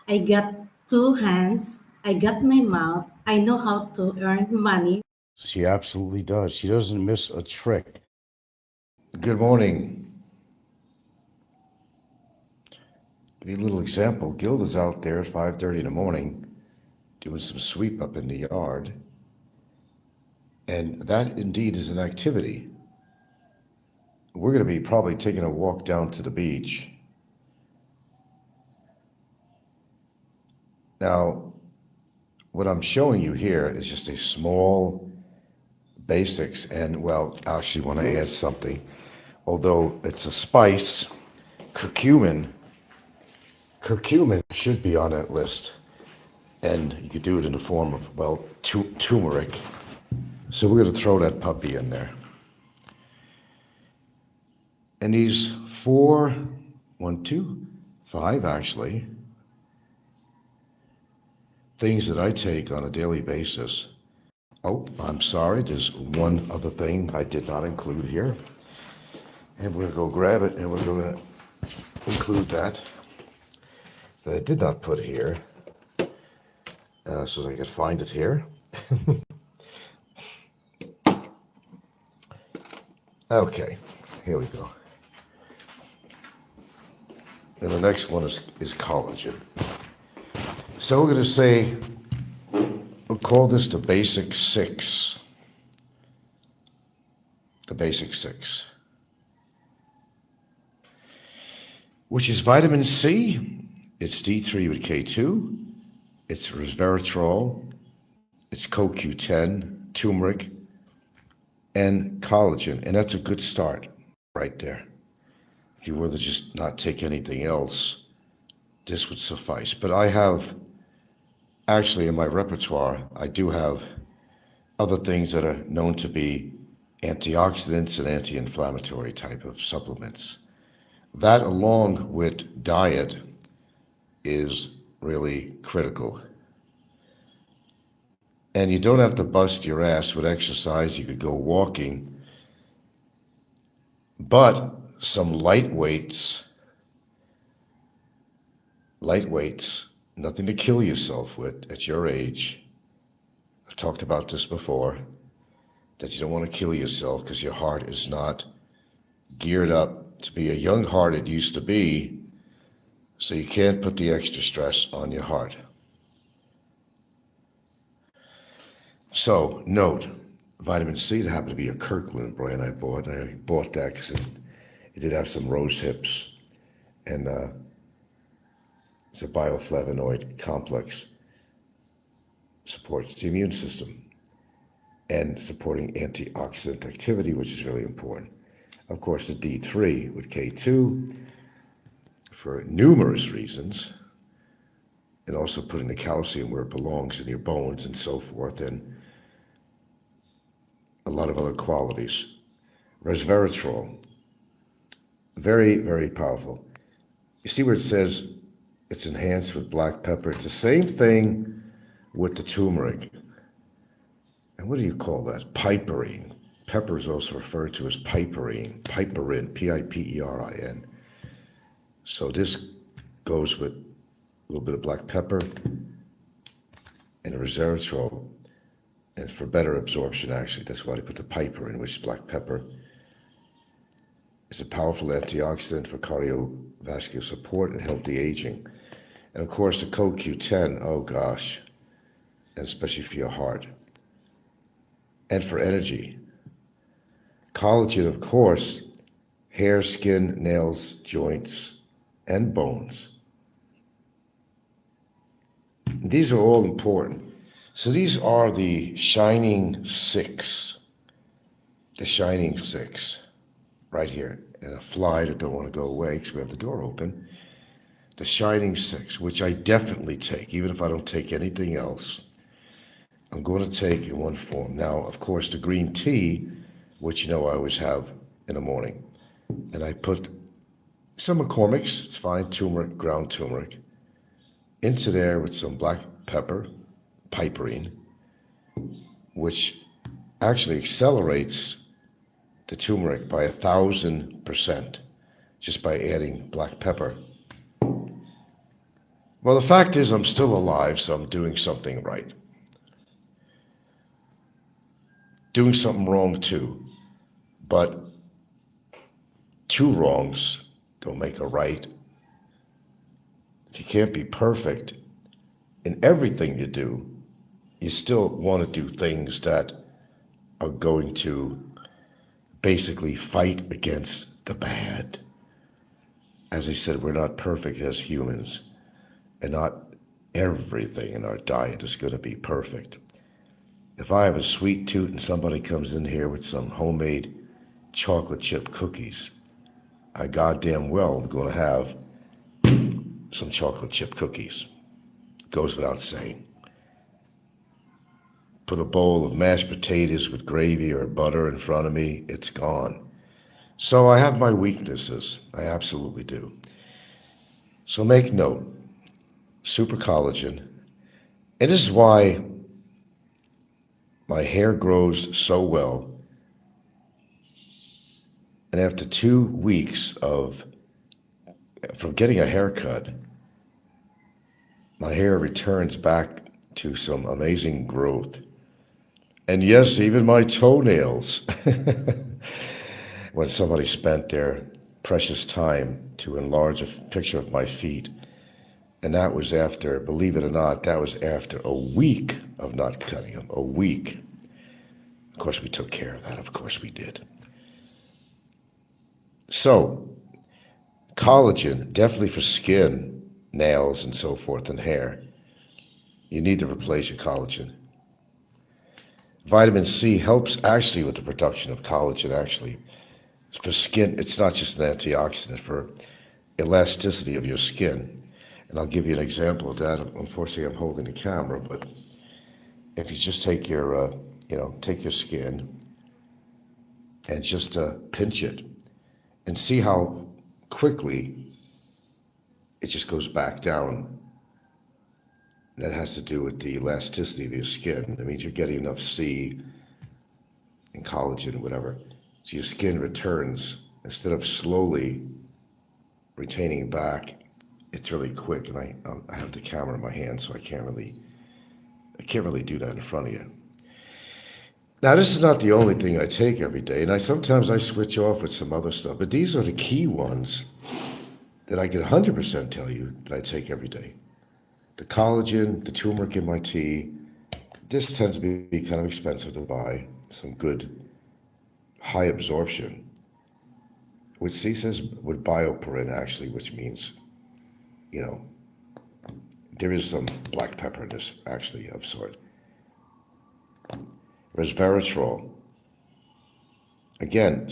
I got two hands, I got my mouth, I know how to earn money. She absolutely does. She doesn't miss a trick. Good morning. Give you a little example. Gilda's out there at 5:30 in the morning doing some sweep up in the yard. And that indeed is an activity. We're going to be probably taking a walk down to the beach. Now, what I'm showing you here is just a small basics. And well, I actually want to add something. Although it's a spice, curcumin should be on that list. And you could do it in the form of, well, turmeric. So we're going to throw that puppy in there. And these four, one, two, five actually, things that I take on a daily basis. Oh, I'm sorry, there's one other thing I did not include here. And we're going to go grab it and we're going to include that I did not put here. So that I could find it here. Okay, here we go. And the next one is collagen. So we're going to say, we'll call this the basic six. The basic six. Which is vitamin C, it's D3 with K2, it's resveratrol, it's CoQ10, turmeric, and collagen. And that's a good start right there. If you were to just not take anything else, this would suffice. But I have, actually in my repertoire, I do have other things that are known to be antioxidants and anti-inflammatory type of supplements. That, along with diet, is really critical. And you don't have to bust your ass with exercise. You could go walking. But some light weights, nothing to kill yourself with at your age. I've talked about this before, that you don't want to kill yourself because your heart is not geared up to be a young heart it used to be, so you can't put the extra stress on your heart. So, note, vitamin C, that happened to be a Kirkland brand I bought. I bought that because it did have some rose hips, and it's a bioflavonoid complex. Supports the immune system and supporting antioxidant activity, which is really important. Of course, the D3 with K2 for numerous reasons, and also putting the calcium where it belongs in your bones and so forth, and a lot of other qualities. Resveratrol, very, very powerful. You see where it says it's enhanced with black pepper? It's the same thing with the turmeric. And what do you call that? Piperine. Pepper is also referred to as piperine, Piperin. So this goes with a little bit of black pepper and a resveratrol, and for better absorption, actually. That's why they put the piperin, which is black pepper. It's a powerful antioxidant for cardiovascular support and healthy aging. And of course, the CoQ10, oh gosh, and especially for your heart. And for energy. Collagen, of course, hair, skin, nails, joints, and bones. These are all important. So these are the shining six. The shining six, right here. And a fly that don't want to go away because we have the door open. The shining six, which I definitely take, even if I don't take anything else. I'm going to take in one form. Now, of course, the green tea, which you know I always have in the morning. And I put some McCormick's, it's fine, turmeric, ground turmeric, into there with some black pepper, piperine, which actually accelerates the turmeric by 1,000% just by adding black pepper. Well, Well, the fact is, I'm still alive, so I'm doing something right. Doing something wrong too, but two wrongs don't make a right. If you can't be perfect in everything you do, you still want to do things that are going to basically fight against the bad. As I said, we're not perfect as humans, and not everything in our diet is going to be perfect. If I have a sweet tooth and somebody comes in here with some homemade chocolate chip cookies, I goddamn well am going to have some chocolate chip cookies. Goes without saying. Put a bowl of mashed potatoes with gravy or butter in front of me, it's gone. So I have my weaknesses. I absolutely do. So make note, super collagen. And this is why my hair grows so well. And after 2 weeks from getting a haircut, my hair returns back to some amazing growth. And yes, even my toenails. When somebody spent their precious time to enlarge a picture of my feet. And that was after, believe it or not, that was after a week of not cutting them. A week. Of course, we took care of that. Of course, we did. So, collagen, definitely for skin, nails, and so forth, and hair. You need to replace your collagen. Vitamin C helps actually with the production of collagen, actually. For skin, it's not just an antioxidant, for elasticity of your skin. And I'll give you an example of that. Unfortunately, I'm holding the camera, but if you just take your, take your skin and just pinch it and see how quickly it just goes back down. That has to do with the elasticity of your skin. That means you're getting enough C and collagen, whatever. So your skin returns, instead of slowly retaining back, it's really quick. And I have the camera in my hand, so I can't really do that in front of you. Now, this is not the only thing I take every day, and sometimes I switch off with some other stuff, but these are the key ones that I can 100% tell you that I take every day. The collagen, the turmeric in my tea. This tends to be kind of expensive to buy. Some good high absorption, which C says with bioperin actually, which means, there is some black pepper in this actually of sort. Resveratrol. Again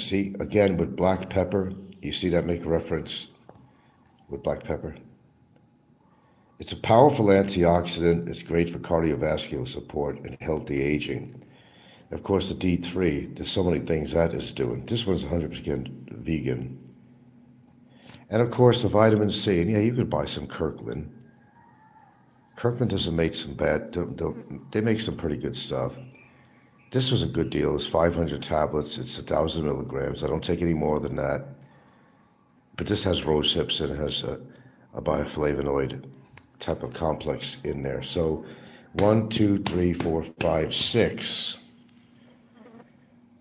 with black pepper, you see that make reference with black pepper? It's a powerful antioxidant. It's great for cardiovascular support and healthy aging. Of course, the D3, there's so many things that is doing. This one's 100% vegan. And of course, the vitamin C. And yeah, you could buy some Kirkland. Kirkland doesn't make some bad, they make some pretty good stuff. This was a good deal. It's 500 tablets. It's 1,000 milligrams. I don't take any more than that. But this has rose hips and it has a bioflavonoid type of complex in there. So 1, 2, 3, 4, 5, 6.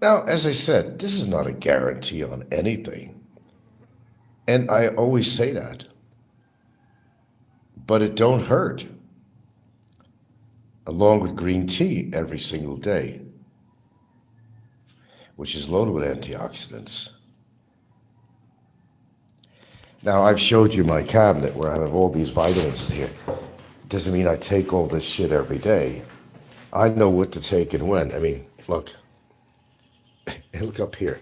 Now, as I said, this is not a guarantee on anything. And I always say that. But it don't hurt. Along with green tea every single day, which is loaded with antioxidants. Now, I've showed you my cabinet where I have all these vitamins in here. Doesn't mean I take all this shit every day. I know what to take and when. I mean, look. Look up here.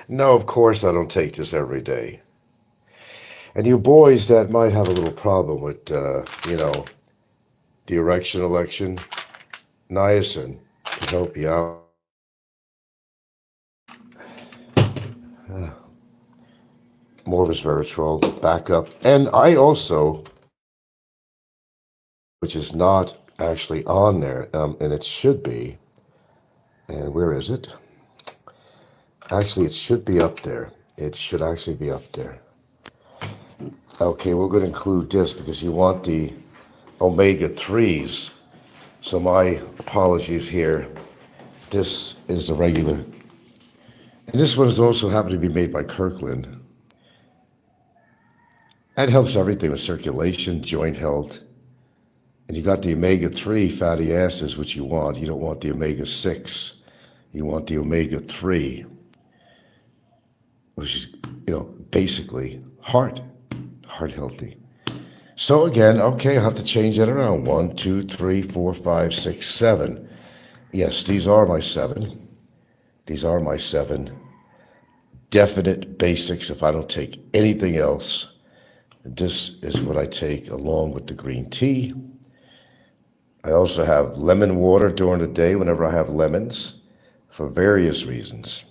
No, of course I don't take this every day. And you boys that might have a little problem with, the erection, niacin can help you out. More resveratrol, backup. And I also, which is not actually on there, and it should be, and where is it? Actually, it should be up there. It should actually be up there. Okay, we're going to include this because you want the omega-3s. So my apologies here. This is the regular. And this one is also happened to be made by Kirkland. That helps everything with circulation, joint health. And you got the omega-3 fatty acids, which you want. You don't want the omega-6. You want the omega-3, which is, basically heart healthy. So again, okay, I'll have to change that around. 1, 2, 3, 4, 5, 6, 7. Yes, these are my 7. These are my 7 definite basics if I don't take anything else. This is what I take along with the green tea. I also have lemon water during the day whenever I have lemons for various reasons.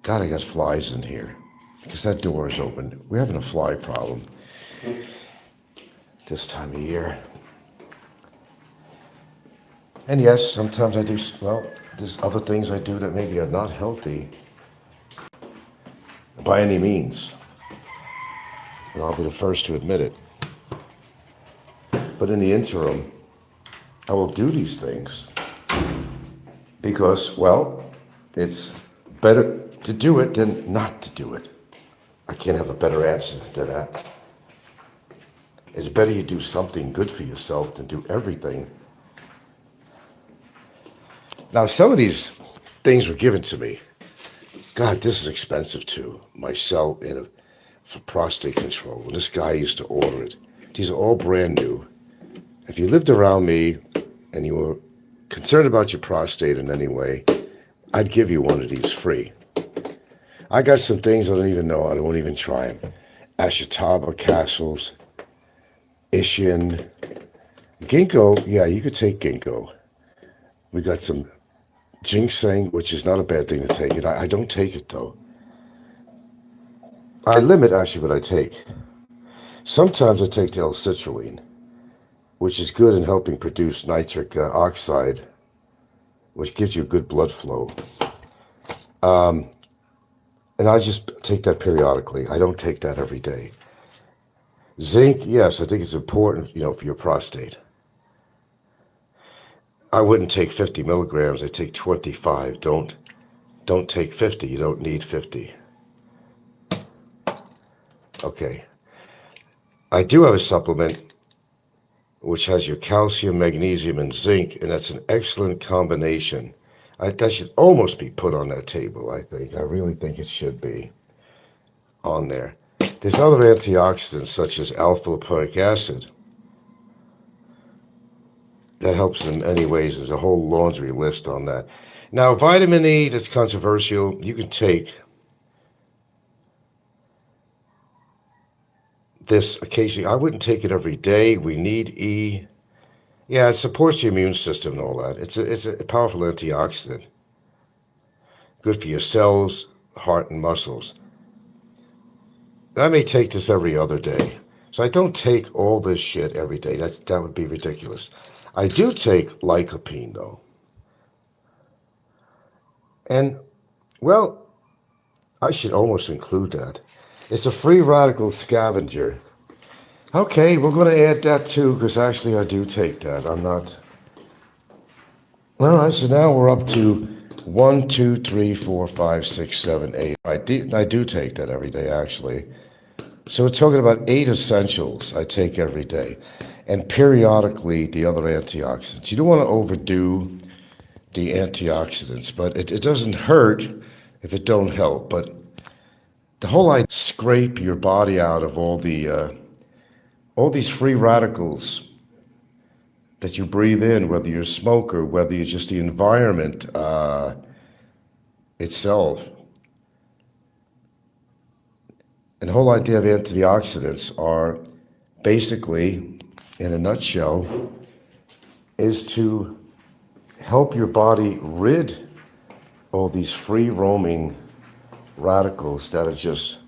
God, I got flies in here because that door is open. We're having a fly problem this time of year. And yes, sometimes I do, there's other things I do that maybe are not healthy by any means. And I'll be the first to admit it. But in the interim, I will do these things because, it's better to do it than not to do it. I can't have a better answer to that. It's better you do something good for yourself than do everything. Now, some of these things were given to me. God, this is expensive too. My cell for prostate control. When this guy used to order it, these are all brand new. If you lived around me and you were concerned about your prostate in any way, I'd give you one of these free. I got some things I don't even know. I won't even try them. Ashitaba capsules, Ishin, ginkgo. Yeah, you could take ginkgo. We got some ginseng, which is not a bad thing to take it. I don't take it though. I limit actually what I take. Sometimes I take the L-citrulline, which is good in helping produce nitric oxide, which gives you good blood flow. And I just take that periodically. I don't take that every day. Zinc, yes, I think it's important, for your prostate. I wouldn't take 50 milligrams. I take 25. Don't take 50. You don't need 50. Okay. I do have a supplement which has your calcium, magnesium, and zinc, and that's an excellent combination. That should almost be put on that table, I think. I really think it should be on there. There's other antioxidants such as alpha-lipoic acid. That helps in many ways. There's a whole laundry list on that. Now, vitamin E, that's controversial. You can take this occasionally. I wouldn't take it every day. We need E. Yeah, it supports your immune system and all that. It's a powerful antioxidant. Good for your cells, heart, and muscles. And I may take this every other day. So I don't take all this shit every day. That would be ridiculous. I do take lycopene, though. And, I should almost include that. It's a free radical scavenger. Okay, we're going to add that too, because actually I do take that. I'm not. All right, so now we're up to 1, 2, 3, 4, 5, 6, 7, 8. I do take that every day, actually. So we're talking about 8 essentials I take every day. And periodically, the other antioxidants. You don't want to overdo the antioxidants, but it doesn't hurt if it don't help. But the whole idea, scrape your body out of all these free radicals that you breathe in, whether you're a smoker, whether you're just the environment itself. And the whole idea of antioxidants are basically, in a nutshell, is to help your body rid all these free roaming radicals that are just,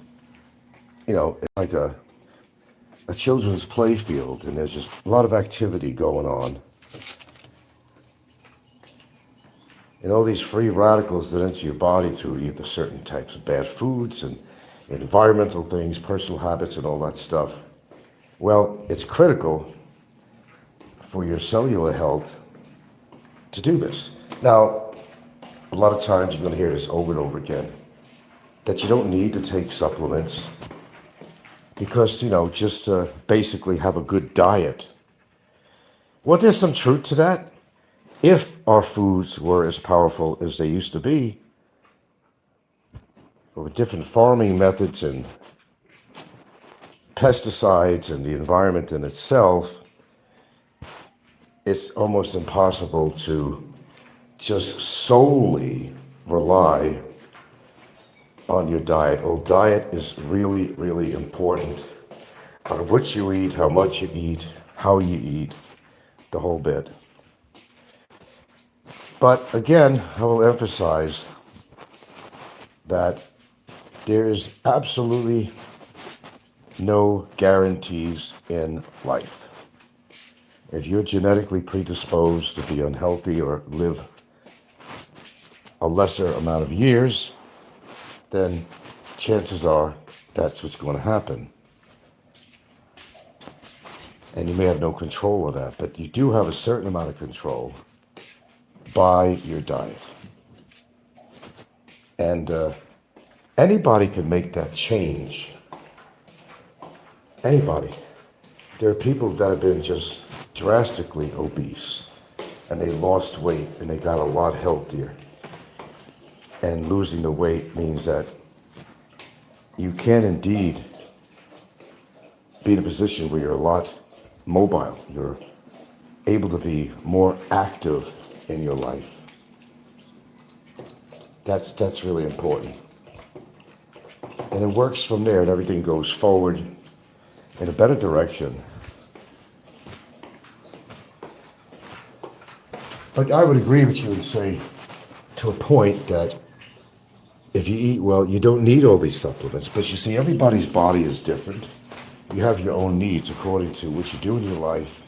like a children's play field, and there's just a lot of activity going on. and all these free radicals that enter your body through either certain types of bad foods and environmental things, personal habits, and all that stuff. Well, it's critical for your cellular health to do this. Now, a lot of times you're going to hear this over and over again, that you don't need to take supplements because, just to basically have a good diet. Well, there's some truth to that. If our foods were as powerful as they used to be, with different farming methods and pesticides and the environment in itself, it's almost impossible to just solely rely on your diet. Well, diet is really, really important. What you eat, how much you eat, how you eat, the whole bit. But again, I will emphasize that there is absolutely no guarantees in life. If you're genetically predisposed to be unhealthy or live a lesser amount of years, then chances are that's what's going to happen. And you may have no control of that, but you do have a certain amount of control by your diet. And anybody can make that change. Anybody. There are people that have been just drastically obese and they lost weight and they got a lot healthier. And losing the weight means that you can indeed be in a position where you're a lot mobile. You're able to be more active in your life. That's really important. And it works from there and everything goes forward in a better direction. But I would agree with you and say to a point that if you eat well, you don't need all these supplements. But you see, everybody's body is different. You have your own needs according to what you do in your life,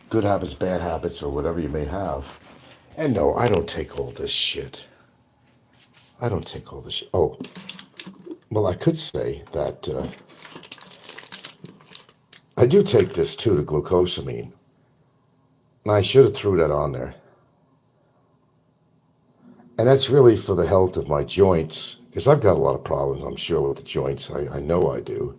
good habits, bad habits, or whatever you may have. And no, I don't take all this shit. I don't take all this shit. Oh, well, I could say that I do take this too, the glucosamine. And I should have threw that on there. And that's really for the health of my joints, because I've got a lot of problems, I'm sure, with the joints. I know I do.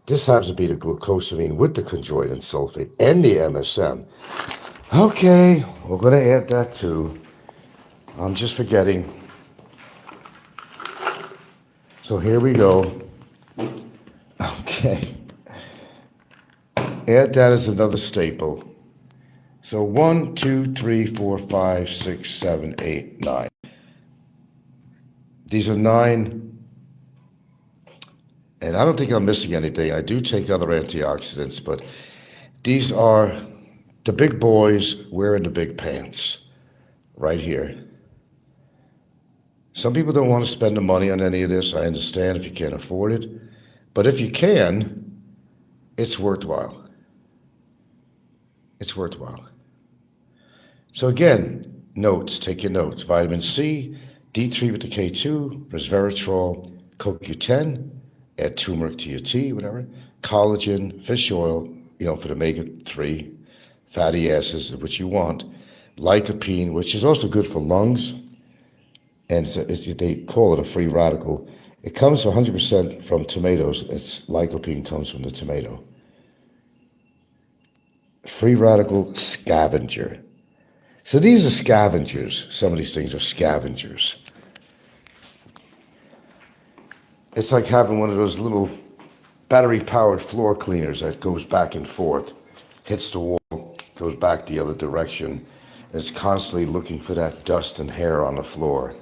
This happens to be the glucosamine with the chondroitin sulfate and the MSM. Okay, we're going to add that too. I'm just forgetting. So here we go. Okay. Add that as another staple. So 1, 2, 3, 4, 5, 6, 7, 8, 9. These are 9, and I don't think I'm missing anything. I do take other antioxidants, but these are the big boys wearing the big pants right here. Some people don't want to spend the money on any of this. I understand if you can't afford it, but if you can, it's worthwhile. It's worthwhile. So again, notes, take your notes. Vitamin C, D3 with the K2, resveratrol, CoQ10, add turmeric to your tea, whatever. Collagen, fish oil, for the omega-3, fatty acids, which you want. Lycopene, which is also good for lungs. And they call it a free radical. It comes 100% from tomatoes. Lycopene comes from the tomato. Free radical scavenger. So these are scavengers. Some of these things are scavengers. It's like having one of those little battery-powered floor cleaners that goes back and forth, hits the wall, goes back the other direction, and it's constantly looking for that dust and hair on the floor.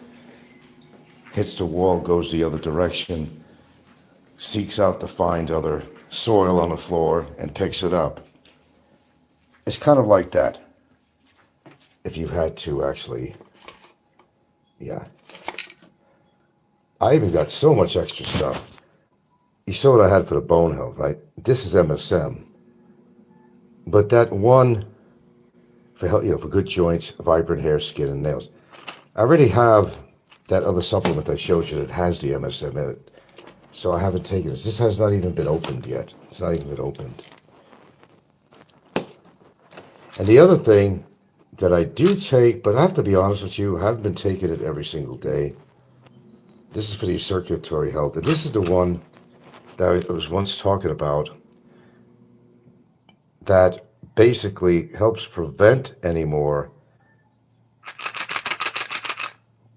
Hits the wall, goes the other direction, seeks out to find other soil on the floor, and picks it up. It's kind of like that. If you had to actually, yeah. I even got so much extra stuff. You saw what I had for the bone health, right? This is MSM. But that one for good joints, vibrant hair, skin, and nails. I already have that other supplement I showed you that has the MSM in it, so I haven't taken this. This has not even been opened yet. It's not even been opened. And the other thing that I do take, but I have to be honest with you, I haven't been taking it every single day. This is for the circulatory health, and this is the one that I was once talking about that basically helps prevent any more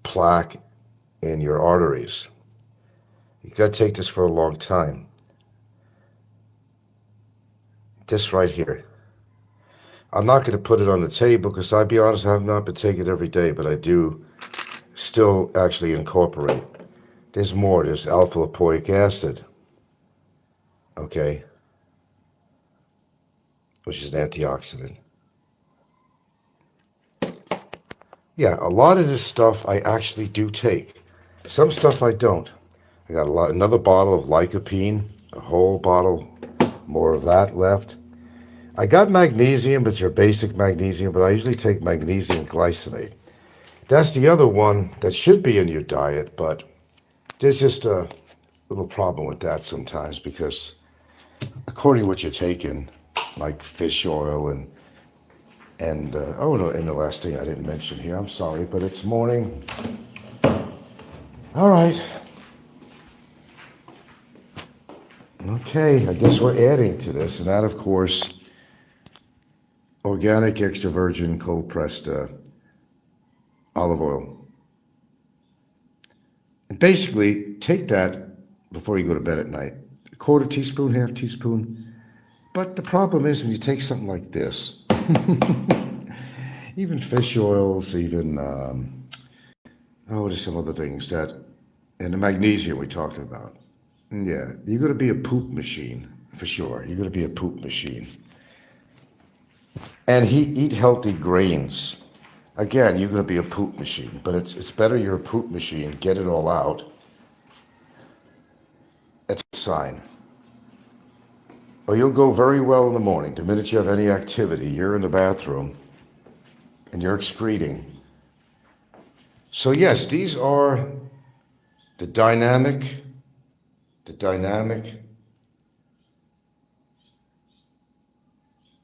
plaque in your arteries. You got to take this for a long time. This right here. I'm not going to put it on the table because I'll be honest, I have not been taking it every day, but I do still actually incorporate. There's more. There's alpha lipoic acid, okay, which is an antioxidant. Yeah, a lot of this stuff I actually do take. Some stuff I don't. I got another bottle of lycopene, a whole bottle, more of that left. I got magnesium, it's your basic magnesium, but I usually take magnesium glycinate. That's the other one that should be in your diet, but there's just a little problem with that sometimes because according to what you're taking, like fish oil and oh no, and the last thing I didn't mention here, I'm sorry, but it's morning. All right. Okay, I guess we're adding to this, and that, of course, organic extra virgin cold pressed olive oil. And basically, take that before you go to bed at night. A quarter teaspoon, half teaspoon. But the problem is when you take something like this, even fish oils, even, there's some other things that, and the magnesium we talked about. Yeah, you're going to be a poop machine, for sure. You're going to be a poop machine. And eat healthy grains. Again, you're going to be a poop machine, but it's better you're a poop machine, get it all out. That's a sign. Or you'll go very well in the morning. The minute you have any activity, you're in the bathroom and you're excreting. So yes, these are the dynamic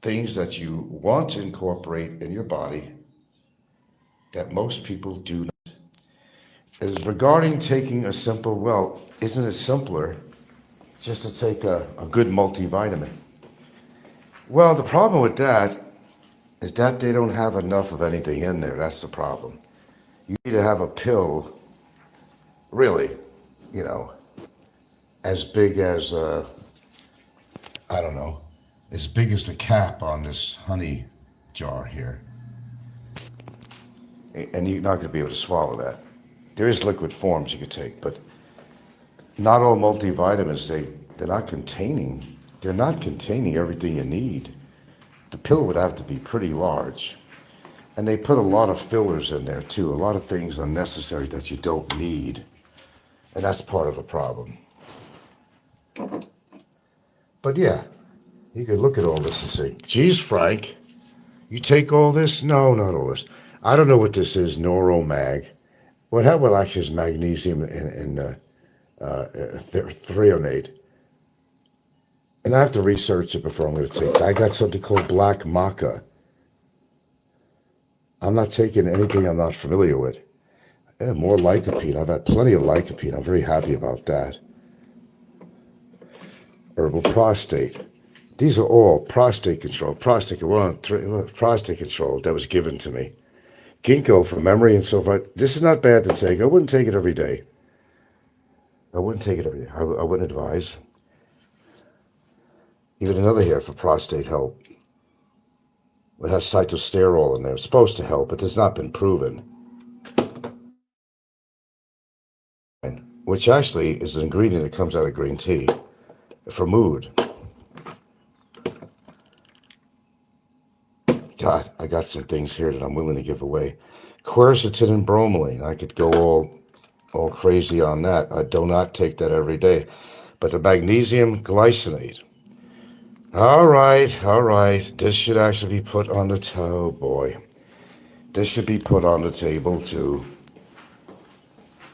things that you want to incorporate in your body that most people do not. As regarding taking a simple, well, isn't it simpler just to take a good multivitamin? Well, the problem with that is that they don't have enough of anything in there. That's the problem. You need to have a pill, really, as big as, as big as the cap on this honey jar here. And you're not going to be able to swallow that. There is liquid forms you could take, but not all multivitamins, they're not containing everything you need. The pill would have to be pretty large. And they put a lot of fillers in there too, a lot of things unnecessary that you don't need. And that's part of the problem. But yeah, you could look at all this and say, geez, Frank, you take all this? No, not all this. I don't know what this is, Neuromag. Well, actually, is magnesium and threonate. And I have to research it before I'm going to take it. I got something called black maca. I'm not taking anything I'm not familiar with. Yeah, more lycopene. I've had plenty of lycopene. I'm very happy about that. Herbal prostate. These are all prostate control. Prostate control that was given to me. Ginkgo for memory and so forth. This is not bad to take. I wouldn't take it every day. I wouldn't advise. Even another here for prostate help. It has cytosterol in there. It's supposed to help, but it's not been proven. Which actually is an ingredient that comes out of green tea for mood. God, I got some things here that I'm willing to give away. Quercetin and bromelain. I could go all crazy on that. I do not take that every day. But the magnesium glycinate, All right, all right. This should actually be put on the oh boy. This should be put on the table too,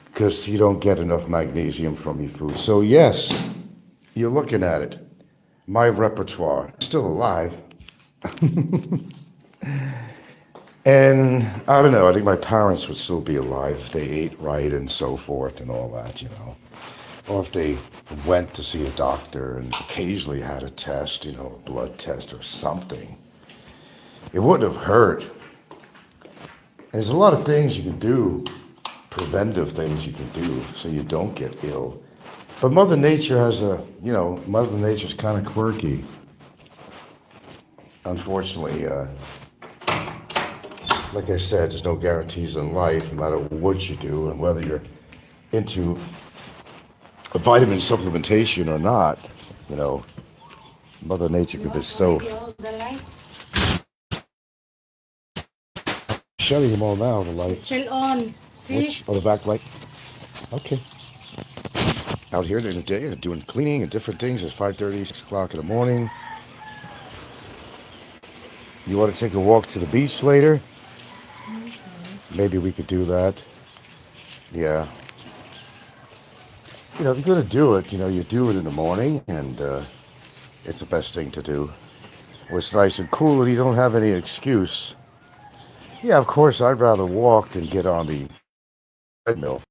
because you don't get enough magnesium from your food. So yes, you're looking at it. My repertoire still alive, and I don't know. I think my parents would still be alive if they ate right and so forth and all that, or if they went to see a doctor and occasionally had a test, a blood test or something. It wouldn't have hurt. There's a lot of things you can do, preventive things you can do, so you don't get ill. But Mother Nature Mother Nature's kind of quirky. Unfortunately, like I said, there's no guarantees in life, no matter what you do, and whether you're into vitamin supplementation or not. You know, Mother Nature could bestow. Shutting them all now, the lights. Still on. See? Which? Oh, the back light. Okay. Out here during the day and doing cleaning and different things. It's 5:30, 6 o'clock in the morning. You want to take a walk to the beach later? Maybe we could do that. Yeah. If you're going to do it, you do it in the morning, and it's the best thing to do. When it's nice and cool and you don't have any excuse. Yeah, of course, I'd rather walk than get on the treadmill.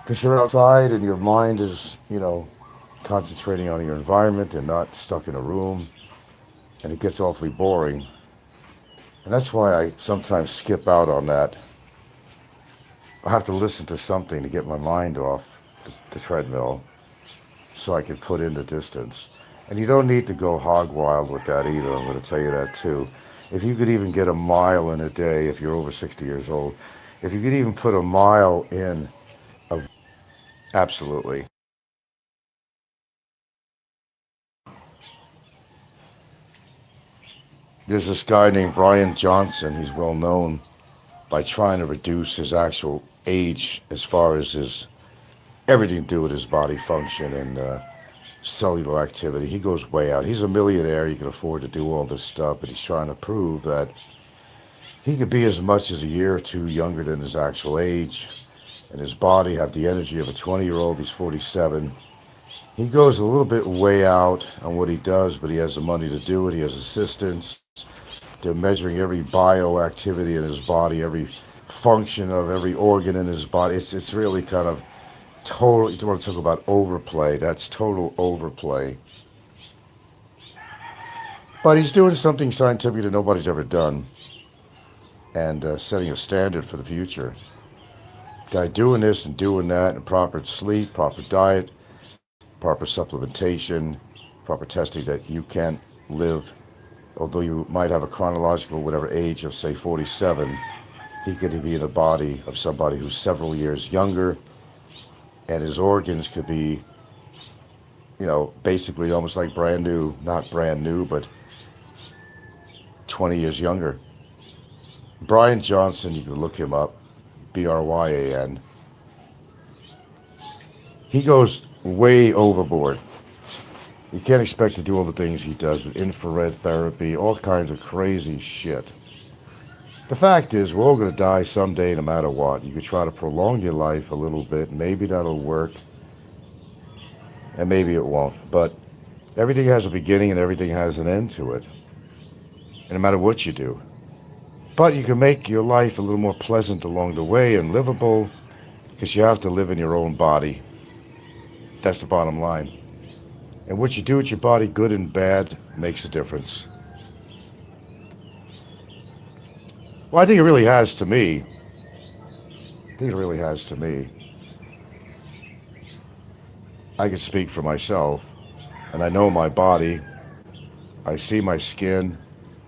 Because you're outside and your mind is, concentrating on your environment and not stuck in a room. And it gets awfully boring. And that's why I sometimes skip out on that. I have to listen to something to get my mind off the treadmill so I can put in the distance. And you don't need to go hog wild with that either. I'm going to tell you that too. If you could even get a mile in a day, if you're over 60 years old, if you could even put a mile in, absolutely. There's this guy named Brian Johnson. He's well known by trying to reduce his actual age as far as his everything to do with his body function and cellular activity. He goes way out. He's a millionaire. He can afford to do all this stuff, but he's trying to prove that he could be as much as a year or two younger than his actual age, and his body have the energy of a 20-year-old. He's 47. He goes a little bit way out on what he does, but he has the money to do it. He has assistants. They're measuring every bioactivity in his body, every function of every organ in his body. It's really kind of total. You want to talk about overplay? That's total overplay. But he's doing something scientific that nobody's ever done, and setting a standard for the future. Guy doing this and doing that, and proper sleep, proper diet, proper supplementation, proper testing that you can't live. Although you might have a chronological whatever age of say 47, he could be in the body of somebody who's several years younger, and his organs could be, basically almost like brand new, not brand new, but 20 years younger. Brian Johnson, you can look him up, Bryan. He goes way overboard. You can't expect to do all the things he does with infrared therapy, all kinds of crazy shit. The fact is, we're all going to die someday no matter what. You could try to prolong your life a little bit. Maybe that'll work, and maybe it won't. But everything has a beginning and everything has an end to it. And no matter what you do. But you can make your life a little more pleasant along the way and livable, because you have to live in your own body. That's the bottom line. And what you do with your body, good and bad, makes a difference. Well, I think it really has to me. I think it really has to me. I can speak for myself, and I know my body. I see my skin.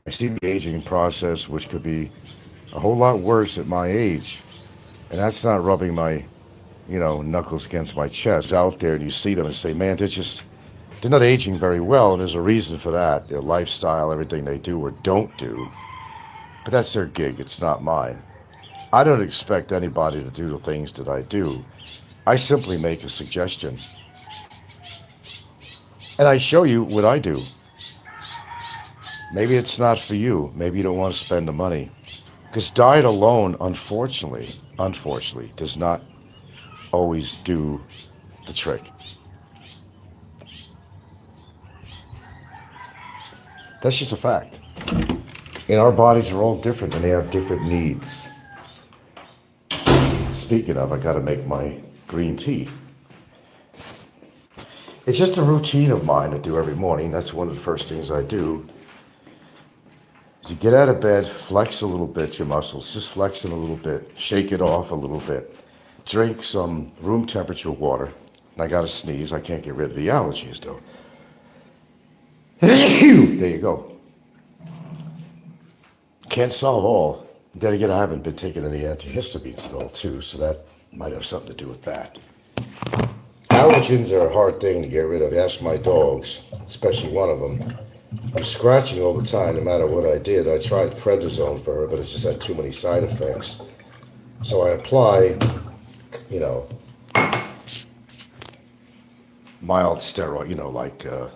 I see the aging process, which could be a whole lot worse at my age. And that's not rubbing my, knuckles against my chest. Out there, and you see them and say, man, they're not aging very well, and there's a reason for that. Their lifestyle, everything they do or don't do. But that's their gig. It's not mine. I don't expect anybody to do the things that I do. I simply make a suggestion. And I show you what I do. Maybe it's not for you. Maybe you don't want to spend the money. Because diet alone, unfortunately, does not always do the trick. That's just a fact. And our bodies are all different and they have different needs. Speaking of, I got to make my green tea. It's just a routine of mine to do every morning. That's one of the first things I do. Is you get out of bed, flex a little bit your muscles, just flex them a little bit, shake it off a little bit. Drink some room temperature water. And I got to sneeze. I can't get rid of the allergies though. There you go. Can't solve all. Then again, I haven't been taking any antihistamines at all too, so that might have something to do with that. Allergens are a hard thing to get rid of. Ask my dogs, especially one of them. I'm scratching all the time, no matter what I did. I tried prednisone for her, but it's just had too many side effects. So I apply, mild steroid,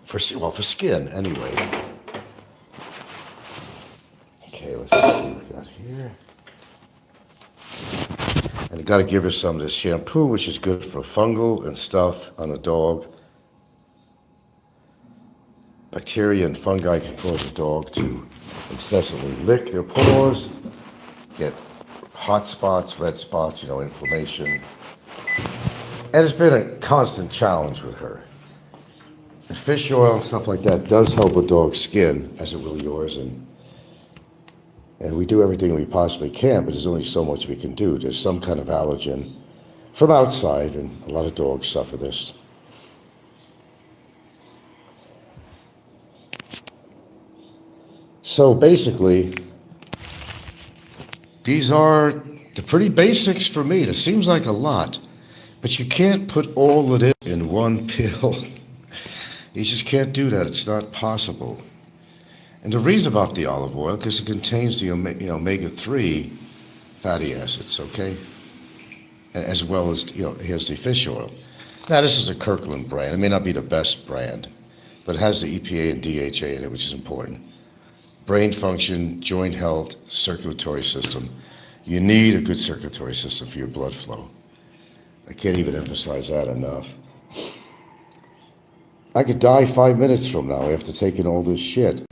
for skin anyway. Okay, let's see what we got here. And I got to give her some of this shampoo, which is good for fungal and stuff on a dog. Bacteria and fungi can cause a dog to incessantly lick their paws, get hot spots, red spots, inflammation. And it's been a constant challenge with her. And fish oil and stuff like that does help a dog's skin, as it will yours. And we do everything we possibly can, but there's only so much we can do. There's some kind of allergen from outside, and a lot of dogs suffer this. So basically, these are the pretty basics for me. It seems like a lot, but you can't put all of it in one pill. You just can't do that. It's not possible. And the reason about the olive oil, because it contains the omega-3 fatty acids, okay? As well as, here's the fish oil. Now, this is a Kirkland brand. It may not be the best brand, but it has the EPA and DHA in it, which is important. Brain function, joint health, circulatory system. You need a good circulatory system for your blood flow. I can't even emphasize that enough. I could die 5 minutes from now after taking all this shit.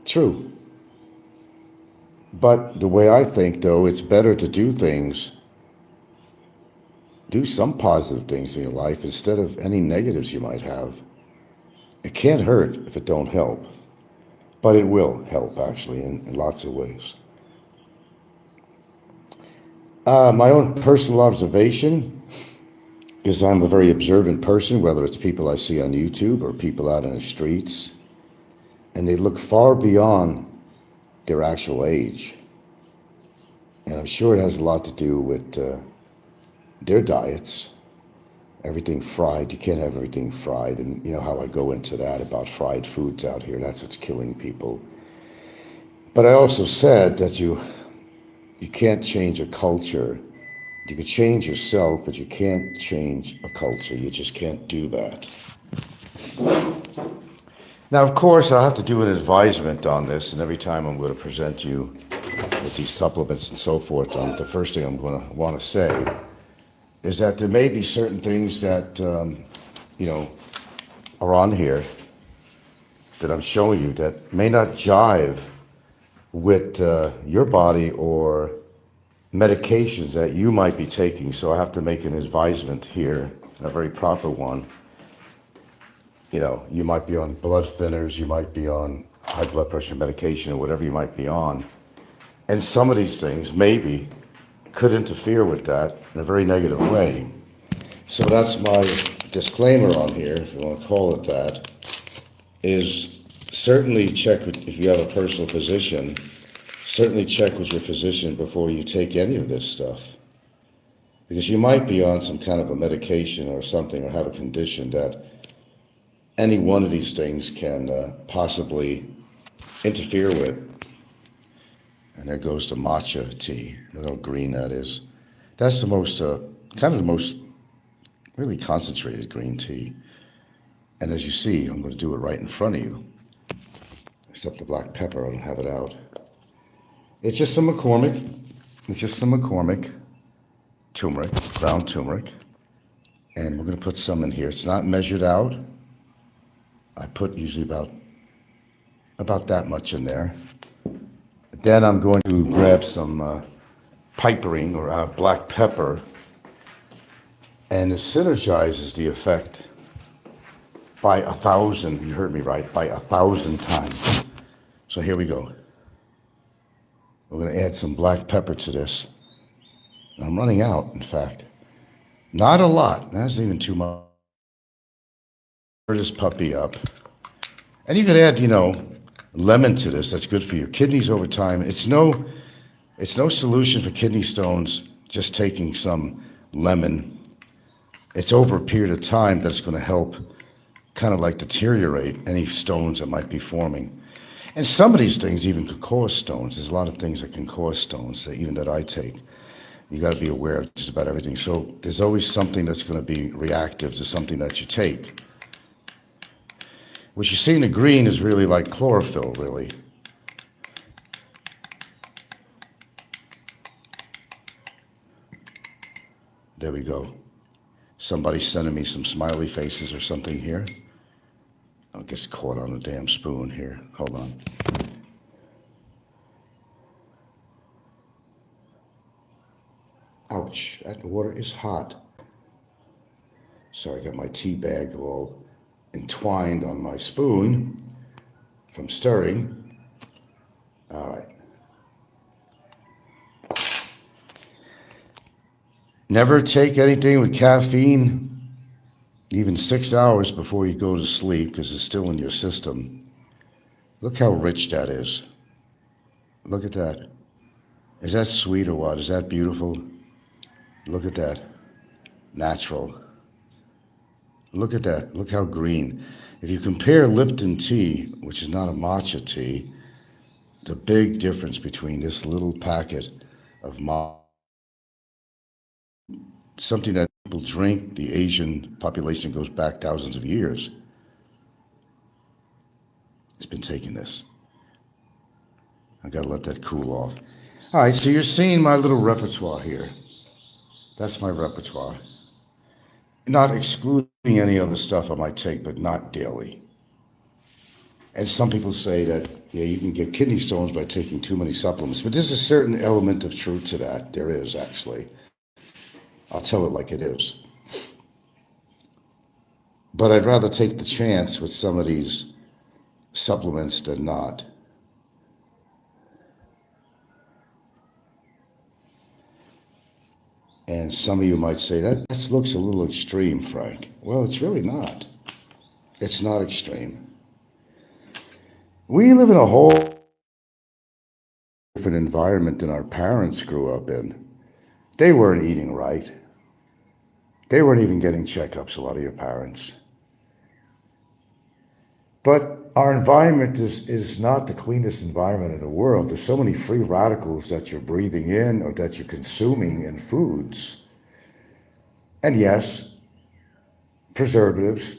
True. But the way I think, though, it's better to do some positive things in your life instead of any negatives you might have. It can't hurt if it don't help. But it will help, actually, in lots of ways. My own personal observation is I'm a very observant person, whether it's people I see on YouTube or people out in the streets. And they look far beyond their actual age. And I'm sure it has a lot to do with their diets. Everything fried. You can't have everything fried. And you know how I go into that about fried foods out here. That's what's killing people. But I also said that you can't change a culture. You can change yourself, but you can't change a culture. You just can't do that. Now, of course, I'll have to do an advisement on this, and every time I'm going to present you with these supplements and so forth, the first thing I'm going to want to say is that there may be certain things that, are on here that I'm showing you that may not jive with your body or medications that you might be taking. So I have to make an advisement here, a very proper one. You might be on blood thinners, you might be on high blood pressure medication or whatever you might be on. And some of these things maybe could interfere with that in a very negative way. So that's my disclaimer on here, if you want to call it that, is certainly check if you have a personal physician, certainly check with your physician before you take any of this stuff. Because you might be on some kind of a medication or something or have a condition that any one of these things can possibly interfere with. And there goes the matcha tea, the little green that is. That's the most, kind of the most really concentrated green tea. And as you see, I'm going to do it right in front of you. Except the black pepper, I don't have it out. It's just some McCormick. It's just some McCormick turmeric, ground turmeric. And we're going to put some in here. It's not measured out. I put usually about that much in there. Then I'm going to grab some pipering or black pepper, and it synergizes the effect by 1,000, you heard me right, by 1,000 times. So here we go. We're going to add some black pepper to this. I'm running out, in fact. Not a lot. That's even too much. Stir this puppy up. And you could add, lemon to this. That's good for your kidneys over time. It's no solution for kidney stones just taking some lemon. It's over a period of time that's going to help kind of like deteriorate any stones that might be forming. And some of these things even could cause stones. There's a lot of things that can cause stones, even that I take. You got to be aware of just about everything. So there's always something that's going to be reactive to something that you take. What you see in the green is really like chlorophyll, really. There we go. Somebody's sending me some smiley faces or something here. I'll get caught on the damn spoon here. Hold on. Ouch, that water is hot. So I got my tea bag all entwined on my spoon from stirring. All right. Never take anything with caffeine even 6 hours before you go to sleep because it's still in your system. Look how rich that is. Look at that. Is that sweet or what? Is that beautiful? Look at that. Natural. Look at that. Look how green. If you compare Lipton tea, which is not a matcha tea, the big difference between this little packet of something that people drink, the Asian population goes back thousands of years. It's been taking this. I gotta let that cool off. All right, so you're seeing my little repertoire here. That's my repertoire. Not excluding any other stuff I might take, but not daily. And some people say that, you can get kidney stones by taking too many supplements, but there's a certain element of truth to that. There is, actually. I'll tell it like it is. But I'd rather take the chance with some of these supplements than not. And some of you might say, that looks a little extreme, Frank. Well, it's really not. It's not extreme. We live in a whole different environment than our parents grew up in. They weren't eating right. They weren't even getting checkups, a lot of your parents. But our environment is not the cleanest environment in the world. There's so many free radicals that you're breathing in or that you're consuming in foods. And yes, preservatives.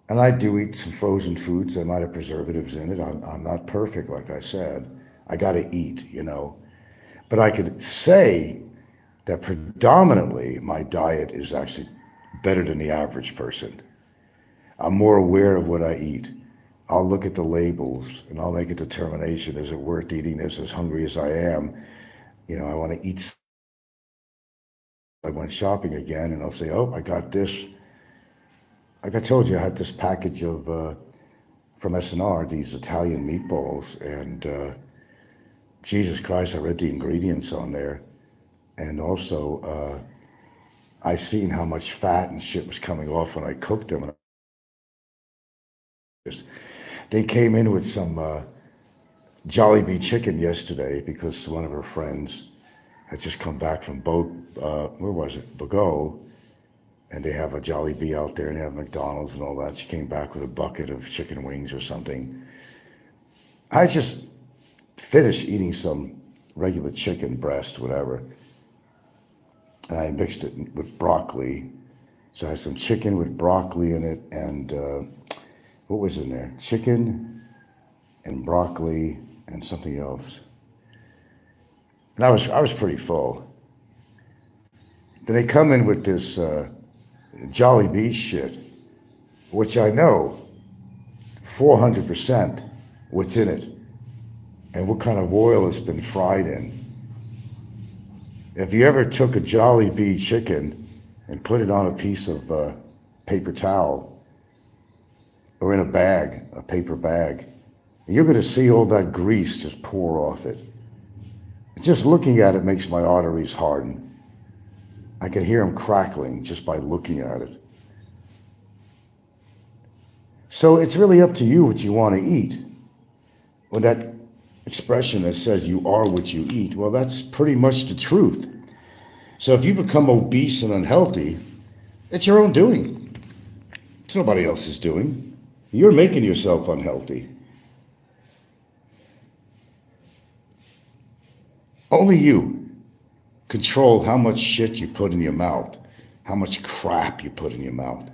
And I do eat some frozen foods that might have preservatives in it. I'm not perfect, like I said. I got to eat, But I could say that predominantly my diet is actually better than the average person. I'm more aware of what I eat. I'll look at the labels and I'll make a determination. Is it worth eating this as hungry as I am? I want to eat. I went shopping again and I'll say, oh, I got this. Like I told you, I had this package of, from SNR, these Italian meatballs. And Jesus Christ, I read the ingredients on there. And also, I seen how much fat and shit was coming off when I cooked them. They came in with some Jollibee chicken yesterday because one of her friends had just come back from Bogo, and they have a Jollibee out there and they have McDonald's and all that. She came back with a bucket of chicken wings or something. I just finished eating some regular chicken breast, whatever. And I mixed it with broccoli So I had some chicken with broccoli in it, and what was in there? Chicken and broccoli and something else. And I was pretty full. Then they come in with this Jolly Bee shit, which I know 400% what's in it and what kind of oil it's been fried in. If you ever took a Jolly Bee chicken and put it on a piece of paper towel or in a bag, a paper bag, you're going to see all that grease just pour off it. Just looking at it makes my arteries harden. I can hear them crackling just by looking at it. So it's really up to you what you want to eat. Well, that expression that says you are what you eat, well, that's pretty much the truth. So if you become obese and unhealthy, it's your own doing. It's nobody else's doing. You're making yourself unhealthy. Only you control how much shit you put in your mouth, how much crap you put in your mouth,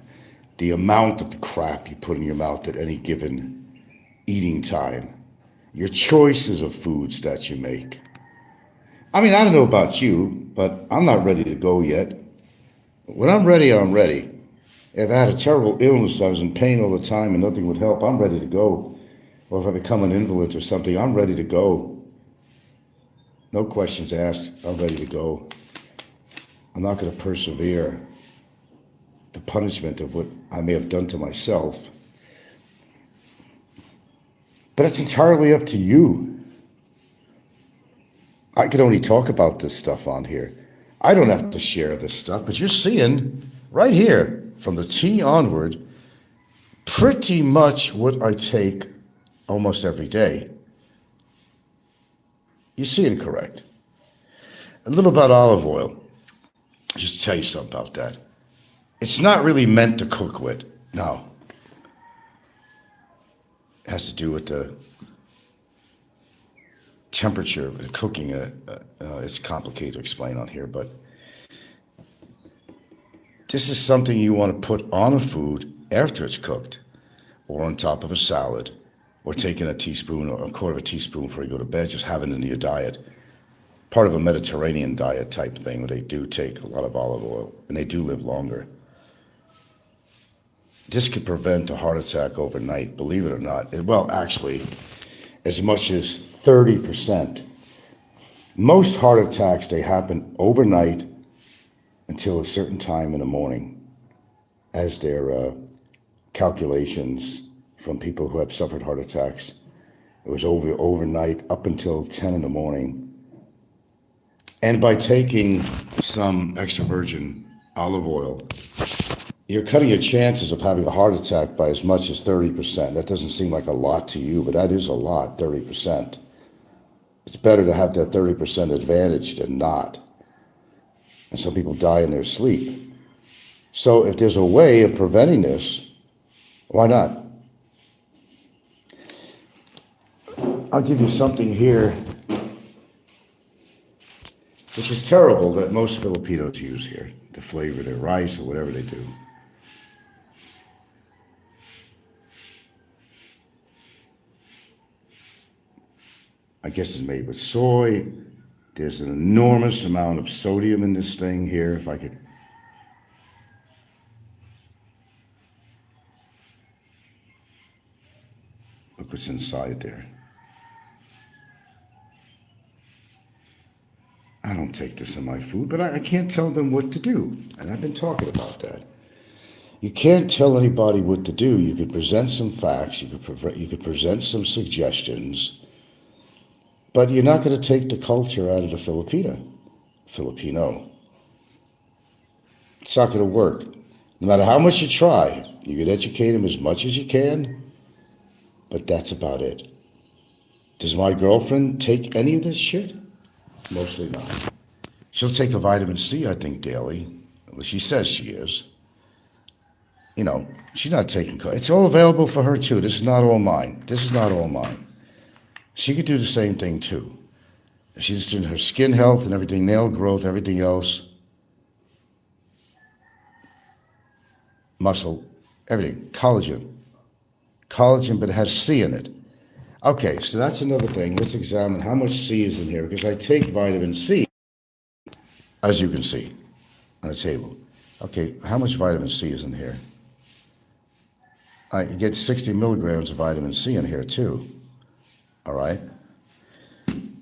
the amount of the crap you put in your mouth at any given eating time, your choices of foods that you make. I mean, I don't know about you, but I'm not ready to go yet. When I'm ready, I'm ready. If I had a terrible illness, I was in pain all the time and nothing would help, I'm ready to go. Or if I become an invalid or something, I'm ready to go. No questions asked, I'm ready to go. I'm not going to persevere the punishment of what I may have done to myself. But it's entirely up to you. I could only talk about this stuff on here. I don't have to share this stuff, but you're seeing right here, from the T onward, pretty much what I take almost every day. You're seeing correct. A little about olive oil. Just tell you something about that. It's not really meant to cook with. No. It has to do with the temperature of the cooking. It's complicated to explain on here, but this is something you want to put on a food after it's cooked, or on top of a salad, or taking a teaspoon or a quarter of a teaspoon before you go to bed, just have it in your diet. Part of a Mediterranean diet type thing where they do take a lot of olive oil, and they do live longer. This could prevent a heart attack overnight, believe it or not. Well, actually, as much as 30%. Most heart attacks, they happen overnight until a certain time in the morning, as their calculations from people who have suffered heart attacks. It was overnight up until 10 in the morning. And by taking some extra virgin olive oil, you're cutting your chances of having a heart attack by as much as 30%. That doesn't seem like a lot to you, but that is a lot, 30%. It's better to have that 30% advantage than not. And some people die in their sleep. So if there's a way of preventing this, why not? I'll give you something here, which is terrible, that most Filipinos use here to flavor their rice or whatever they do. I guess it's made with soy. There's an enormous amount of sodium in this thing here. If I could. Look what's inside there. I don't take this in my food, but I can't tell them what to do. And I've been talking about that. You can't tell anybody what to do. You could present some facts. You could present some suggestions. But you're not going to take the culture out of the Filipino. It's not going to work. No matter how much you try, you can educate them as much as you can, but that's about it. Does my girlfriend take any of this shit? Mostly not. She'll take a vitamin C, I think, daily. Well, she says she is. You know, she's not taking... It's all available for her, too. This is not all mine. She could do the same thing, too. She's doing her skin health and everything, nail growth, everything else. muscle, everything, collagen. Collagen, but it has C in it. Okay, so that's another thing. Let's examine how much C is in here, because I take vitamin C, as you can see, on the table. Okay, how much vitamin C is in here? You get 60 milligrams of vitamin C in here, too. All right?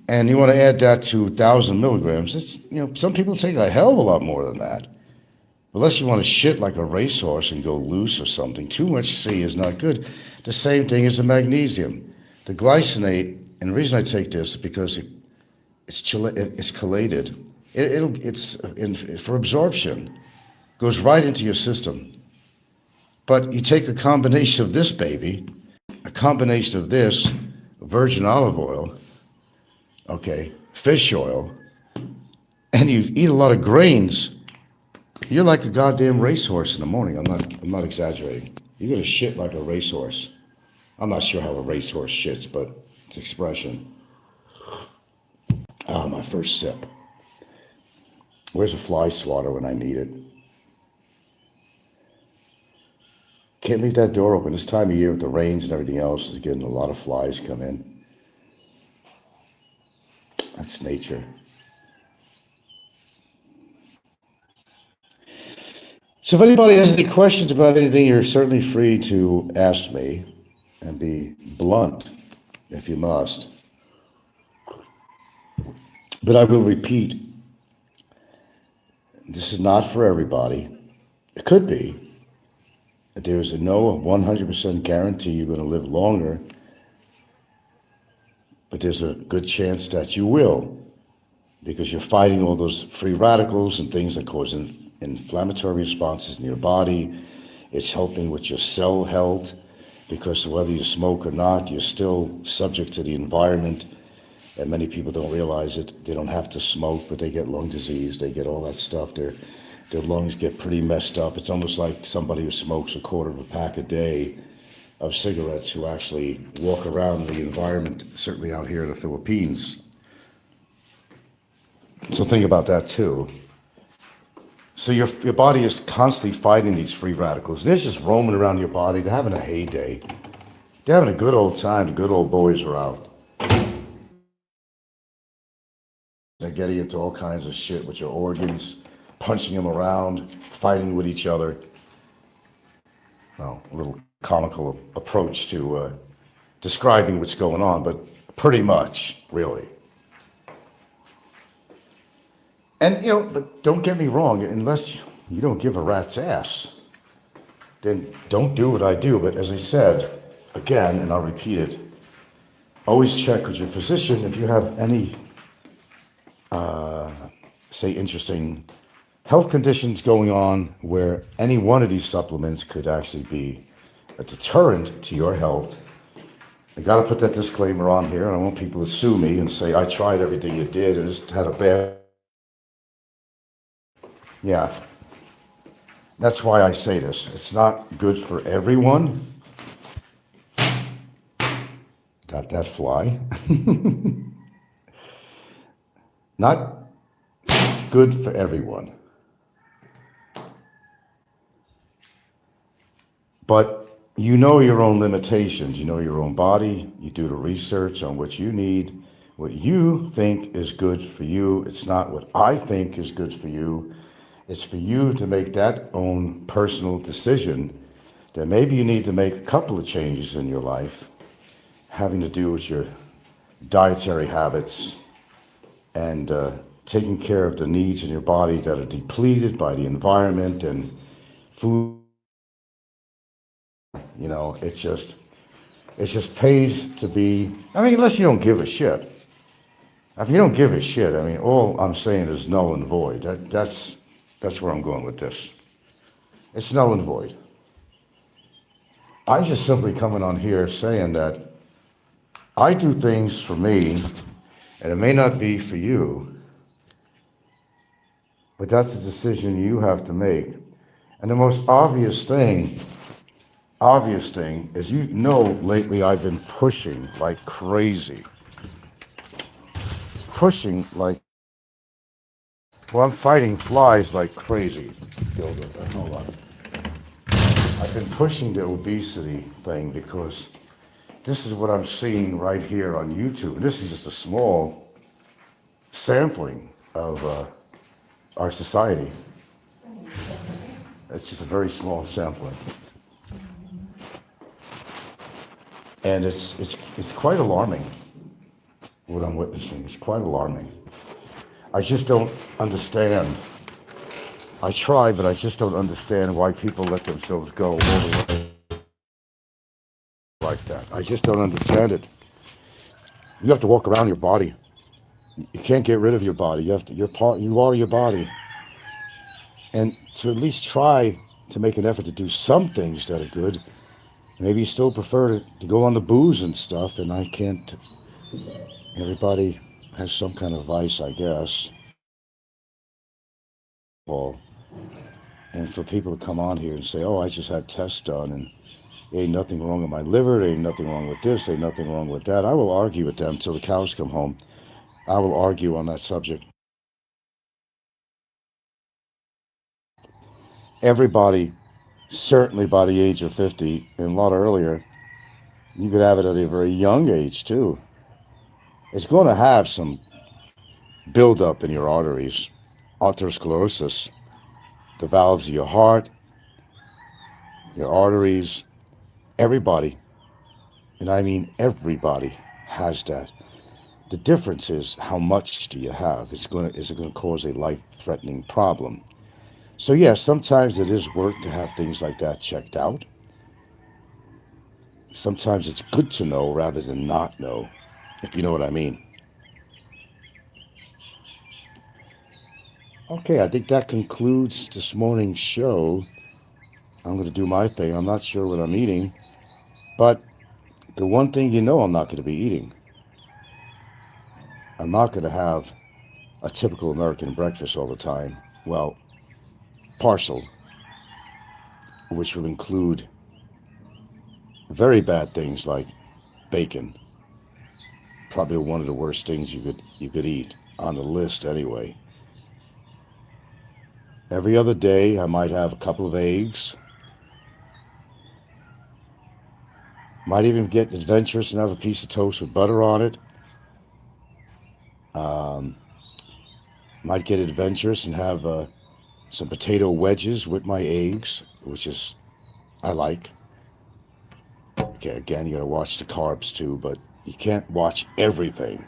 And you want to add that to 1,000 milligrams. Some people take a hell of a lot more than that. Unless you want to shit like a racehorse and go loose or something, too much C is not good. The same thing as the magnesium. The glycinate, and the reason I take this is because it's chelated. It's for absorption. Goes right into your system. But you take a combination of this baby, a combination of this, virgin olive oil, okay, fish oil, and you eat a lot of grains, you're like a goddamn racehorse in the morning. I'm not exaggerating. You're gonna shit like a racehorse. I'm not sure how a racehorse shits, but it's expression. Ah, my first sip. Where's a fly swatter when I need it? Can't leave that door open. This time of year with the rains and everything else is getting a lot of flies come in. That's nature. So if anybody has any questions about anything, you're certainly free to ask me and be blunt if you must. But I will repeat, this is not for everybody. It could be. There's no 100% guarantee you're going to live longer, but there's a good chance that you will, because you're fighting all those free radicals and things that cause inflammatory responses in your body. It's helping with your cell health, because whether you smoke or not, you're still subject to the environment, and many people don't realize it. They don't have to smoke, but they get lung disease, they get all that stuff. Their lungs get pretty messed up. It's almost like somebody who smokes a quarter of a pack a day of cigarettes who actually walk around the environment, certainly out here in the Philippines. So think about that too. So your body is constantly fighting these free radicals. They're just roaming around your body. They're having a heyday. They're having a good old time. The good old boys are out. They're getting into all kinds of shit with your organs, punching them around, fighting with each other. Well, a little comical approach to describing what's going on, but pretty much, really. And, but don't get me wrong, unless you don't give a rat's ass, then don't do what I do. But as I said, again, and I'll repeat it, always check with your physician if you have any, say, interesting health conditions going on where any one of these supplements could actually be a deterrent to your health. I got to put that disclaimer on here, and I want people to sue me and say, I tried everything you did and just had a bad... Yeah, that's why I say this. It's not good for everyone. Got that fly? Not good for everyone. But you know your own limitations. You know your own body. You do the research on what you need, what you think is good for you. It's not what I think is good for you. It's for you to make that own personal decision that maybe you need to make a couple of changes in your life, having to do with your dietary habits and taking care of the needs in your body that are depleted by the environment and food. It just pays to be, unless you don't give a shit. If you don't give a shit, all I'm saying is null and void. That's where I'm going with this. It's null and void. I'm just simply coming on here saying that I do things for me, and it may not be for you, but that's a decision you have to make. And the most obvious thing is, lately I've been pushing like crazy. I'm fighting flies like crazy. Hold on. I've been pushing the obesity thing because this is what I'm seeing right here on YouTube. This is just a small sampling of our society. It's just a very small sampling. And it's quite alarming what I'm witnessing. It's quite alarming. I just don't understand. I try, but I just don't understand why people let themselves go all the way like that. I just don't understand it. You have to walk around your body. You can't get rid of your body. You have to. You're part. You are your body. And to at least try to make an effort to do some things that are good. Maybe you still prefer to go on the booze and stuff, and I can't. Everybody has some kind of vice, I guess. Well, and for people to come on here and say, "Oh, I just had tests done, and there ain't nothing wrong with my liver, there ain't nothing wrong with this, there ain't nothing wrong with that," I will argue with them till the cows come home. I will argue on that subject. Everybody, certainly by the age of 50, and a lot earlier, you could have it at a very young age too. It's going to have some buildup in your arteries, atherosclerosis, the valves of your heart, your arteries. Everybody, and I mean everybody, has that. The difference is how much do you have? Is it going to cause a life-threatening problem? So yes, sometimes it is work to have things like that checked out. Sometimes it's good to know rather than not know, if you know what I mean. Okay, I think that concludes this morning's show. I'm going to do my thing. I'm not sure what I'm eating, but the one thing you know I'm not going to be eating, I'm not going to have a typical American breakfast all the time. Well, partial, which will include very bad things like bacon. Probably one of the worst things you could eat on the list anyway. Every other day I might have a couple of eggs. Might even get adventurous and have a piece of toast with butter on it. Um, might get adventurous and have some potato wedges with my eggs, which is I like. Okay, again, you gotta watch the carbs too, but you can't watch everything.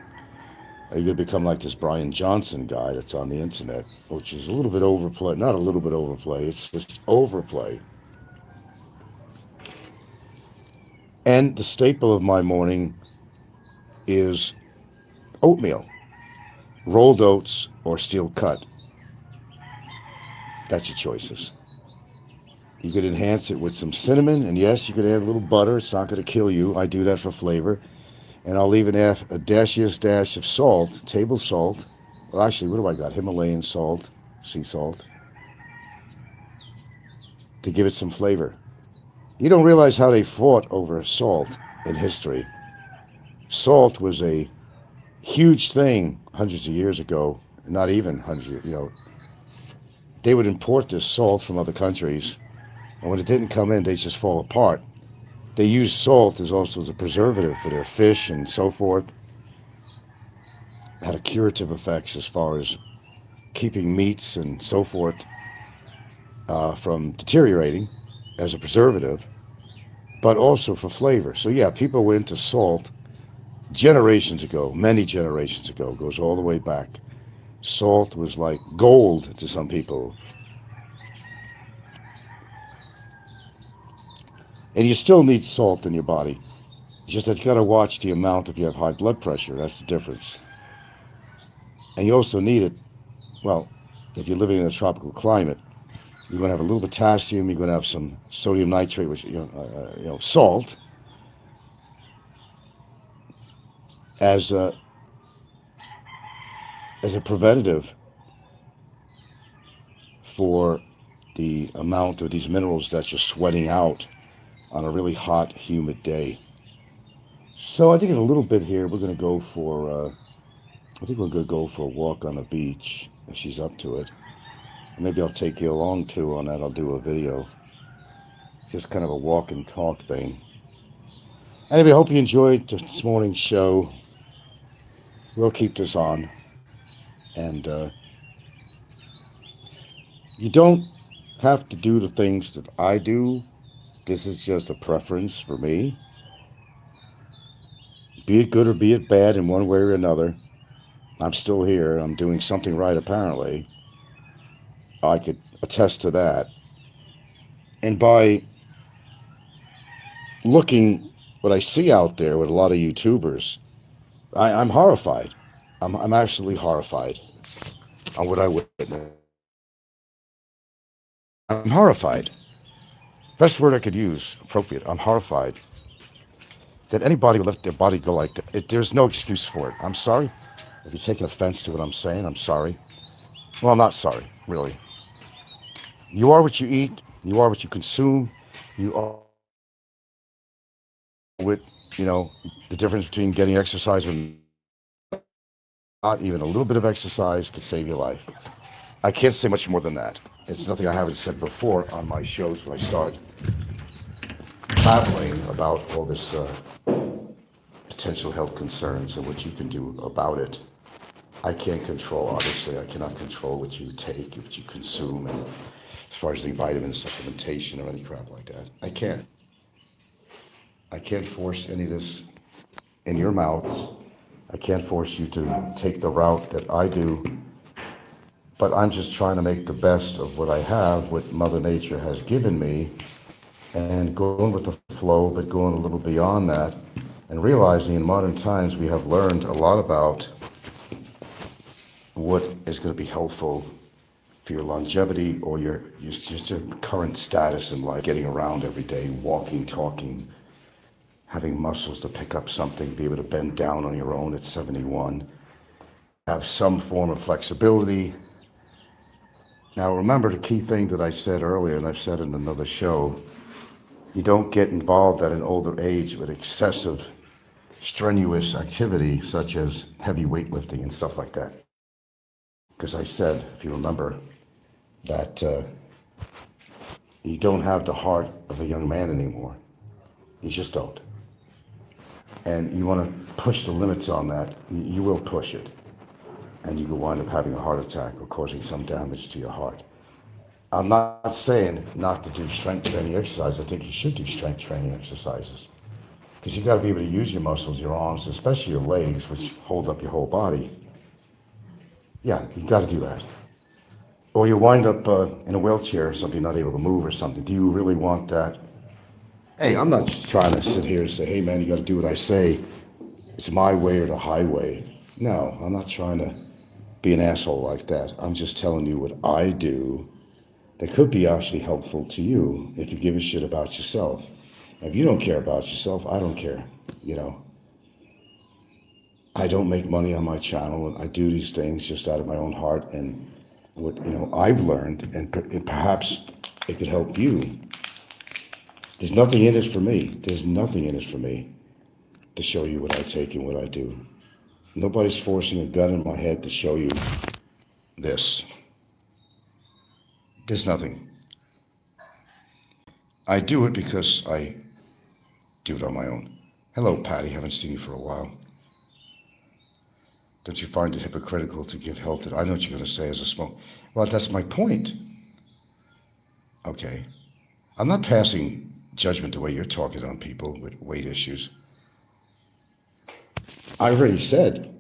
You're gonna become like this Brian Johnson guy that's on the internet, which is a little bit overplay. Not a little bit overplay, it's just overplay. And the staple of my morning is oatmeal, rolled oats or steel cut. That's your choices. You could enhance it with some cinnamon, and yes, you could add a little butter. It's not going to kill you. I do that for flavor. And I'll even add a dash of salt, table salt. Well, actually, what do I got? Himalayan salt, sea salt, to give it some flavor. You don't realize how they fought over salt in history. Salt was a huge thing hundreds of years ago, not even hundreds, They would import this salt from other countries, and when it didn't come in, they just fall apart. They used salt as also as a preservative for their fish and so forth. It had a curative effects as far as keeping meats and so forth from deteriorating as a preservative, but also for flavor. So yeah, people went into salt generations ago, many generations ago, goes all the way back. Salt was like gold to some people. And you still need salt in your body. It's just that you got to watch the amount if you have high blood pressure. That's the difference. And you also need it, well, if you're living in a tropical climate, you're going to have a little potassium, you're going to have some sodium nitrate, which, salt, as a preventative for the amount of these minerals that you're sweating out on a really hot, humid day. So I think in a little bit here, we're going to go for, I think we're going to go for a walk on the beach, if she's up to it. Maybe I'll take you along too on that. I'll do a video. just kind of a walk and talk thing. Anyway, I hope you enjoyed this morning's show. We'll keep this on. And you don't have to do the things that I do. This is just a preference for me. Be it good or be it bad in one way or another. I'm still here. I'm doing something right, apparently. I could attest to that. And by looking what I see out there with a lot of YouTubers, I'm horrified. I'm actually horrified on what I witnessed. I'm horrified. Best word I could use, appropriate. I'm horrified that anybody would let their body go like that. There's no excuse for it. I'm sorry. If you're taking offense to what I'm saying, I'm sorry. Well, I'm not sorry, really. You are what you eat. You are what you consume. You are with, you know, the difference between getting exercise and not. Even a little bit of exercise could save your life. I can't say much more than that. It's nothing I haven't said before on my shows when I start babbling about all this potential health concerns and what you can do about it. I can't control, obviously, I cannot control what you take, what you consume, and as far as any vitamin supplementation or any crap like that. I can't. I can't force any of this in your mouths. I can't force you to take the route that I do. But I'm just trying to make the best of what I have, what Mother Nature has given me, and going with the flow, but going a little beyond that, and realizing in modern times we have learned a lot about what is going to be helpful for your longevity or just your current status in life, getting around every day, walking, talking, having muscles to pick up something, be able to bend down on your own at 71, have some form of flexibility. Now remember the key thing that I said earlier, and I've said in another show, you don't get involved at an older age with excessive, strenuous activity such as heavy weightlifting and stuff like that. Because I said, if you remember, that you don't have the heart of a young man anymore. You just don't. And you want to push the limits on that, you will push it. And you could wind up having a heart attack or causing some damage to your heart. I'm not saying not to do strength training exercise. I think you should do strength training exercises. Because you got to be able to use your muscles, your arms, especially your legs, which hold up your whole body. Yeah, you got to do that. Or you wind up in a wheelchair or something, not able to move or something. Do you really want that? Hey, I'm not just trying to sit here and say, hey man, you got to do what I say. It's my way or the highway. No, I'm not trying to be an asshole like that. I'm just telling you what I do that could be actually helpful to you if you give a shit about yourself. If you don't care about yourself, I don't care. You know, I don't make money on my channel, and I do these things just out of my own heart and what I've learned, and perhaps it could help you. There's nothing in it for me. There's nothing in it for me to show you what I take and what I do. Nobody's forcing a gun in my head to show you this. There's nothing. I do it because I do it on my own. Hello, Patty. Haven't seen you for a while. Don't you find it hypocritical to give health? I know what you're going to say as a smoke. Well, that's my point. Okay. I'm not passing judgment the way you're talking on people with weight issues. I already said,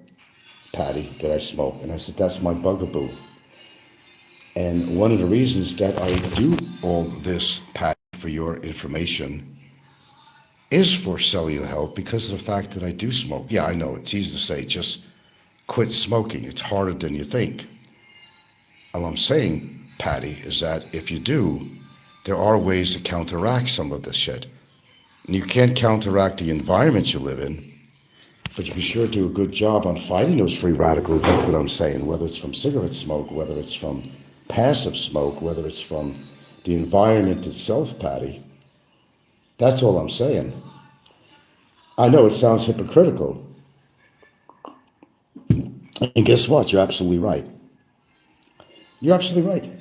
Patty, that I smoke, and I said that's my bugaboo. And one of the reasons that I do all this, Patty, for your information, is for cellular health because of the fact that I do smoke. Yeah, I know, it's easy to say, just quit smoking. It's harder than you think. All I'm saying, Patty, is that if you do, there are ways to counteract some of this shit. And you can't counteract the environment you live in, but you can sure do a good job on fighting those free radicals. That's what I'm saying, whether it's from cigarette smoke, whether it's from passive smoke, whether it's from the environment itself, Patty. That's all I'm saying. I know it sounds hypocritical. And guess what? You're absolutely right. You're absolutely right.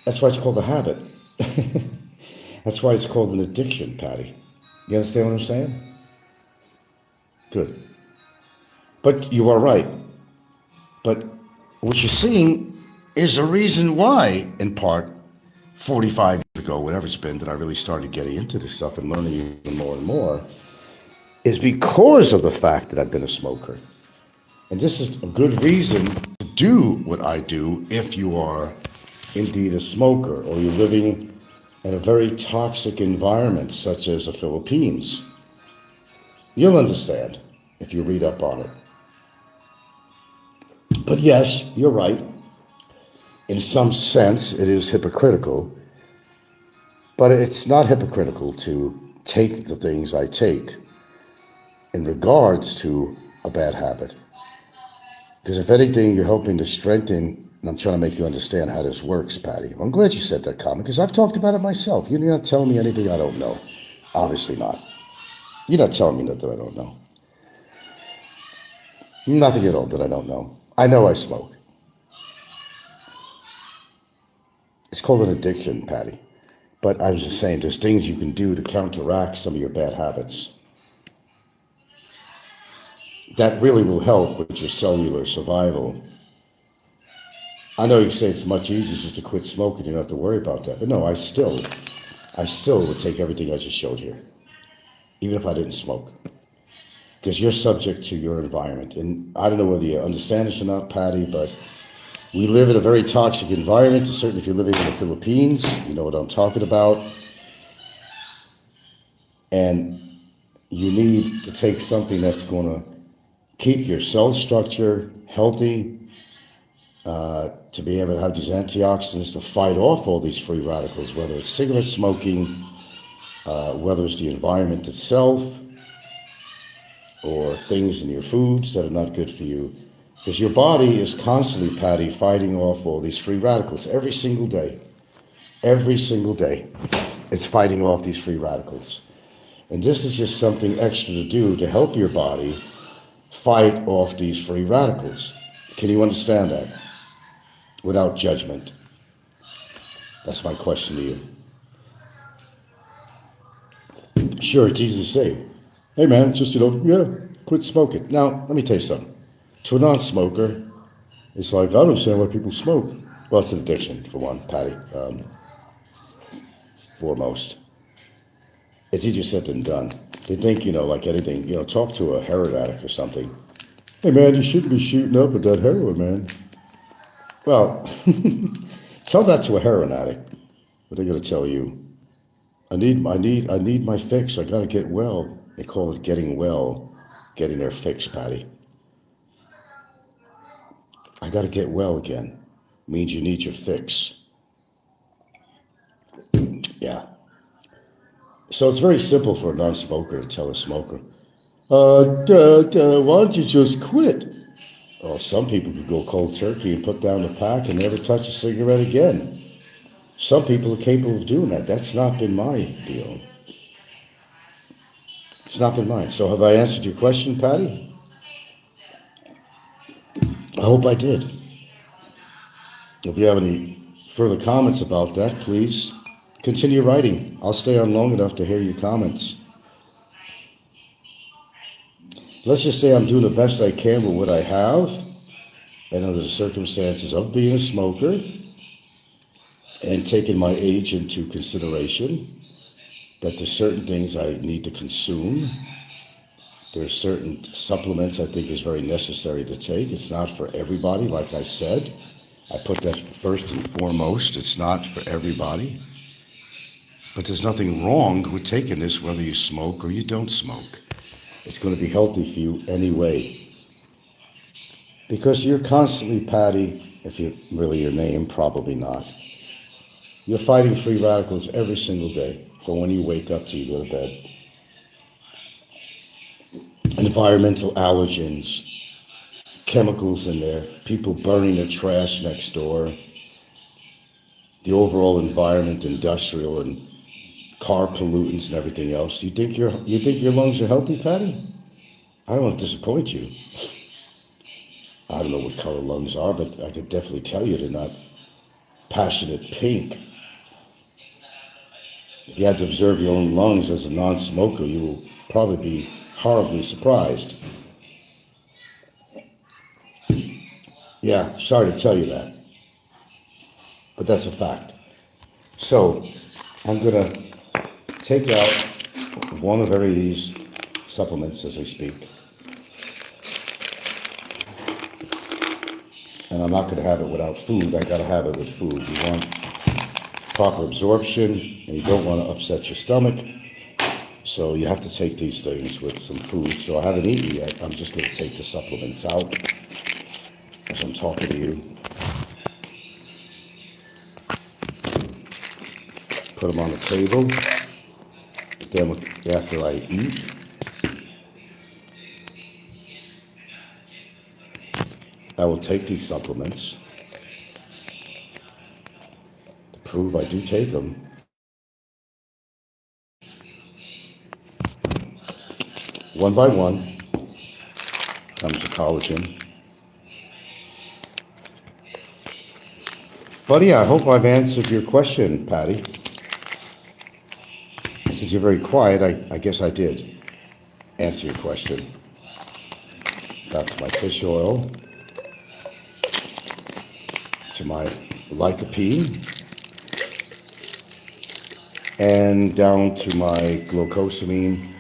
That's why it's called a habit. That's why it's called an addiction, Patty. You understand what I'm saying? Good. But you are right. But what you're seeing is a reason why, in part, 45 years ago, whatever it's been, that I really started getting into this stuff and learning even more and more, is because of the fact that I've been a smoker. And this is a good reason to do what I do if you are indeed a smoker or you're living in a very toxic environment such as the Philippines. You'll understand if you read up on it. But yes, you're right. In some sense, it is hypocritical, but it's not hypocritical to take the things I take in regards to a bad habit. Because if anything, you're helping to strengthen, and I'm trying to make you understand how this works, Patty. I'm glad you said that comment, because I've talked about it myself. You're not telling me anything I don't know. Obviously not. You're not telling me nothing I don't know. Nothing at all that I don't know. I know I smoke. It's called an addiction, Patty. But I was just saying, there's things you can do to counteract some of your bad habits that really will help with your cellular survival. I know you say it's much easier just to quit smoking. You don't have to worry about that. But no, I still would take everything I just showed here, even if I didn't smoke. Because you're subject to your environment. And I don't know whether you understand this or not, Patty, but we live in a very toxic environment. Certainly if you're living in the Philippines, you know what I'm talking about. And you need to take something that's going to keep your cell structure healthy, to be able to have these antioxidants to fight off all these free radicals, whether it's cigarette smoking, whether it's the environment itself, or things in your foods that are not good for you. Because your body is constantly, Patty, fighting off all these free radicals every single day. Every single day, it's fighting off these free radicals. And this is just something extra to do to help your body fight off these free radicals. Can you understand that? Without judgment. That's my question to you. Sure, it's easy to say. Hey man, just, quit smoking. Now, let me tell you something. To a non-smoker, it's like, I don't understand why people smoke. Well, it's an addiction, for one, Patty. Foremost. It's easier said than done. They think, like anything, talk to a heroin addict or something. Hey man, you shouldn't be shooting up with that heroin, man. Well, tell that to a heroin addict. What they're going to tell you, I need my fix. I got to get well. They call it getting well, getting their fix, Patty. I got to get well again. Means you need your fix. Yeah. So it's very simple for a non-smoker to tell a smoker, why don't you just quit? Or some people could go cold turkey and put down the pack and never touch a cigarette again. Some people are capable of doing that. That's not been my deal. It's not been mine. So have I answered your question, Patty? I hope I did. If you have any further comments about that, please continue writing. I'll stay on long enough to hear your comments. Let's just say I'm doing the best I can with what I have and under the circumstances of being a smoker and taking my age into consideration, that there's certain things I need to consume. There's certain supplements I think is very necessary to take. It's not for everybody, like I said. I put that first and foremost. It's not for everybody. But there's nothing wrong with taking this, whether you smoke or you don't smoke. It's going to be healthy for you anyway. Because you're constantly, Patty, if you're really your name, probably not. You're fighting free radicals every single day, from when you wake up till you go to bed. Environmental allergens, chemicals in there, people burning their trash next door, the overall environment, industrial and car pollutants and everything else. You think your lungs are healthy, Patty? I don't want to disappoint you. I don't know what color lungs are, but I could definitely tell you they're not passionate pink. If you had to observe your own lungs as a non-smoker, you will probably be horribly surprised. Yeah, sorry to tell you that, but that's a fact. So, I'm going to take out one of every of these supplements as we speak. And I'm not going to have it without food. I got to have it with food. You want proper absorption, and you don't want to upset your stomach. So you have to take these things with some food. So I haven't eaten yet. I'm just going to take the supplements out as I'm talking to you. Put them on the table. Then after I eat, I will take these supplements to prove I do take them. One by one comes the collagen. Buddy, I hope I've answered your question, Patty. Since you're very quiet, I guess I did answer your question. That's my fish oil, to my lycopene, and down to my glucosamine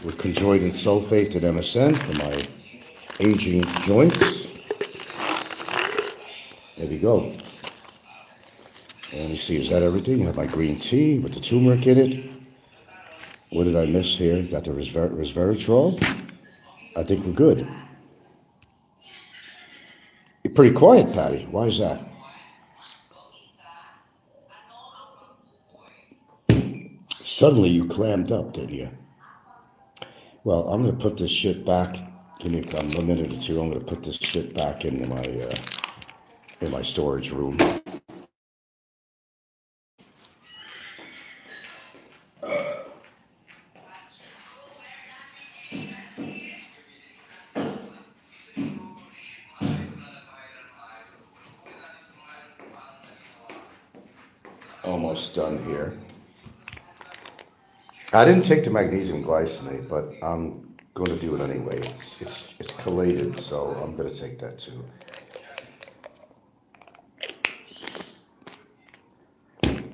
with conjoined sulfate and MSM for my aging joints. There we go. And let me see, is that everything? I have my green tea with the turmeric in it. What did I miss here? Got the resveratrol. I think we're good. You're pretty quiet, Patty. Why is that? Suddenly you clammed up, didn't you? Well, I'm going to put this shit back. Give me a minute or two. I'm going to put this shit back in my storage room. Almost done here. I didn't take the magnesium glycinate, but I'm going to do it anyway. It's chelated, so I'm going to take that too.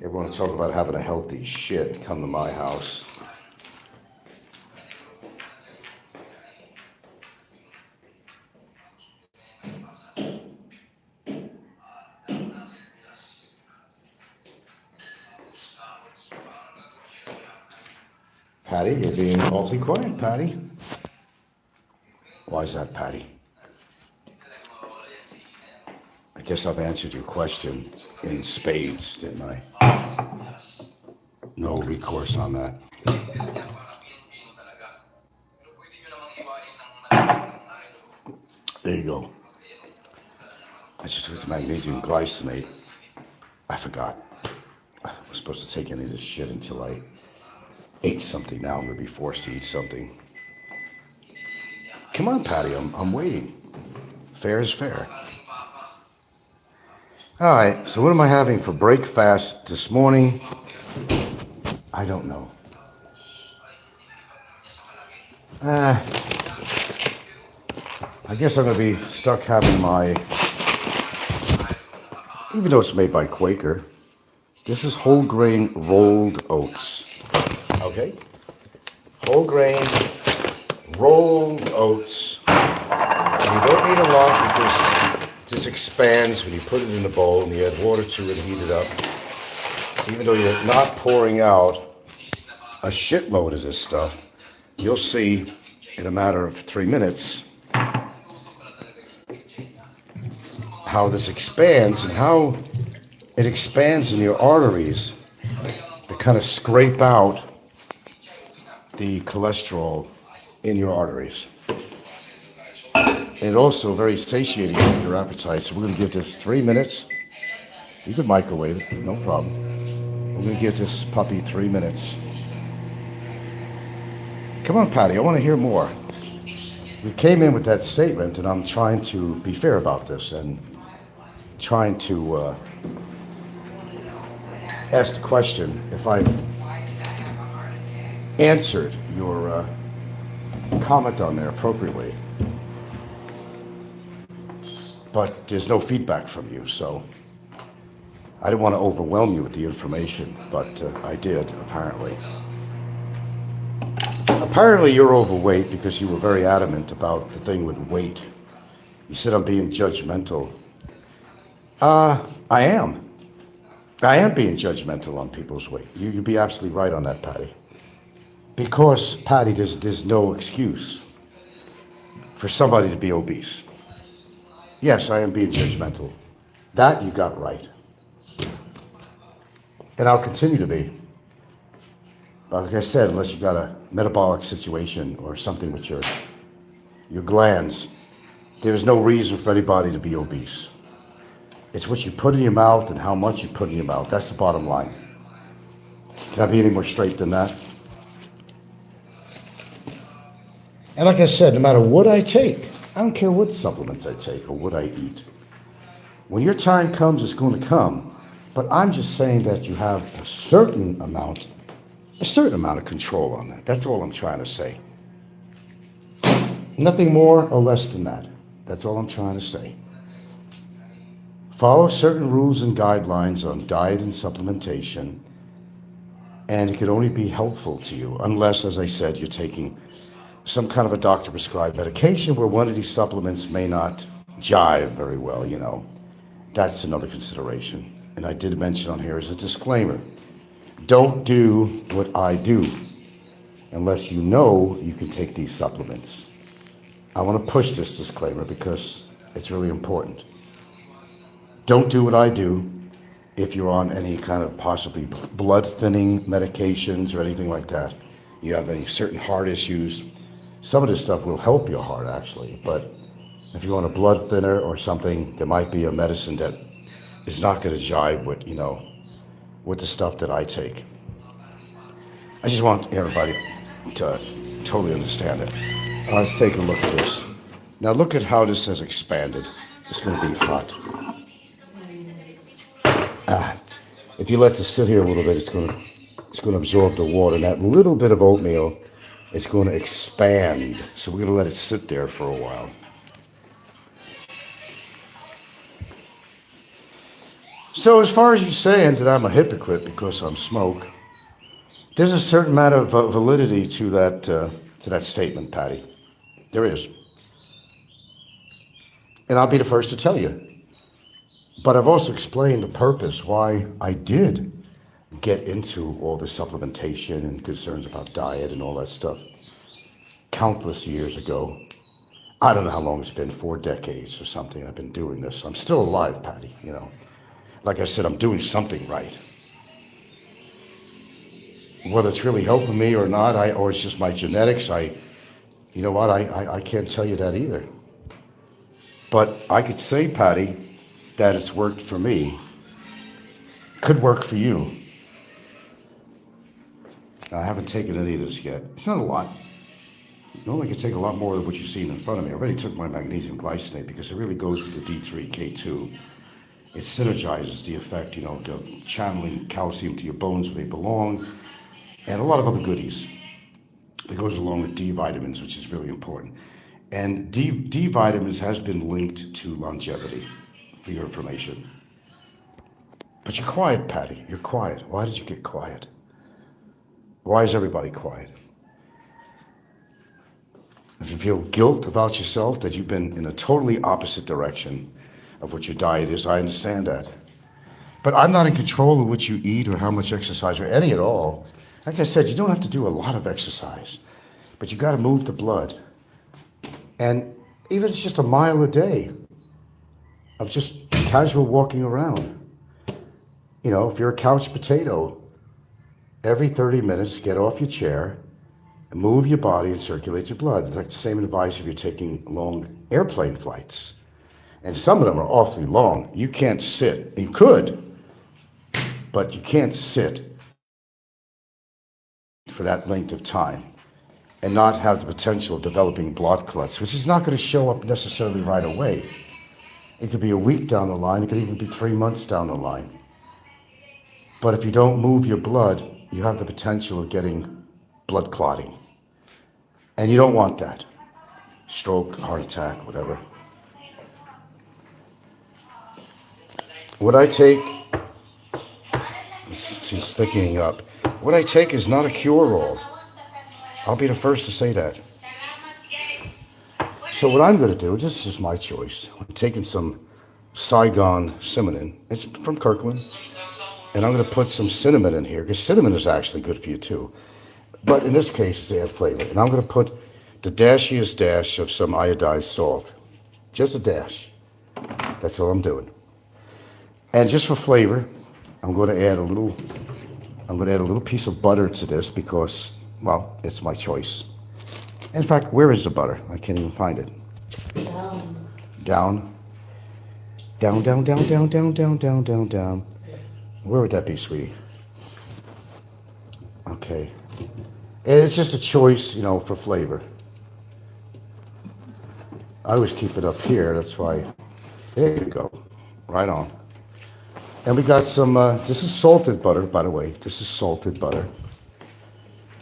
Everyone talk about having a healthy shit. Come to my house. Patty, you're being awfully quiet, Patty. Why is that, Patty? I guess I've answered your question in spades, didn't I? No recourse on that. There you go. I just took the magnesium glycinate. I forgot. I was supposed to take any of this shit until I ate something. Now I'm going to be forced to eat something. Come on, Patty, I'm waiting. Fair is fair. All right, so what am I having for breakfast this morning? I don't know. I guess I'm going to be stuck having my, even though it's made by Quaker, this is whole grain rolled oats. Okay? Whole grain rolled oats. And you don't need a lot because this expands when you put it in the bowl and you add water to it and heat it up. Even though you're not pouring out a shitload of this stuff, you'll see in a matter of 3 minutes how this expands and how it expands in your arteries to kind of scrape out the cholesterol in your arteries. And also very satiating for your appetite. So we're going to give this 3 minutes. You could microwave it, no problem. We're going to give this puppy 3 minutes. Come on, Patty, I want to hear more. We came in with that statement, and I'm trying to be fair about this and trying to ask the question, if I answered your comment on there appropriately. But there's no feedback from you, so I didn't want to overwhelm you with the information, but I did, apparently. Apparently you're overweight because you were very adamant about the thing with weight. You said I'm being judgmental. I am. I am being judgmental on people's weight. You'd be absolutely right on that, Patty. Because, Patty, there's no excuse for somebody to be obese. Yes, I am being judgmental. That you got right. And I'll continue to be. Like I said, unless you've got a metabolic situation or something with your glands, there is no reason for anybody to be obese. It's what you put in your mouth and how much you put in your mouth. That's the bottom line. Can I be any more straight than that? And like I said, no matter what I take, I don't care what supplements I take or what I eat. When your time comes, it's going to come. But I'm just saying that you have a certain amount of control on that. That's all I'm trying to say. Nothing more or less than that. That's all I'm trying to say. Follow certain rules and guidelines on diet and supplementation, and it can only be helpful to you unless, as I said, you're taking some kind of a doctor-prescribed medication where one of these supplements may not jive very well, you know. That's another consideration. And I did mention on here as a disclaimer, don't do what I do unless you know you can take these supplements. I want to push this disclaimer because it's really important. Don't do what I do if you're on any kind of possibly blood thinning medications or anything like that. You have any certain heart issues. Some of this stuff will help your heart actually, but if you're on a blood thinner or something, there might be a medicine that is not going to jive with, you know, with the stuff that I take. I just want everybody to totally understand it. Let's take a look at this. Now look at how this has expanded. It's going to be hot. If you let this sit here a little bit, it's going to absorb the water. And that little bit of oatmeal is going to expand. So we're going to let it sit there for a while. So as far as you saying that I'm a hypocrite because I'm smoke, there's a certain amount of validity to that statement, Patty. There is. And I'll be the first to tell you. But I've also explained the purpose why I did get into all the supplementation and concerns about diet and all that stuff countless years ago. I don't know how long it's been, 4 decades or something I've been doing this. I'm still alive, Patty, you know. Like I said, I'm doing something right. Whether it's really helping me or not, or it's just my genetics, you know what, I can't tell you that either. But I could say, Patty, that it's worked for me. Could work for you. I haven't taken any of this yet. It's not a lot. Normally I could take a lot more than what you've seen in front of me. I already took my magnesium glycinate because it really goes with the D3, K2. It synergizes the effect, you know, of channeling calcium to your bones where they belong, and a lot of other goodies that goes along with D vitamins, which is really important. And D vitamins has been linked to longevity, for your information. But you're quiet, Patty. You're quiet. Why did you get quiet? Why is everybody quiet? If you feel guilt about yourself that you've been in a totally opposite direction of what your diet is, I understand that. But I'm not in control of what you eat or how much exercise or any at all. Like I said, you don't have to do a lot of exercise, but you got to move the blood. And even if it's just a mile a day of just casual walking around. You know, if you're a couch potato, every 30 minutes, get off your chair and move your body and circulate your blood. It's like the same advice if you're taking long airplane flights. And some of them are awfully long. You can't sit. You could, but you can't sit for that length of time and not have the potential of developing blood clots, which is not going to show up necessarily right away. It could be a week down the line. It could even be 3 months down the line. But if you don't move your blood, you have the potential of getting blood clotting. And you don't want that. Stroke, heart attack, whatever. What I take, she's thickening up. What I take is not a cure-all. I'll be the first to say that. So what I'm going to do, this is my choice. I'm taking some Saigon cinnamon. It's from Kirkland. And I'm going to put some cinnamon in here, because cinnamon is actually good for you too. But in this case, they have flavor. And I'm going to put the dashiest dash of some iodized salt. Just a dash. That's all I'm doing. And just for flavor, I'm going to add a little piece of butter to this because, well, it's my choice. In fact, where is the butter? I can't even find it. Down. Down. Down, down, down, down, down, down, down, down, down. Where would that be, sweetie? Okay. And it's just a choice, you know, for flavor. I always keep it up here, that's why. There you go. Right on. And we got some, this is salted butter, by the way. This is salted butter.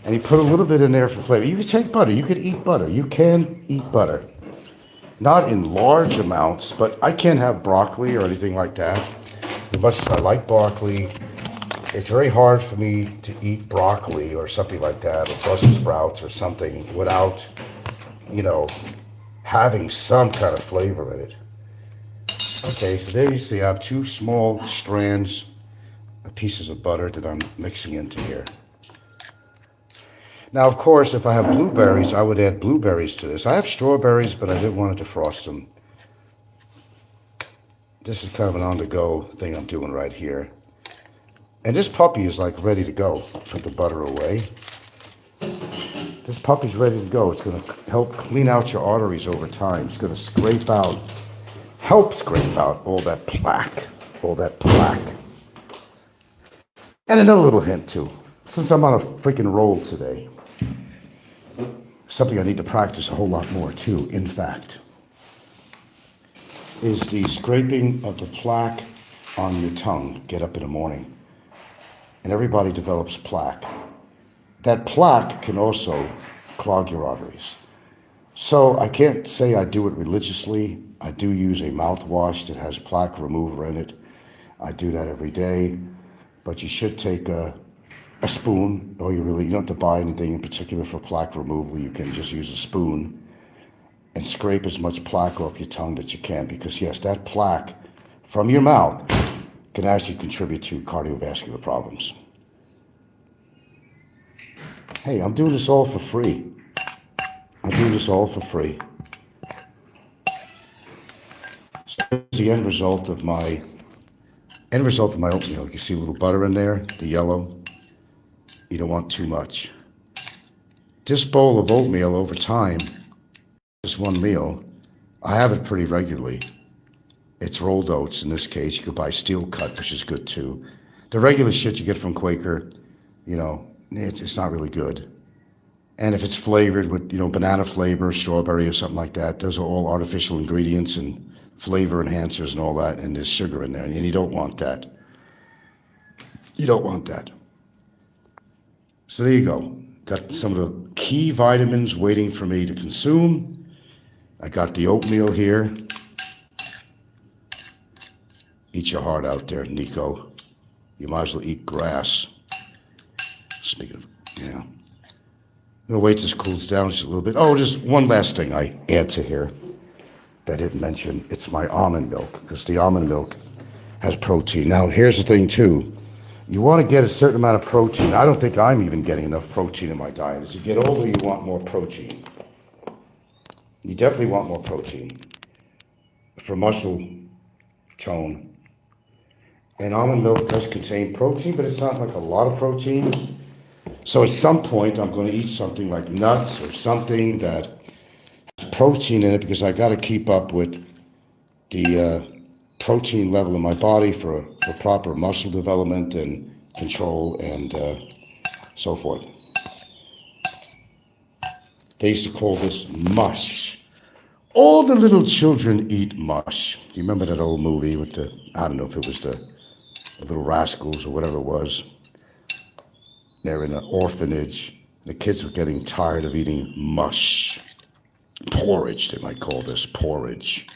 And you put a little bit in there for flavor. You could take butter. You could eat butter. You can eat butter. Not in large amounts, but I can't have broccoli or anything like that. As much as I like broccoli, it's very hard for me to eat broccoli or something like that, or Brussels sprouts or something without, you know, having some kind of flavor in it. Okay, so there you see I have 2 small strands of pieces of butter that I'm mixing into here. Now, of course, if I have blueberries, I would add blueberries to this. I have strawberries, but I didn't want to defrost them. This is kind of an on-the-go thing I'm doing right here. And this puppy is like ready to go. Put the butter away. This puppy's ready to go. It's going to help clean out your arteries over time. It's going to help scrape out all that plaque. And another little hint too. Since I'm on a freaking roll today, something I need to practice a whole lot more too, in fact, is the scraping of the plaque on your tongue. Get up in the morning. And everybody develops plaque. That plaque can also clog your arteries. So I can't say I do it religiously. I do use a mouthwash that has plaque remover in it. I do that every day. But you should take a spoon, or you don't have to buy anything in particular for plaque removal. You can just use a spoon and scrape as much plaque off your tongue that you can, because yes, that plaque from your mouth can actually contribute to cardiovascular problems. Hey, I'm doing this all for free. So the end result of my oatmeal. You see a little butter in there, the yellow. You don't want too much. This bowl of oatmeal over time, just one meal, I have it pretty regularly. It's rolled oats in this case. You could buy steel cut, which is good too. The regular shit you get from Quaker, you know, it's not really good. And if it's flavored with, you know, banana flavor, strawberry or something like that, those are all artificial ingredients and flavor enhancers and all that, and there's sugar in there, and you don't want that. So there you go. Got some of the key vitamins waiting for me to consume. I got the oatmeal here. Eat your heart out there, Nico. You might as well eat grass. Speaking of, yeah. I'm gonna wait till this cools down just a little bit. Oh, just one last thing I add to here that I didn't mention. It's my almond milk, because the almond milk has protein. Now, here's the thing too. You want to get a certain amount of protein. I don't think I'm even getting enough protein in my diet. As you get older, you want more protein. You definitely want more protein for muscle tone. And almond milk does contain protein, but it's not like a lot of protein. So at some point, I'm going to eat something like nuts or something that has protein in it, because I got to keep up with the protein level in my body for proper muscle development and control and so forth. They used to call this mush. All the little children eat mush. Do you remember that old movie with I don't know if it was the Little Rascals or whatever it was. They're in an orphanage. The kids were getting tired of eating mush. Porridge, they might call this porridge.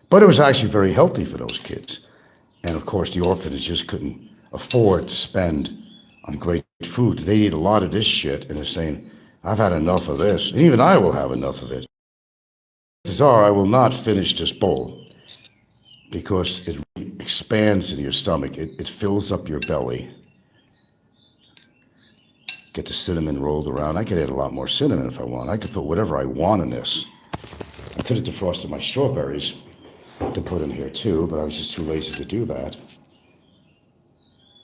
But it was actually very healthy for those kids. And of course, the orphanage just couldn't afford to spend on great food. They eat a lot of this shit, and they're saying, I've had enough of this, and even I will have enough of it. Czar, I will not finish this bowl because it expands in your stomach. It fills up your belly. Get the cinnamon rolled around. I could add a lot more cinnamon if I want. I could put whatever I want in this. I could have defrosted my strawberries to put in here too, but I was just too lazy to do that.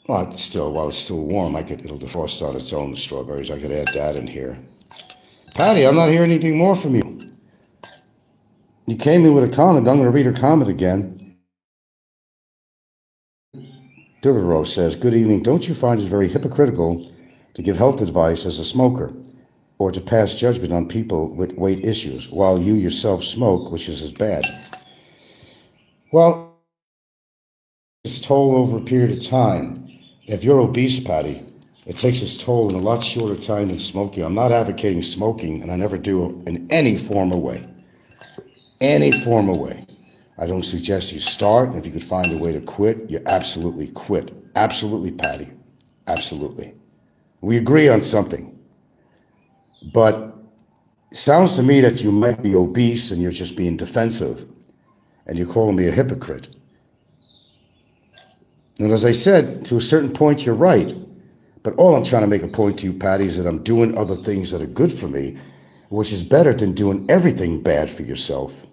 Well, while it's still warm, it'll defrost on its own, the strawberries. I could add that in here. Patty, I'm not hearing anything more from you. You came in with a comment. I'm going to read her comment again. Dillerose says, good evening. Don't you find it very hypocritical to give health advice as a smoker or to pass judgment on people with weight issues while you yourself smoke, which is as bad? Well, it's toll over a period of time. If you're obese, Patty, it takes its toll in a lot shorter time than smoking. I'm not advocating smoking, and I never do in any formal way. Any formal way. I don't suggest you start, and if you could find a way to quit, you absolutely quit. Absolutely, Patty. Absolutely. We agree on something. But it sounds to me that you might be obese and you're just being defensive, and you're calling me a hypocrite. And as I said, to a certain point, you're right. But all I'm trying to make a point to you, Patty, is that I'm doing other things that are good for me, which is better than doing everything bad for yourself.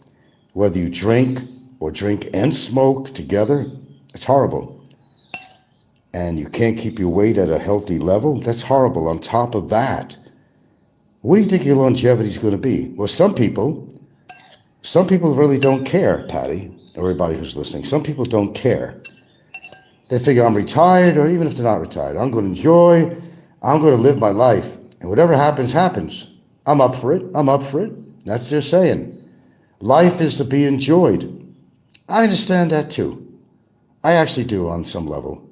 Whether you drink or drink and smoke together, it's horrible. And you can't keep your weight at a healthy level, that's horrible. On top of that, what do you think your longevity is going to be? Well, some people really don't care, Patty, everybody who's listening. Some people don't care. They figure I'm retired, or even if they're not retired, I'm going to enjoy, I'm going to live my life. And whatever happens, happens. I'm up for it. I'm up for it. That's their saying. Life is to be enjoyed. I understand that too. I actually do on some level.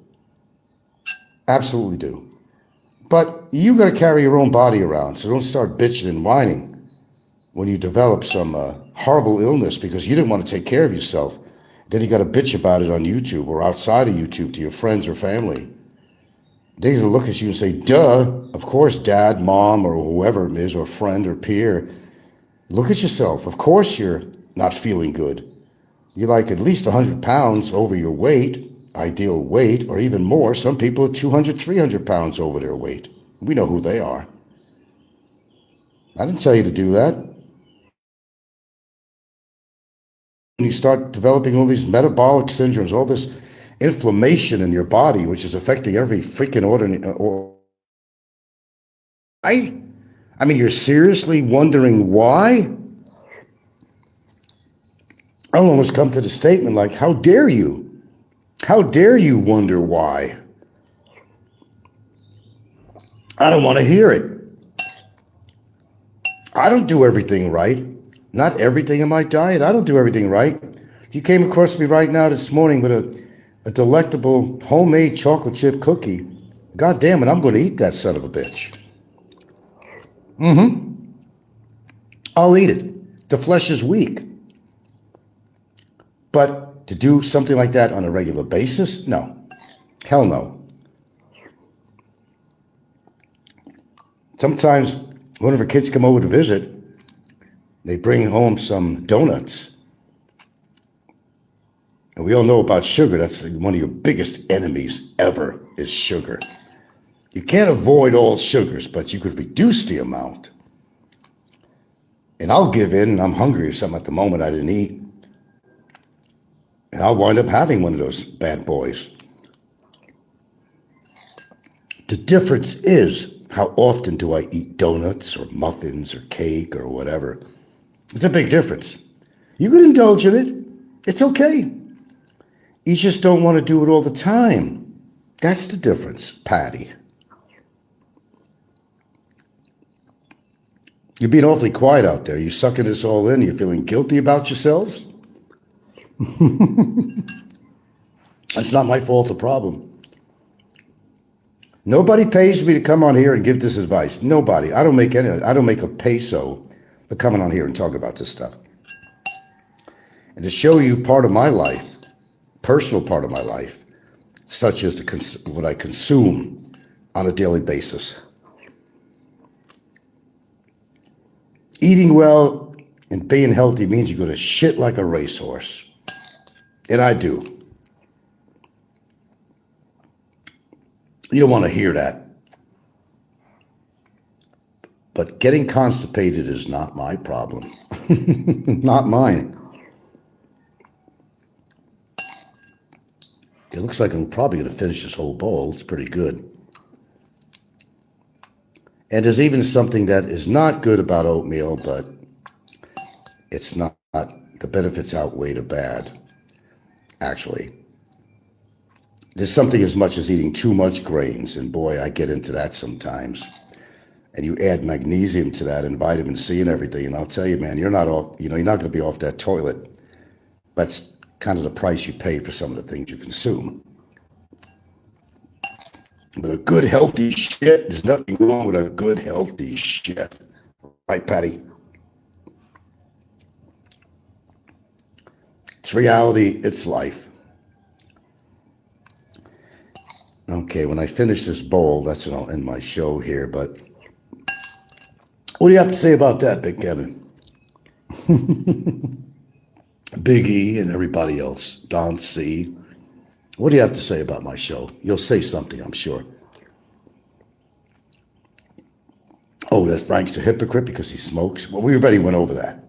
Absolutely do. But you got to carry your own body around, so don't start bitching and whining when you develop some horrible illness because you didn't want to take care of yourself. Then you got to bitch about it on YouTube or outside of YouTube to your friends or family. They're going to look at you and say, duh, of course, dad, mom, or whoever it is, or friend or peer. Look at yourself. Of course you're not feeling good. You're like at least 100 pounds over your weight, ideal weight, or even more. Some people are 200, 300 pounds over their weight. We know who they are. I didn't tell you to do that. When you start developing all these metabolic syndromes, all this inflammation in your body, which is affecting every freaking organ. I mean, you're seriously wondering why? I'll almost come to the statement like, how dare you? How dare you wonder why? I don't want to hear it. I don't do everything right. Not everything in my diet. I don't do everything right. You came across me right now this morning with a delectable homemade chocolate chip cookie. God damn it, I'm going to eat that son of a bitch. I'll eat it. The flesh is weak. But to do something like that on a regular basis? No. Hell no. Sometimes one of our kids come over to visit, they bring home some donuts. And we all know about sugar. That's one of your biggest enemies ever is sugar. You can't avoid all sugars, but you could reduce the amount. And I'll give in, and I'm hungry or something at the moment I didn't eat. And I'll wind up having one of those bad boys. The difference is, how often do I eat donuts or muffins or cake or whatever? It's a big difference. You can indulge in it. It's okay. You just don't want to do it all the time. That's the difference, Patty. You're being awfully quiet out there. You're sucking this all in. You're feeling guilty about yourselves? That's not my fault, the problem. Nobody pays me to come on here and give this advice. Nobody. I don't make a peso for coming on here and talking about this stuff. And to show you part of my life, personal part of my life, such as what I consume on a daily basis. Eating well and being healthy means you're going to shit like a racehorse. And I do. You don't want to hear that. But getting constipated is not my problem. Not mine. It looks like I'm probably going to finish this whole bowl. It's pretty good. And there's even something that is not good about oatmeal, but it's not, the benefits outweigh the bad, actually. There's something as much as eating too much grains, and boy, I get into that sometimes. And you add magnesium to that and vitamin C and everything, and I'll tell you, man, you're not going to be off that toilet. That's kind of the price you pay for some of the things you consume. But a good, healthy shit, there's nothing wrong with a good, healthy shit. Right, Patty? It's reality, it's life. Okay, when I finish this bowl, that's when I'll end my show here, but what do you have to say about that, Big Kevin? Big E and everybody else, Don C. What do you have to say about my show? You'll say something, I'm sure. Oh, that Frank's a hypocrite because he smokes? Well, we already went over that.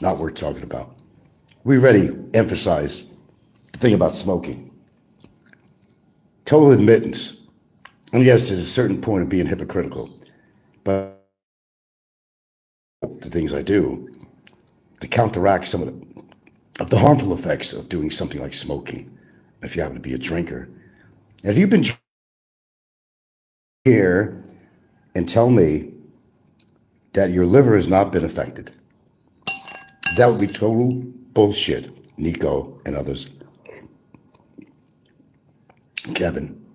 Not worth talking about. We already emphasized the thing about smoking. Total admittance. And yes, there's a certain point of being hypocritical. But the things I do to counteract some of the harmful effects of doing something like smoking, if you happen to be a drinker. And if you've been here and tell me that your liver has not been affected, that would be total bullshit, Nico and others. Kevin,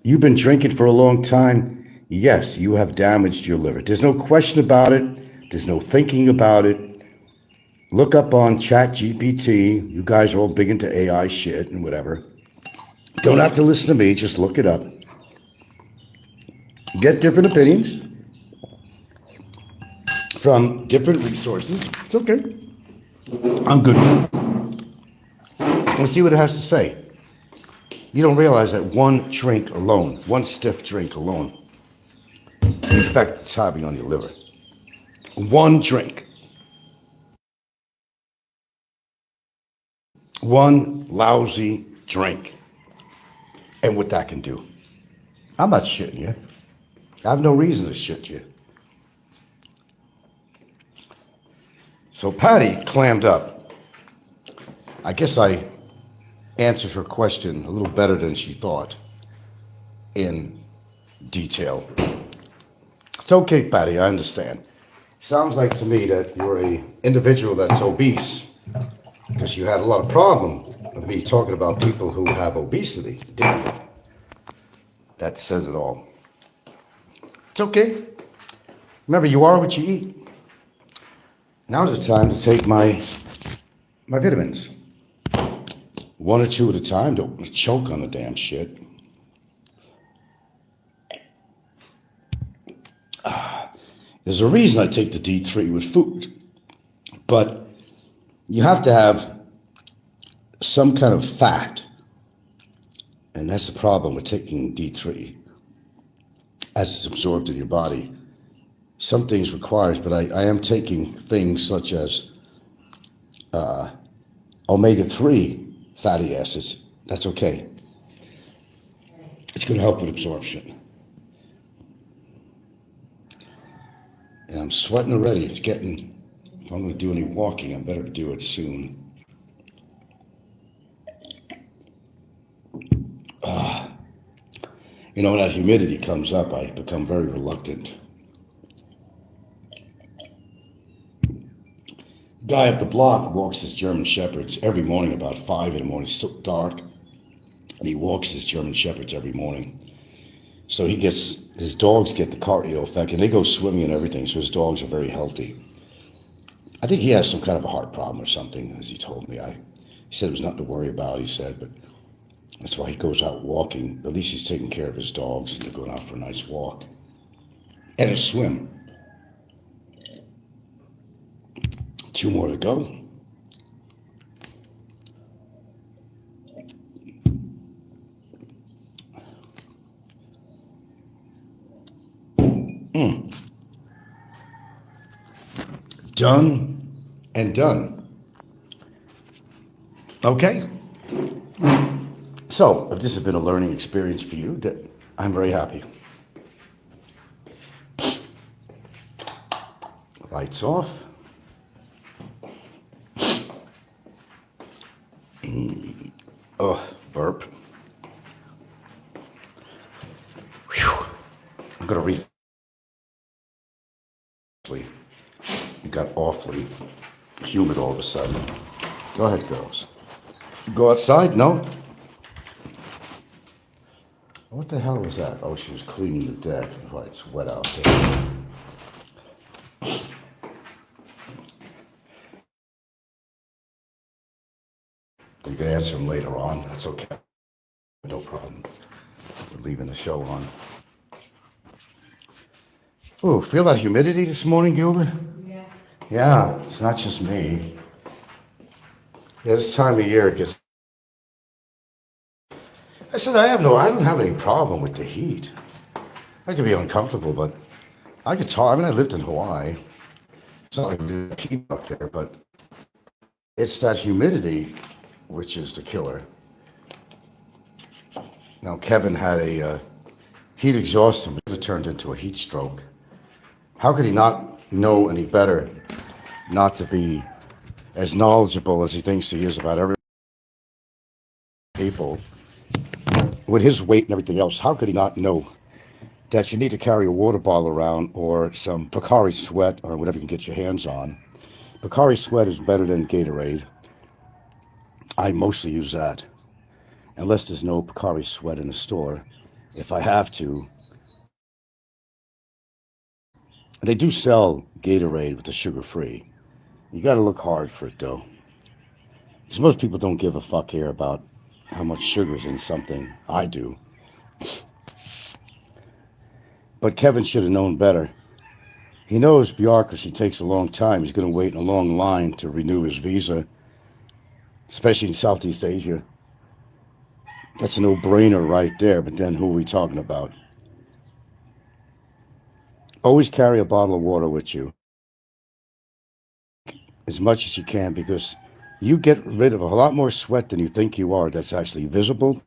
you've been drinking for a long time. Yes, you have damaged your liver. There's no question about it. There's no thinking about it. Look up on ChatGPT. You guys are all big into AI shit and whatever. Don't have to listen to me. Just look it up. Get different opinions from different resources. It's okay. I'm good. Let's see what it has to say. You don't realize that one drink alone, one stiff drink alone, the effect it's having on your liver. One drink. One lousy drink. And what that can do. I'm not shitting you. I have no reason to shit you. So Patty clammed up. I guess I answered her question a little better than she thought in detail. It's okay, Patty, I understand. Sounds like to me that you're an individual that's obese because you had a lot of problem with me talking about people who have obesity, didn't you? That says it all. It's okay. Remember, you are what you eat. Now's the time to take my vitamins. One or two at a time. Don't choke on the damn shit. There's a reason I take the D3 with food. But you have to have some kind of fat. And that's the problem with taking D3. As it's absorbed in your body. Some things requires, but I am taking things such as omega-3 fatty acids. That's okay. It's going to help with absorption. And I'm sweating already. It's getting, if I'm going to do any walking, I better do it soon. You know, when that humidity comes up, I become very reluctant. Guy up the block walks his German Shepherds every morning about 5 in the morning. It's still dark. And he walks his German Shepherds every morning. So his dogs get the cardio effect, and they go swimming and everything, so his dogs are very healthy. I think he has some kind of a heart problem or something, as he told me. He said it was nothing to worry about, he said, but that's why he goes out walking. At least he's taking care of his dogs, and they're going out for a nice walk. And a swim. 2 more to go. Done and done. Okay. So, if this has been a learning experience for you, I'm very happy. Lights off. Oh, burp. Whew. I'm going to read. It got awfully humid all of a sudden. Go ahead, girls. Go outside? No? What the hell is that? Oh, she was cleaning the deck. Oh, it's wet out there. You can answer them later on. That's okay. No problem. We're leaving the show on. Oh, feel that humidity this morning, Gilda? Yeah. Yeah, it's not just me. Yeah, this time of year it gets. I said I don't have any problem with the heat. I could be uncomfortable, but I could talk. I mean, I lived in Hawaii. It's not like there's heat up there, but it's that humidity which is the killer. Now, Kevin had a heat exhaustion, but it turned into a heat stroke. How could he not know any better not to be as knowledgeable as he thinks he is about every people with his weight and everything else? How could he not know that you need to carry a water bottle around or some Pocari Sweat or whatever you can get your hands on? Pocari Sweat is better than Gatorade. I mostly use that, unless there's no Pocari Sweat in the store. If I have to, they do sell Gatorade with the sugar-free. You got to look hard for it, though, because most people don't give a fuck here about how much sugar's in something. I do. But Kevin should have known better. He knows bureaucracy takes a long time. He's going to wait in a long line to renew his visa, especially in Southeast Asia. That's a no-brainer right there, but then who are we talking about? Always carry a bottle of water with you, as much as you can, because you get rid of a lot more sweat than you think you are that's actually visible.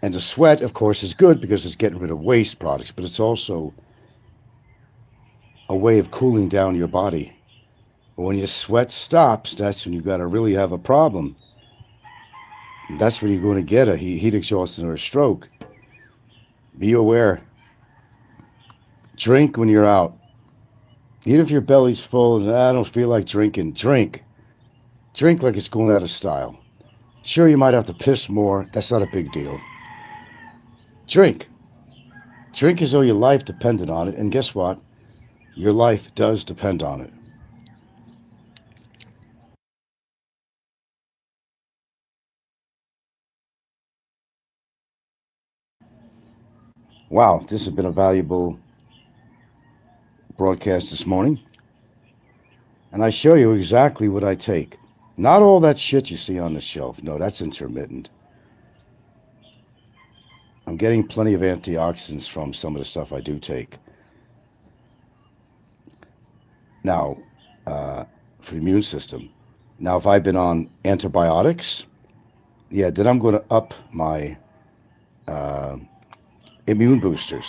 And the sweat, of course, is good because it's getting rid of waste products, but it's also a way of cooling down your body. But when your sweat stops, that's when you got to really have a problem. That's when you're going to get a heat exhaustion or a stroke. Be aware. Drink when you're out. Even if your belly's full and I don't feel like drinking, drink. Drink like it's going out of style. Sure, you might have to piss more. That's not a big deal. Drink. Drink as though your life depended on it. And guess what? Your life does depend on it. Wow, this has been a valuable broadcast this morning. And I show you exactly what I take. Not all that shit you see on the shelf. No, that's intermittent. I'm getting plenty of antioxidants from some of the stuff I do take. Now, for the immune system. Now, if I've been on antibiotics, yeah, then I'm going to up my immune boosters.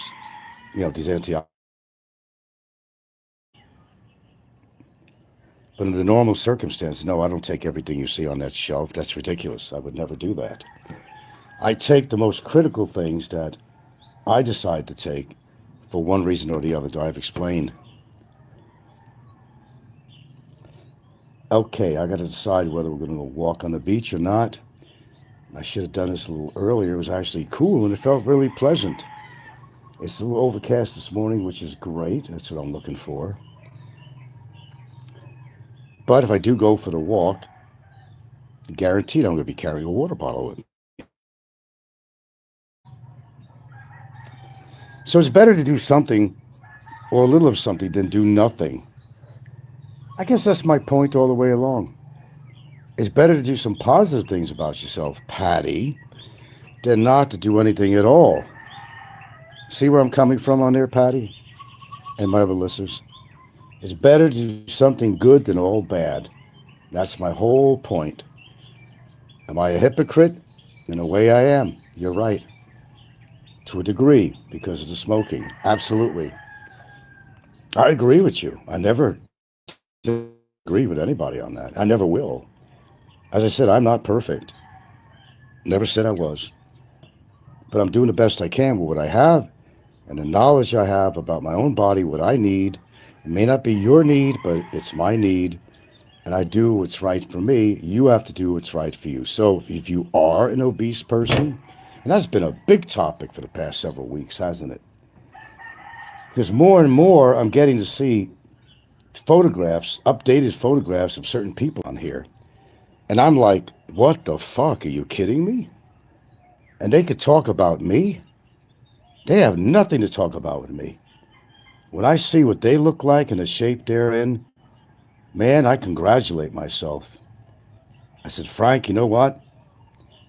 You know, these antioxidants. But under the normal circumstance, no, I don't take everything you see on that shelf. That's ridiculous. I would never do that. I take the most critical things that I decide to take for one reason or the other that I've explained. Okay, I got to decide whether we're going to go walk on the beach or not. I should have done this a little earlier. It was actually cool and it felt really pleasant. It's a little overcast this morning, which is great. That's what I'm looking for. But if I do go for the walk, guaranteed I'm going to be carrying a water bottle with me. So it's better to do something or a little of something than do nothing. I guess that's my point all the way along. It's better to do some positive things about yourself, Patty, than not to do anything at all. See where I'm coming from on there, Patty? And my other listeners? It's better to do something good than all bad. That's my whole point. Am I a hypocrite? In a way, I am. You're right. To a degree, because of the smoking. Absolutely. I agree with you. I never agree with anybody on that. I never will. As I said, I'm not perfect. Never said I was. But I'm doing the best I can with what I have and the knowledge I have about my own body, what I need. It may not be your need, but it's my need. And I do what's right for me. You have to do what's right for you. So if you are an obese person, and that's been a big topic for the past several weeks, hasn't it? Because more and more I'm getting to see photographs, updated photographs of certain people on here. And I'm like, what the fuck? Are you kidding me? And they could talk about me? They have nothing to talk about with me. When I see what they look like and the shape they're in, man, I congratulate myself. I said, Frank, you know what?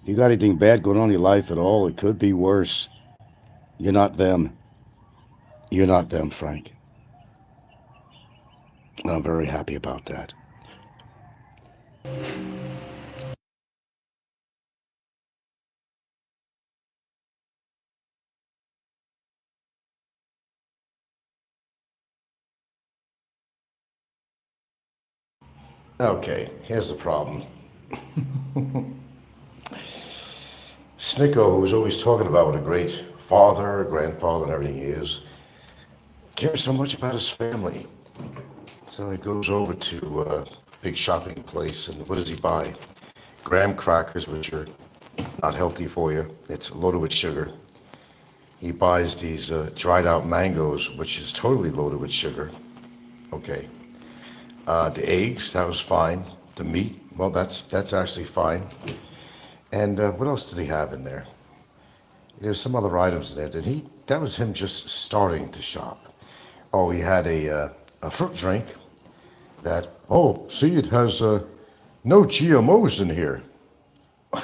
If you got anything bad going on in your life at all, it could be worse. You're not them. You're not them, Frank. And I'm very happy about that. Okay, here's the problem. Snikko, who's always talking about what a great father, grandfather, and everything he is, cares so much about his family. So he goes over to a big shopping place, and what does he buy? Graham crackers, which are not healthy for you. It's loaded with sugar. He buys these dried out mangoes, which is totally loaded with sugar. Okay. The eggs, that was fine. The meat, well, that's actually fine. And what else did he have in there? There's some other items in there. That was him just starting to shop. Oh, he had a fruit drink that, oh, see, it has no GMOs in here. It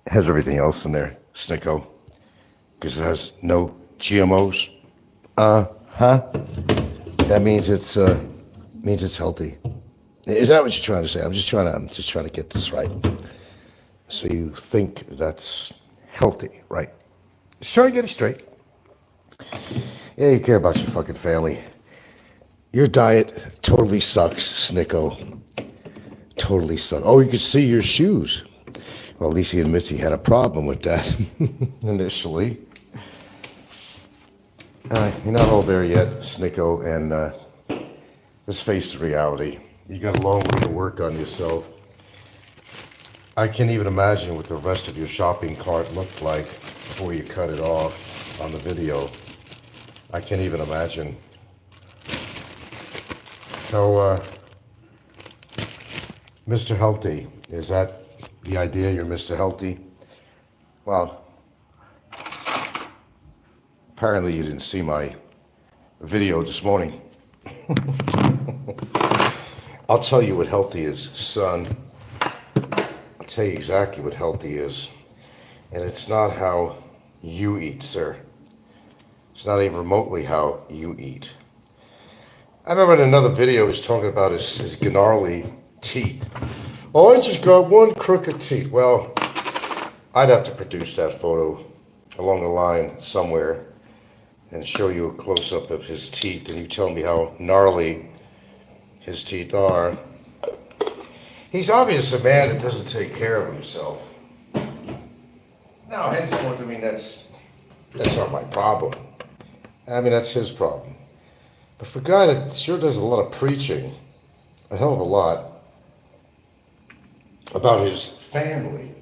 has everything else in there, Snikko, because it has no GMOs. That means it's healthy. Is that what you're trying to say? I'm just trying to get this right. So you think that's healthy, right? Just trying to get it straight. Yeah, you care about your fucking family. Your diet totally sucks, Snikko. Totally sucks. Oh, you could see your shoes. Well, at least he admits he had a problem with that initially. You're not all there yet, Snikko, and let's face the reality. You got a long way to work on yourself. I can't even imagine what the rest of your shopping cart looked like before you cut it off on the video. I can't even imagine. So, Mr. Healthy, is that the idea? You're Mr. Healthy? Well, apparently you didn't see my video this morning. I'll tell you what healthy is, son. I'll tell you exactly what healthy is. And it's not how you eat, sir. It's not even remotely how you eat. I remember in another video he was talking about his gnarly teeth. Oh, I just got one crooked teeth. Well, I'd have to produce that photo along the line somewhere and show you a close-up of his teeth, and you tell me how gnarly his teeth are. He's obviously a man that doesn't take care of himself. Now, henceforth, I mean, that's not my problem. I mean, that's his problem. But for a guy that sure does a lot of preaching, a hell of a lot, about his family,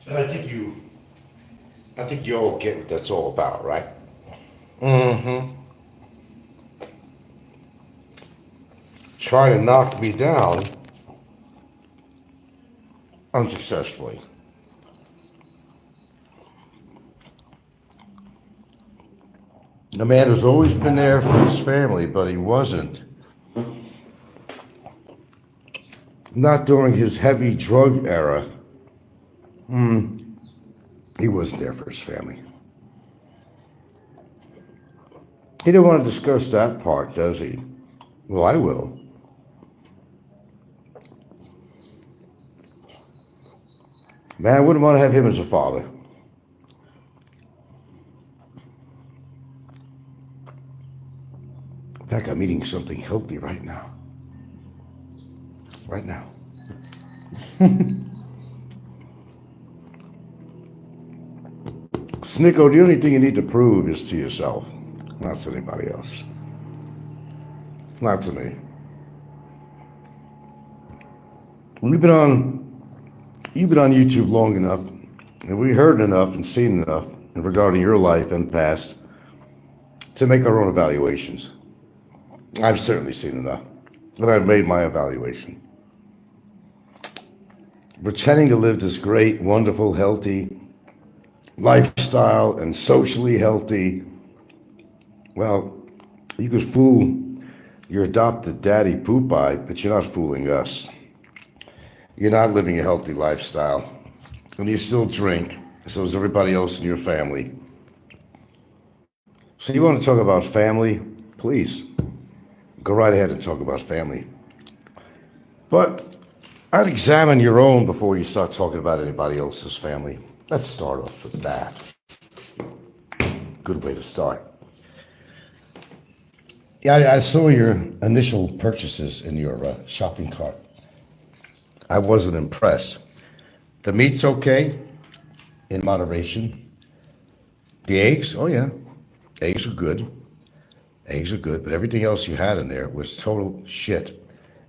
And I think you all get what that's all about, right? Mm-hmm. Trying to knock me down unsuccessfully. The man has always been there for his family, but he wasn't. Not during his heavy drug era. He wasn't there for his family. He didn't want to discuss that part, does he? Well, I will. Man, I wouldn't want to have him as a father. In fact, I'm eating something healthy right now. Right now. Snikko, the only thing you need to prove is to yourself, not to anybody else. Not to me. You've been on YouTube long enough, and we heard enough and seen enough regarding your life and past to make our own evaluations. I've certainly seen enough, and I've made my evaluation. Pretending to live this great, wonderful, healthy lifestyle and socially healthy, well, you could fool your adopted daddy Popeye, but you're not fooling us. You're not living a healthy lifestyle, and you still drink, so does everybody else in your family. So you want to talk about family? Please, go right ahead and talk about family. But I'd examine your own before you start talking about anybody else's family. Let's start off with that. Good way to start. Yeah, I saw your initial purchases in your shopping cart. I wasn't impressed. The meat's okay, in moderation. The eggs, oh yeah, eggs are good. Eggs are good, but everything else you had in there was total shit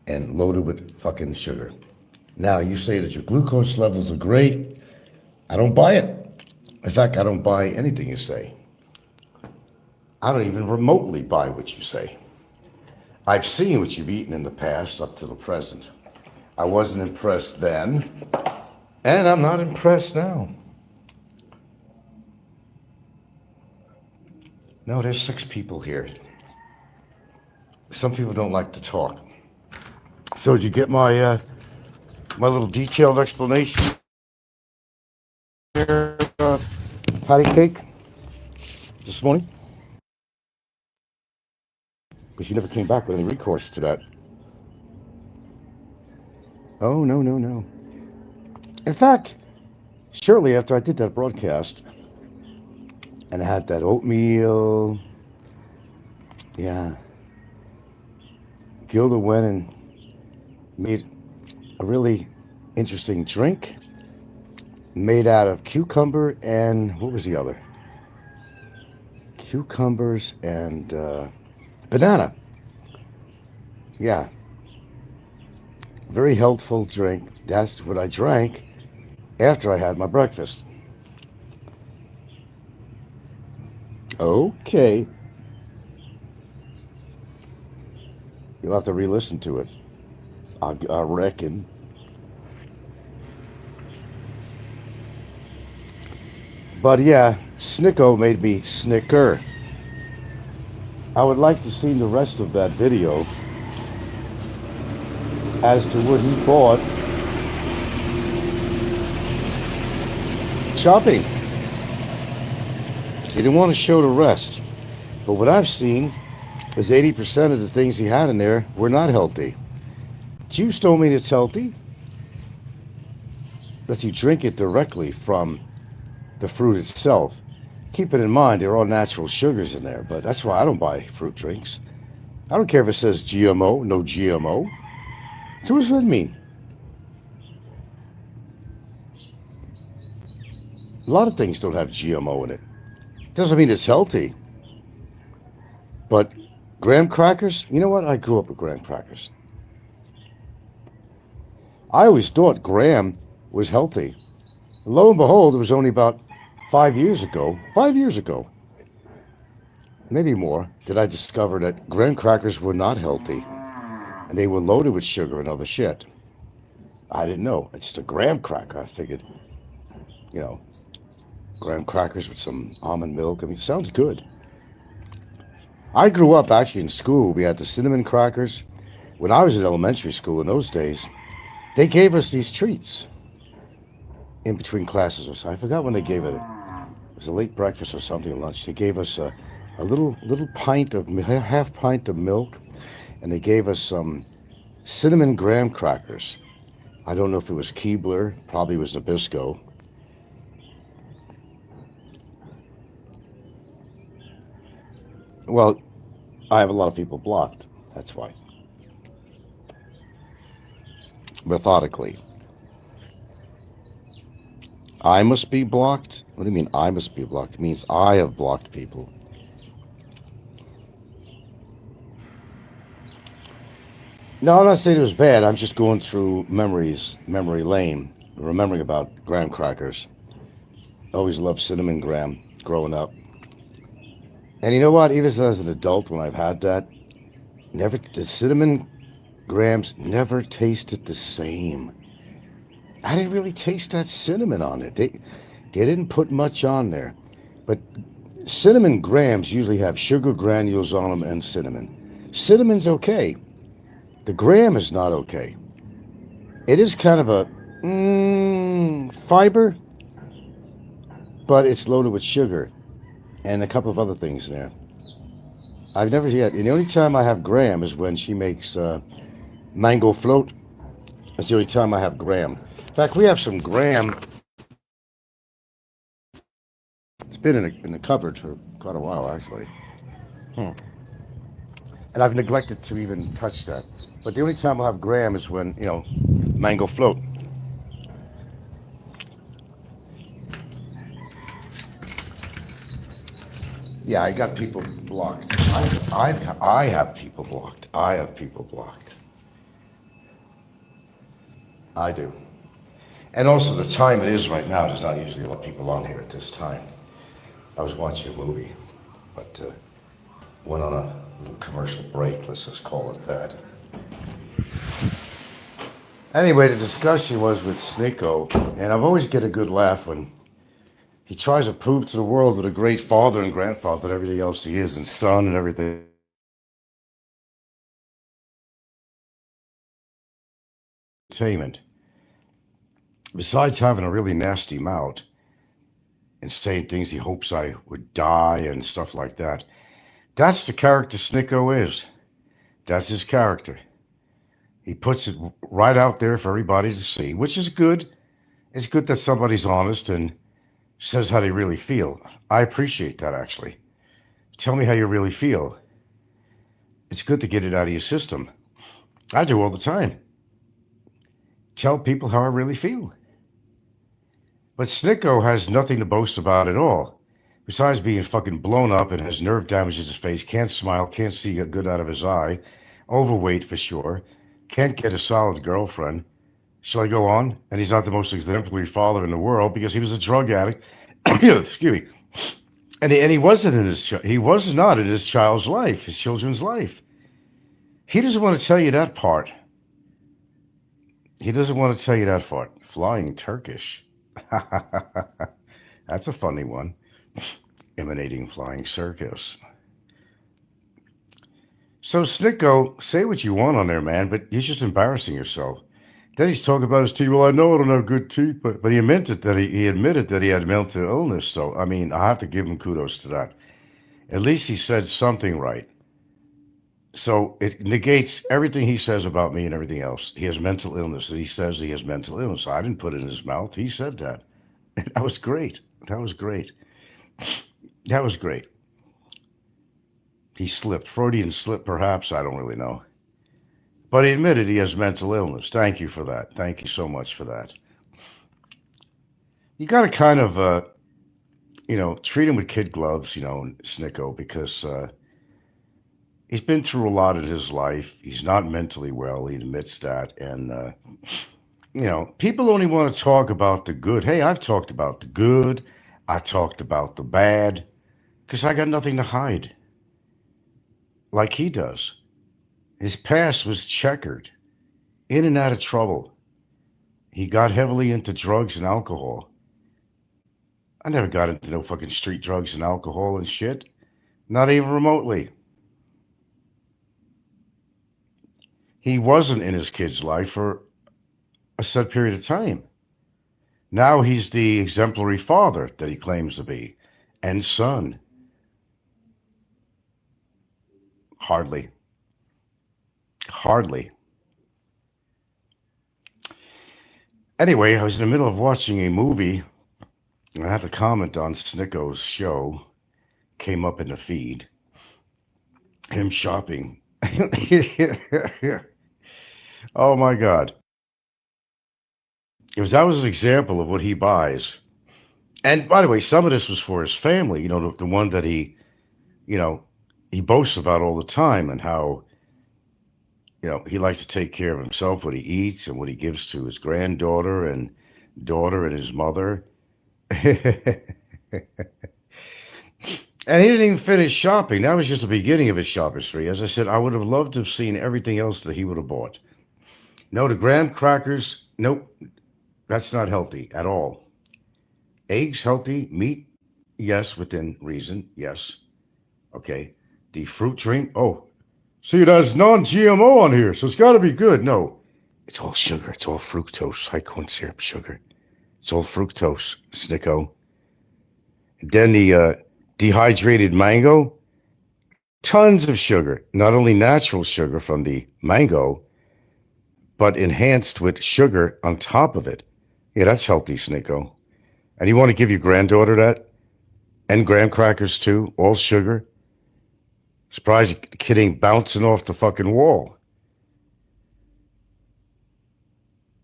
and loaded with fucking sugar. Now, you say that your glucose levels are great. I don't buy it. In fact, I don't buy anything you say. I don't even remotely buy what you say. I've seen what you've eaten in the past up to the present. I wasn't impressed then, and I'm not impressed now. No, there's 6 people here. Some people don't like to talk. So did you get my my little detailed explanation here, patty cake this morning? Because you never came back with any recourse to that. Oh, no, no, no. In fact, shortly after I did that broadcast, and I had that oatmeal, yeah, Gilda went and made a really interesting drink made out of cucumber and, what was the other? Cucumbers and banana. Yeah. Very healthful drink. That's what I drank after I had my breakfast. Okay. You'll have to re-listen to it, I reckon. But yeah, Snikko made me snicker. I would like to see the rest of that video as to what he bought shopping. He didn't want to show the rest. But what I've seen is 80% of the things he had in there were not healthy. Juice don't mean it's healthy unless you drink it directly from the fruit itself. Keep it in mind, there are all natural sugars in there, but that's why I don't buy fruit drinks. I don't care if it says GMO, no GMO. So what does that mean? A lot of things don't have GMO in it. Doesn't mean it's healthy. But graham crackers, you know what? I grew up with graham crackers. I always thought graham was healthy. Lo and behold, it was only about 5 years ago, maybe more, that I discovered that graham crackers were not healthy and they were loaded with sugar and other shit. I didn't know. It's just a graham cracker. I figured, you know, graham crackers with some almond milk. I mean, sounds good. I grew up actually in school. We had the cinnamon crackers. When I was in elementary school in those days, they gave us these treats in between classes or so. I forgot when they gave it. It was a late breakfast or something, lunch. They gave us a little pint of half pint of milk, and they gave us some cinnamon graham crackers. I don't know if it was Keebler, probably was Nabisco. Well, I have a lot of people blocked. That's why. Methodically. I must be blocked? What do you mean I must be blocked? It means I have blocked people. No, I'm not saying it was bad. I'm just going through memory lane, remembering about graham crackers. I always loved cinnamon graham growing up. And you know what? Even as an adult, when I've had that, never the cinnamon grahams never tasted the same. I didn't really taste that cinnamon on it. They didn't put much on there. But cinnamon grahams usually have sugar granules on them and cinnamon. Cinnamon's okay. The graham is not okay. It is kind of a fiber, but it's loaded with sugar and a couple of other things in there. I've never yet. And the only time I have graham is when she makes mango float. That's the only time I have graham. In fact, we have some graham. It's been in the cupboard for quite a while, actually. And I've neglected to even touch that. But the only time I'll have graham is when, mango float. Yeah, I got people blocked. I have people blocked. I have people blocked. I do. And also the time it is right now, there's not usually a lot of people on here at this time. I was watching a movie, but went on a little commercial break, let's just call it that. Anyway, the discussion was with Snikko, and I've always get a good laugh when he tries to prove to the world what a great father and grandfather and everything else he is, and son and everything. Entertainment. Besides having a really nasty mouth and saying things he hopes I would die and stuff like that, that's the character Snikko is. That's his character. He puts it right out there for everybody to see, which is good. It's good that somebody's honest and says how they really feel. I appreciate that, actually. Tell me how you really feel. It's good to get it out of your system. I do all the time. Tell people how I really feel. But Snikko has nothing to boast about at all. Besides being fucking blown up and has nerve damage in his face, can't smile, can't see good out of his eye, overweight for sure, can't get a solid girlfriend. Shall I go on? And he's not the most exemplary father in the world because he was a drug addict. Excuse me. And he wasn't in he was not in his child's life, his children's life. He doesn't want to tell you that part. He doesn't want to tell you that part. Flying Turkish. That's a funny one. Emanating flying circus. So Snikko, say what you want on there, man, but you're just embarrassing yourself. Then he's talking about his teeth. Well, I know I don't have good teeth, but he admitted that he admitted that he had mental illness. So I mean, I have to give him kudos to that. At least he said something right. So it negates everything he says about me and everything else. He has mental illness. He says he has mental illness. I didn't put it in his mouth. He said that. That was great. That was great. That was great. He slipped. Freudian slip, perhaps. I don't really know. But he admitted he has mental illness. Thank you for that. Thank you so much for that. You got to kind of, treat him with kid gloves, Snikko, because he's been through a lot in his life. He's not mentally well. He admits that. And People only want to talk about the good. Hey, I've talked about the good. I talked about the bad because I got nothing to hide like he does. His past was checkered, in and out of trouble. He got heavily into drugs and alcohol. I never got into no fucking street drugs and alcohol and shit. Not even remotely. He wasn't in his kid's life for a set period of time. Now he's the exemplary father that he claims to be. And son. Hardly. Hardly. Anyway, I was in the middle of watching a movie and I had to comment on Snikko's show. Came up in the feed. Him shopping. Oh my God. That was an example of what he buys. And by the way, some of this was for his family, the one that you know, he boasts about all the time and how, he likes to take care of himself, what he eats and what he gives to his granddaughter and daughter and his mother. And he didn't even finish shopping. That was just the beginning of his shopping spree. As I said, I would have loved to have seen everything else that he would have bought. No, the graham crackers, nope, that's not healthy at all. Eggs, healthy. Meat, yes, within reason, yes. Okay. The fruit drink, oh, see, it has non-GMO on here, so it's got to be good. No, it's all sugar. It's all fructose, high corn syrup sugar. It's all fructose, Snikko. Then the dehydrated mango, tons of sugar. Not only natural sugar from the mango, but enhanced with sugar on top of it. Yeah, that's healthy, Snikko. And you want to give your granddaughter that? And graham crackers too, all sugar. Surprised the kid ain't bouncing off the fucking wall.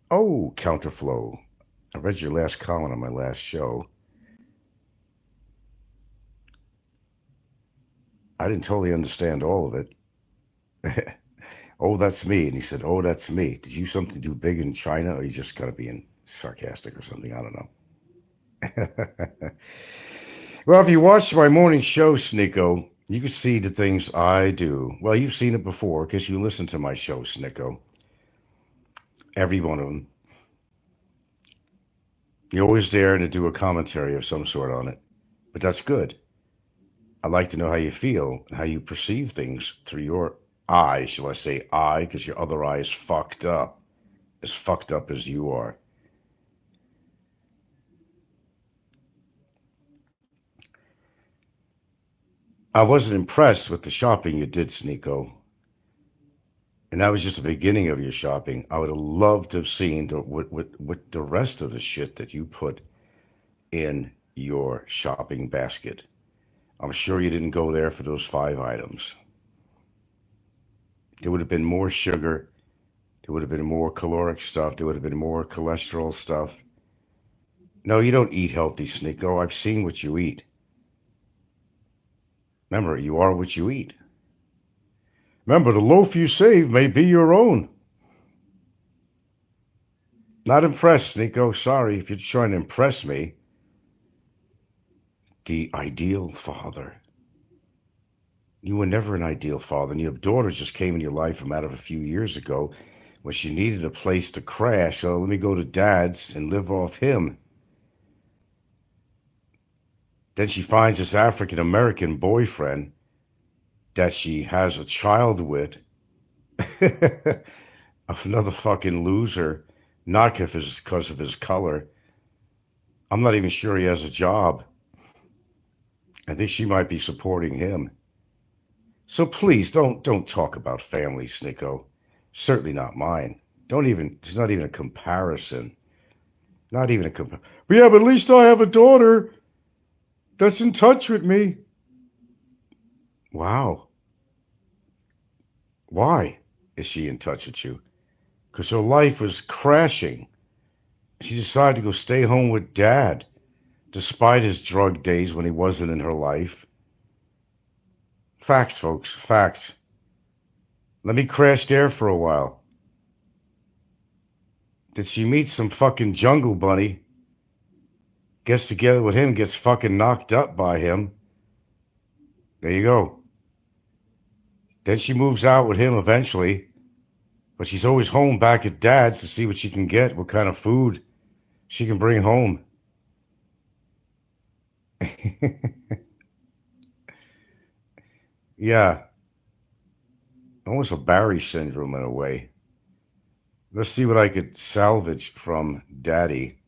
Oh, counterflow. I read your last comment on my last show. I didn't totally understand all of it. Oh, that's me. And he said, oh, that's me. Did you something do big in China or you just gotta being sarcastic or something? I don't know. Well, if you watch my morning show, Snikko, you can see the things I do. Well, you've seen it before because you listen to my show, Snikko. Every one of them. You're always there to do a commentary of some sort on it. But that's good. I like to know how you feel and how you perceive things through your eye. Shall I say eye? Because your other eye is fucked up. As fucked up as you are. I wasn't impressed with the shopping you did, Snikko. And that was just the beginning of your shopping. I would have loved to have seen what the rest of the shit that you put in your shopping basket. I'm sure you didn't go there for those 5 items. There would have been more sugar. There would have been more caloric stuff. There would have been more cholesterol stuff. No, you don't eat healthy, Snikko. I've seen what you eat. Remember, you are what you eat. Remember, the loaf you save may be your own. Not impressed, Snikko. Sorry if you're trying to impress me. The ideal father. You were never an ideal father, and your daughter just came in your life a matter of a few years ago when she needed a place to crash. So let me go to dad's and live off him. Then she finds this African American boyfriend that she has a child with. Another fucking loser, not because of his color. I'm not even sure he has a job. I think she might be supporting him. So please don't talk about family, Snikko. Certainly not mine. Don't even. It's not even a comparison. Not even a comparison. But yeah, but at least I have a daughter that's in touch with me. Wow. Why is she in touch with you? Because her life was crashing. She decided to go stay home with dad, despite his drug days when he wasn't in her life. Facts, folks, facts. Let me crash there for a while. that she meets some fucking jungle bunny, gets together with him, gets fucking knocked up by him. There you go. Then she moves out with him eventually, but she's always home back at dad's to see what she can get, what kind of food she can bring home. Yeah, almost a Barry syndrome in a way. Let's see what I could salvage from daddy.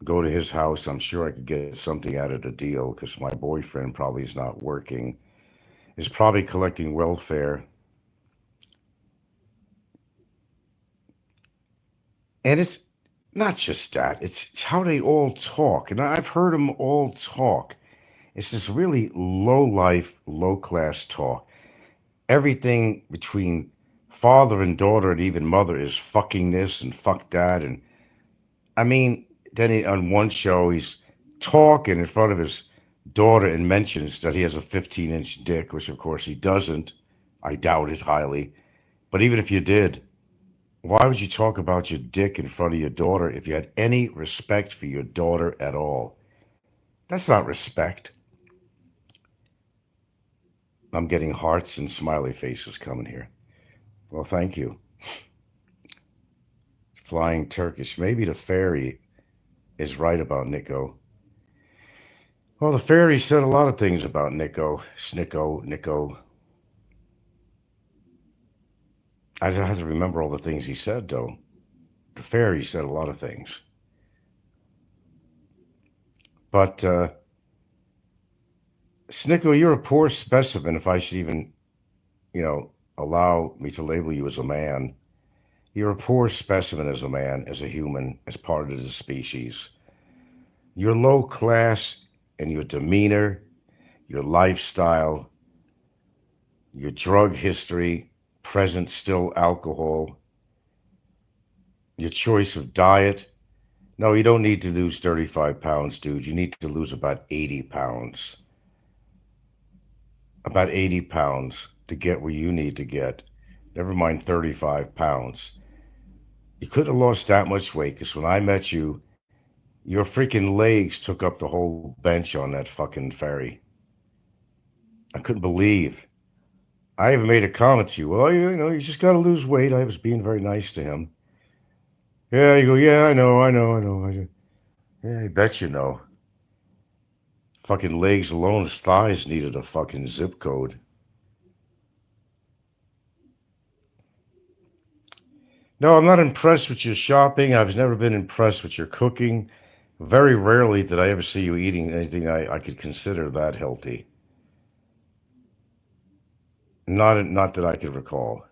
Go to his house. I'm sure I could get something out of the deal because my boyfriend probably is not working, is probably collecting welfare. And it's not just that, it's how they all talk. And I've heard them all talk. It's this really low life, low class talk. Everything between father and daughter and even mother is fucking this and fuck that. And I mean, then on one show, he's talking in front of his daughter and mentions that he has a 15-inch dick, which of course he doesn't. I doubt it highly. But even if you did, why would you talk about your dick in front of your daughter if you had any respect for your daughter at all? That's not respect. I'm getting hearts and smiley faces coming here. Well, thank you. Flying Turkish. Maybe the fairy is right about Nico. Well, the fairy said a lot of things about Nico. Snikko. I have to remember all the things he said, though. The fairy said a lot of things. But, Snikko, you're a poor specimen if I should even, allow me to label you as a man. You're a poor specimen as a man, as a human, as part of the species. Your low class and your demeanor, your lifestyle, your drug history, present still alcohol, your choice of diet. No, you don't need to lose 35 pounds, dude. You need to lose about 80 pounds. About 80 pounds to get where you need to get. Never mind 35 pounds. You couldn't have lost that much weight because when I met you, your freaking legs took up the whole bench on that fucking ferry. I couldn't believe. I even made a comment to you. Well, you just got to lose weight. I was being very nice to him. Yeah, you go, yeah, I know. Yeah, I bet you know. Fucking legs alone, his thighs needed a fucking zip code. No, I'm not impressed with your shopping. I've never been impressed with your cooking. Very rarely did I ever see you eating anything I could consider that healthy. Not that I could recall.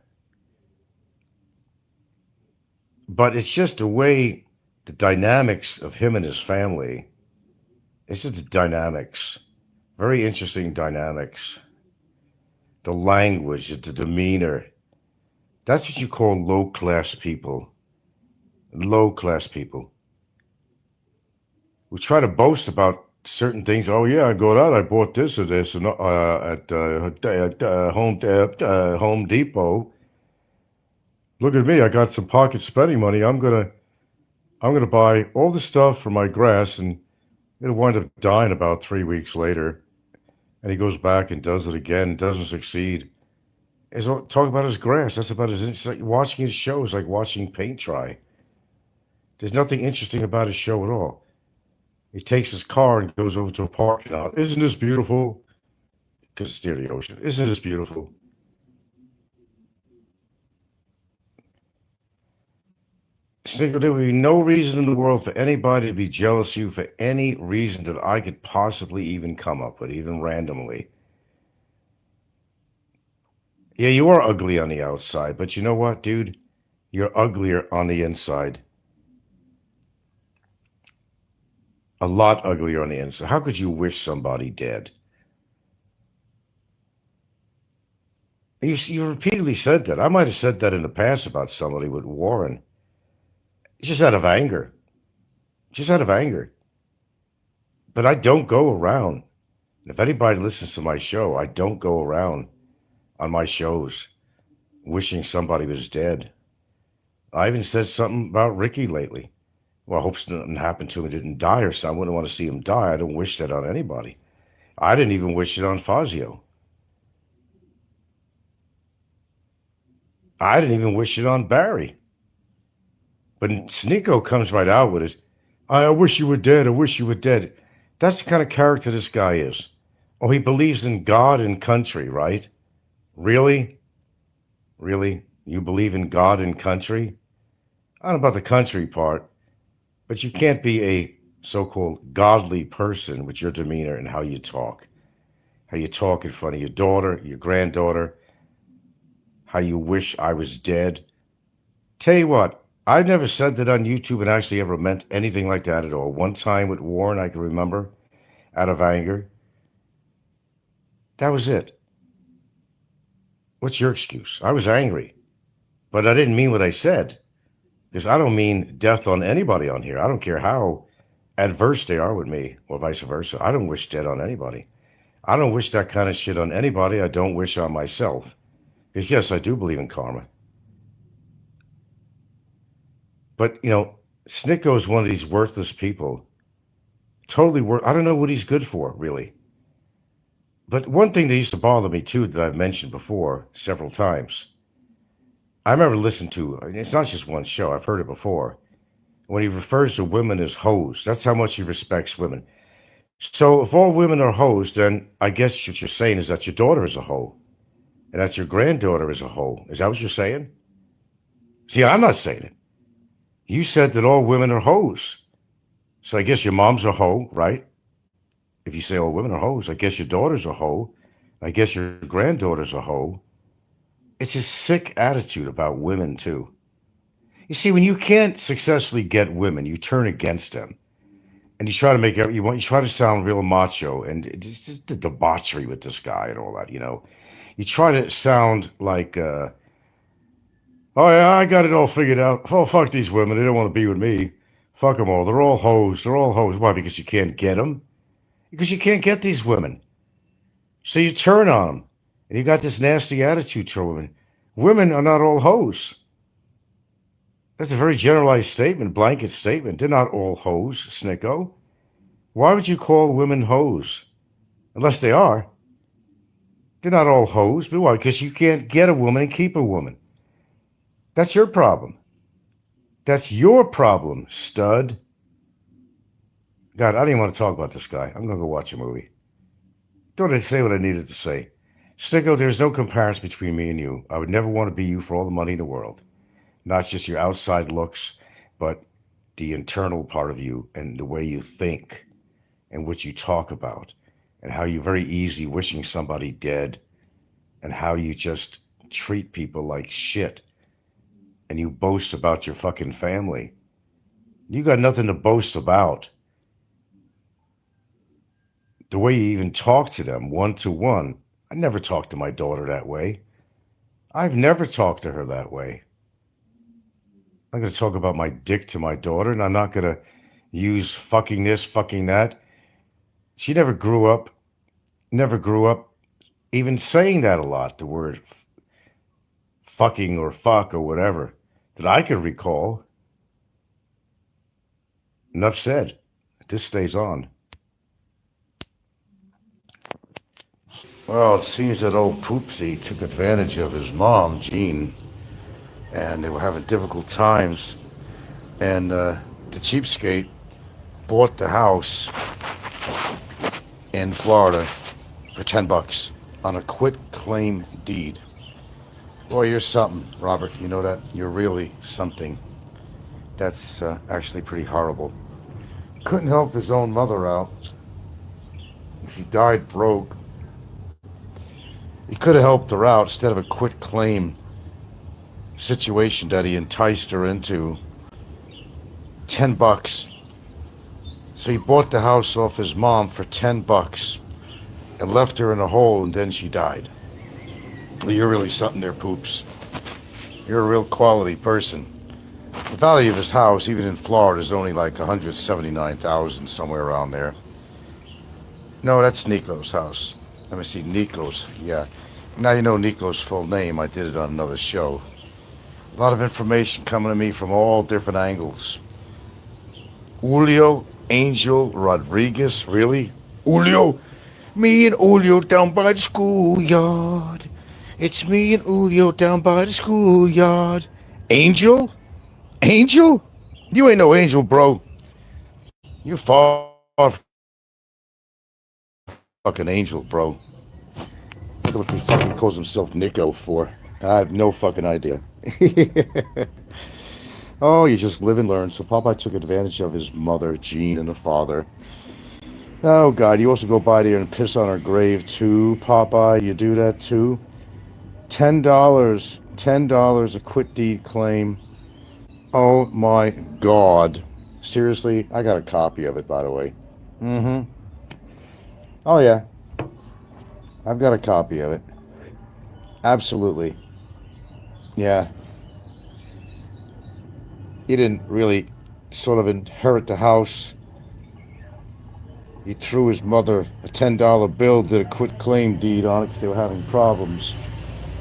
But it's just the way the dynamics of him and his family. It's just the dynamics. Very interesting dynamics. The language, the demeanor. That's what you call low class people. Low class people. We try to boast about certain things. Oh yeah, I go out. I bought this or this and at Home Depot. Look at me. I got some pocket spending money. I'm gonna buy all the stuff for my grass, and it'll wind up dying about 3 weeks later. And he goes back and does it again. Doesn't succeed. He's talking about his grass. That's about his. It's like watching his show is like watching paint dry. There's nothing interesting about his show at all. He takes his car and goes over to a parking lot. Isn't this beautiful? Because it's near the ocean. Isn't this beautiful? Single, there would be no reason in the world for anybody to be jealous of you for any reason that I could possibly even come up with, even randomly. Yeah, you are ugly on the outside, but you know what, dude? You're uglier on the inside. A lot uglier on the inside. How could you wish somebody dead? You repeatedly said that. I might have said that in the past about somebody with Warren. It's just out of anger. Just out of anger. But I don't go around. If anybody listens to my show, I don't go around on my shows wishing somebody was dead. I even said something about Ricky lately. Well, I hope nothing happened to him. He didn't die or something. I wouldn't want to see him die. I don't wish that on anybody. I didn't even wish it on Fazio. I didn't even wish it on Barry. But Snikko comes right out with it. I wish you were dead. I wish you were dead. That's the kind of character this guy is. Oh, he believes in God and country, right? Really? Really? You believe in God and country? I don't know about the country part, but you can't be a so-called godly person with your demeanor and how you talk. How you talk in front of your daughter, your granddaughter, how you wish I was dead. Tell you what, I've never said that on YouTube and actually ever meant anything like that at all. One time with Warren, I can remember, out of anger. That was it. What's your excuse? I was angry, but I didn't mean what I said. Because I don't mean death on anybody on here. I don't care how adverse they are with me or vice versa. I don't wish death on anybody. I don't wish that kind of shit on anybody. I don't wish on myself. Because yes, I do believe in karma. But, Snikko is one of these worthless people. Totally I don't know what he's good for, really. But one thing that used to bother me, too, that I've mentioned before several times. I remember listening to, it's not just one show, I've heard it before. When he refers to women as hoes, that's how much he respects women. So if all women are hoes, then I guess what you're saying is that your daughter is a hoe. And that your granddaughter is a hoe. Is that what you're saying? See, I'm not saying it. You said that all women are hoes. So I guess your mom's a hoe, right? If you say all women are hoes, I guess your daughter's a hoe. I guess your granddaughter's a hoe. It's a sick attitude about women, too. You see, when you can't successfully get women, you turn against them. And you try to you try to sound real macho, and it's just the debauchery with this guy and all that, You try to sound like, oh yeah, I got it all figured out. Oh, fuck these women. They don't want to be with me. Fuck them all. They're all hoes. They're all hoes. Why? Because you can't get them? Because you can't get these women. So you turn on them. And you got this nasty attitude toward women. Women are not all hoes. That's a very generalized statement, blanket statement. They're not all hoes, Snikko. Why would you call women hoes? Unless they are. They're not all hoes. But why? Because you can't get a woman and keep a woman. That's your problem. That's your problem, stud. God, I don't even want to talk about this guy. I'm going to go watch a movie. Don't I say what I needed to say? Snikko, there's no comparison between me and you. I would never want to be you for all the money in the world. Not just your outside looks, but the internal part of you and the way you think and what you talk about and how you very easy wishing somebody dead and how you just treat people like shit and you boast about your fucking family. You got nothing to boast about. The way you even talk to them one-to-one. I never talked to my daughter that way. I've never talked to her that way. I'm going to talk about my dick to my daughter, and I'm not going to use fucking this, fucking that. She never grew up even saying that a lot, the word fucking or fuck or whatever, that I could recall. Enough said. This stays on. Well, it seems that old Poopsie took advantage of his mom, Jean, and they were having difficult times. And the cheapskate bought the house in Florida for $10 on a quit claim deed. Boy, you're something, Robert. You know that? You're really something. That's actually pretty horrible. Couldn't help his own mother out. She died broke. He could have helped her out instead of a quit claim situation that he enticed her into. $10. So he bought the house off his mom for $10 and left her in a hole, and then she died. You're really something there, Poops. You're a real quality person. The value of his house, even in Florida, is only like $179,000, somewhere around there. No, that's Nico's house. Let me see, Nico's, yeah. Now you know Nico's full name. I did it on another show. A lot of information coming to me from all different angles. Julio Angel Rodriguez, really? Julio? Me and Julio down by the schoolyard. It's me and Julio down by the schoolyard. Angel? Angel? You ain't no angel, bro. You're far from fucking angel, bro. Look what he fucking calls himself Snikko for. I have no fucking idea. Oh, you just live and learn. So Popeye took advantage of his mother, Jean, and the father. Oh, God, you also go by there and piss on her grave, too, Popeye. You do that, too? $10. $10 a quit deed claim. Oh, my God. Seriously? I got a copy of it, by the way. Mm-hmm. Oh, yeah. I've got a copy of it. Absolutely. Yeah. He didn't really sort of inherit the house. He threw his mother a $10 bill, did a quit claim deed on it because they were having problems.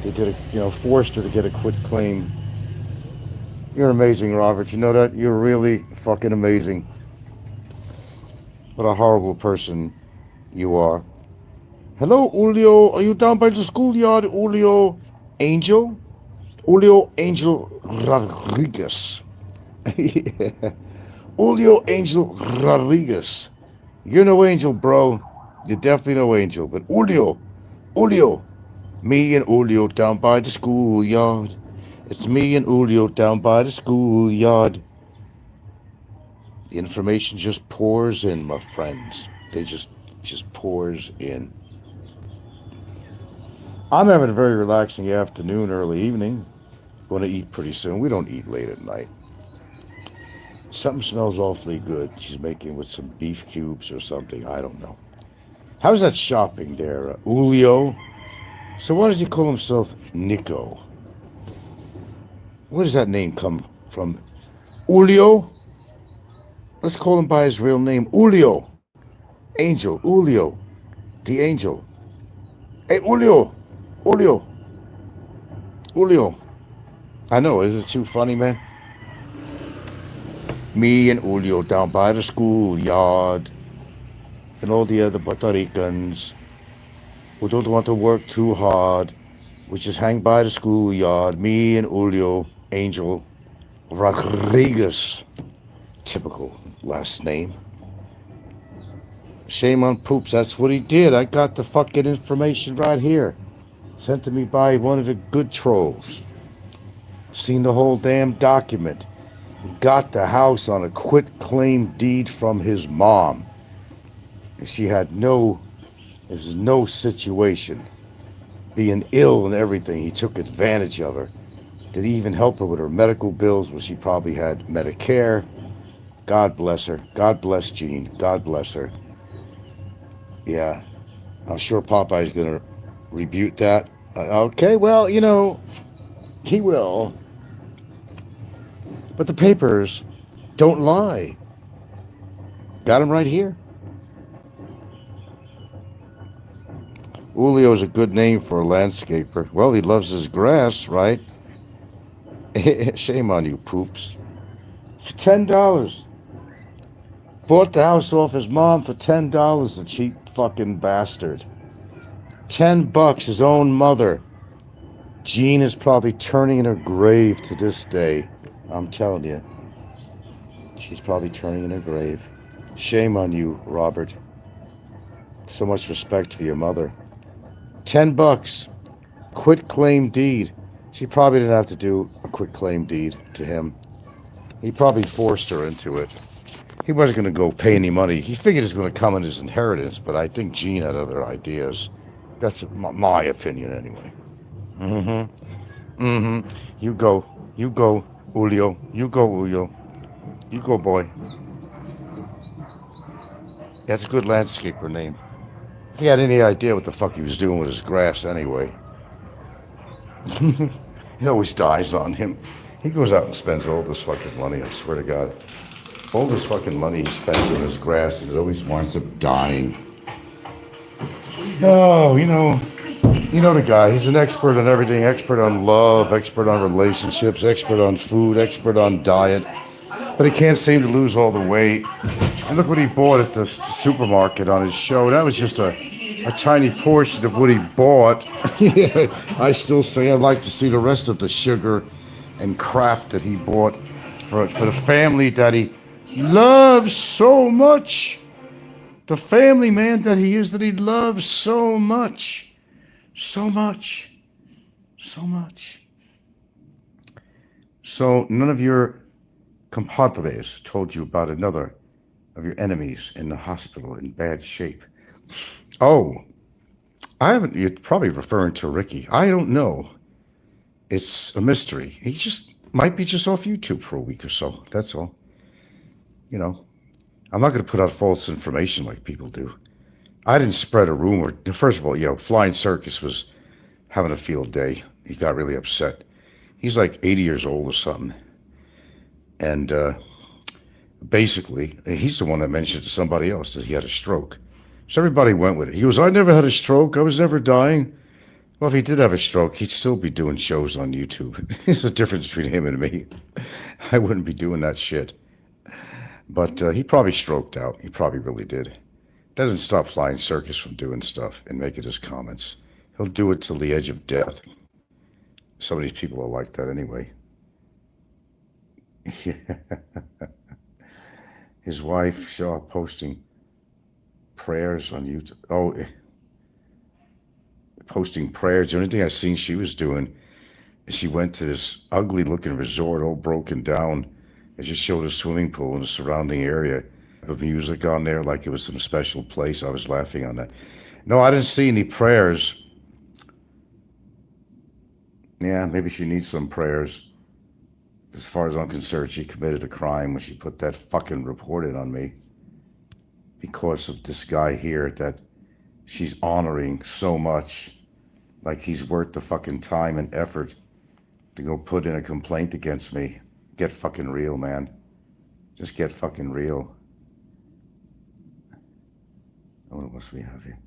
They did, forced her to get a quit claim. You're amazing, Robert. You know that? You're really fucking amazing. What a horrible person you are. Hello, Julio. Are you down by the schoolyard, Julio Angel? Julio Angel Rodriguez. Yeah. Julio Angel Rodriguez. You're no angel, bro. You're definitely no angel. But Julio, me and Julio down by the schoolyard. It's me and Julio down by the schoolyard. The information just pours in, my friends. They just pours in. I'm having a very relaxing afternoon, early evening. Going to eat pretty soon. We don't eat late at night. Something smells awfully good. She's making with some beef cubes or something. I don't know. How's that shopping there, Julio? So why does he call himself Snikko? Where does that name come from? Julio? Let's call him by his real name. Julio. Angel. Julio. The angel. Hey, Julio. Julio. Julio. I know, is it too funny, man? Me and Julio down by the schoolyard. And all the other Puerto Ricans who don't want to work too hard. We just hang by the schoolyard. Me and Julio Angel Rodriguez. Typical last name. Shame on Poops, that's what he did. I got the fucking information right here. Sent to me by one of the good trolls. Seen the whole damn document. Got the house on a quit claim deed from his mom. And she had there was no situation. Being ill and everything, he took advantage of her. Did he even help her with her medical bills where she probably had Medicare? God bless her. God bless Jean. God bless her. Yeah. I'm sure Popeye's going to rebuke that. Okay, well, he will. But the papers don't lie. Got him right here. Julio's a good name for a landscaper. Well, he loves his grass, right? Shame on you, Poops. For $10. Bought the house off his mom for $10, the cheap fucking bastard. $10, his own mother. Jean is probably turning in her grave to this day. I'm telling you. She's probably turning in her grave. Shame on you, Robert. So much respect for your mother. $10. Quit claim deed. She probably didn't have to do a quit claim deed to him. He probably forced her into it. He wasn't going to go pay any money. He figured it was going to come in his inheritance, but I think Jean had other ideas. That's my opinion, anyway. You go, Julio. You go, Julio. You go, boy. That's a good landscaper name. If he had any idea what the fuck he was doing with his grass, anyway. It always dies on him. He goes out and spends all this fucking money, I swear to God. All this fucking money he spends on his grass, and it always winds up dying. Oh, You know the guy, he's an expert on everything, expert on love, expert on relationships, expert on food, expert on diet, but he can't seem to lose all the weight. And look what he bought at the supermarket on his show. That was just a tiny portion of what he bought. I still say I'd like to see the rest of the sugar and crap that he bought for the family that he loves so much. The family man that he is, that he loves so much. So much. So much. So none of your compadres told you about another of your enemies in the hospital in bad shape. Oh, I haven't, you're probably referring to Ricky. I don't know. It's a mystery. He just might be just off YouTube for a week or so. That's all. You know, I'm not going to put out false information like people do. I didn't spread a rumor. First of all, Flying Circus was having a field day. He got really upset. He's like 80 years old or something. And basically, he's the one that mentioned to somebody else that he had a stroke. So everybody went with it. He goes, I never had a stroke. I was never dying. Well, if he did have a stroke, he'd still be doing shows on YouTube. There's a difference between him and me. I wouldn't be doing that shit. But he probably stroked out. He probably really did. Doesn't stop Flying Circus from doing stuff and making his comments. He'll do it till the edge of death. Some of these people are like that anyway. His wife saw posting prayers on YouTube. Oh, posting prayers. The only thing I seen she was doing is she went to this ugly looking resort, all broken down, and just showed a swimming pool and the surrounding area of music on there like it was some special place. I was laughing on that. No, I didn't see any prayers. Yeah, maybe she needs some prayers. As far as I'm concerned, she committed a crime when she put that fucking report in on me because of this guy here that she's honoring so much. Like he's worth the fucking time and effort to go put in a complaint against me. Get fucking real, man. Just get fucking real. Oh, what else we have here?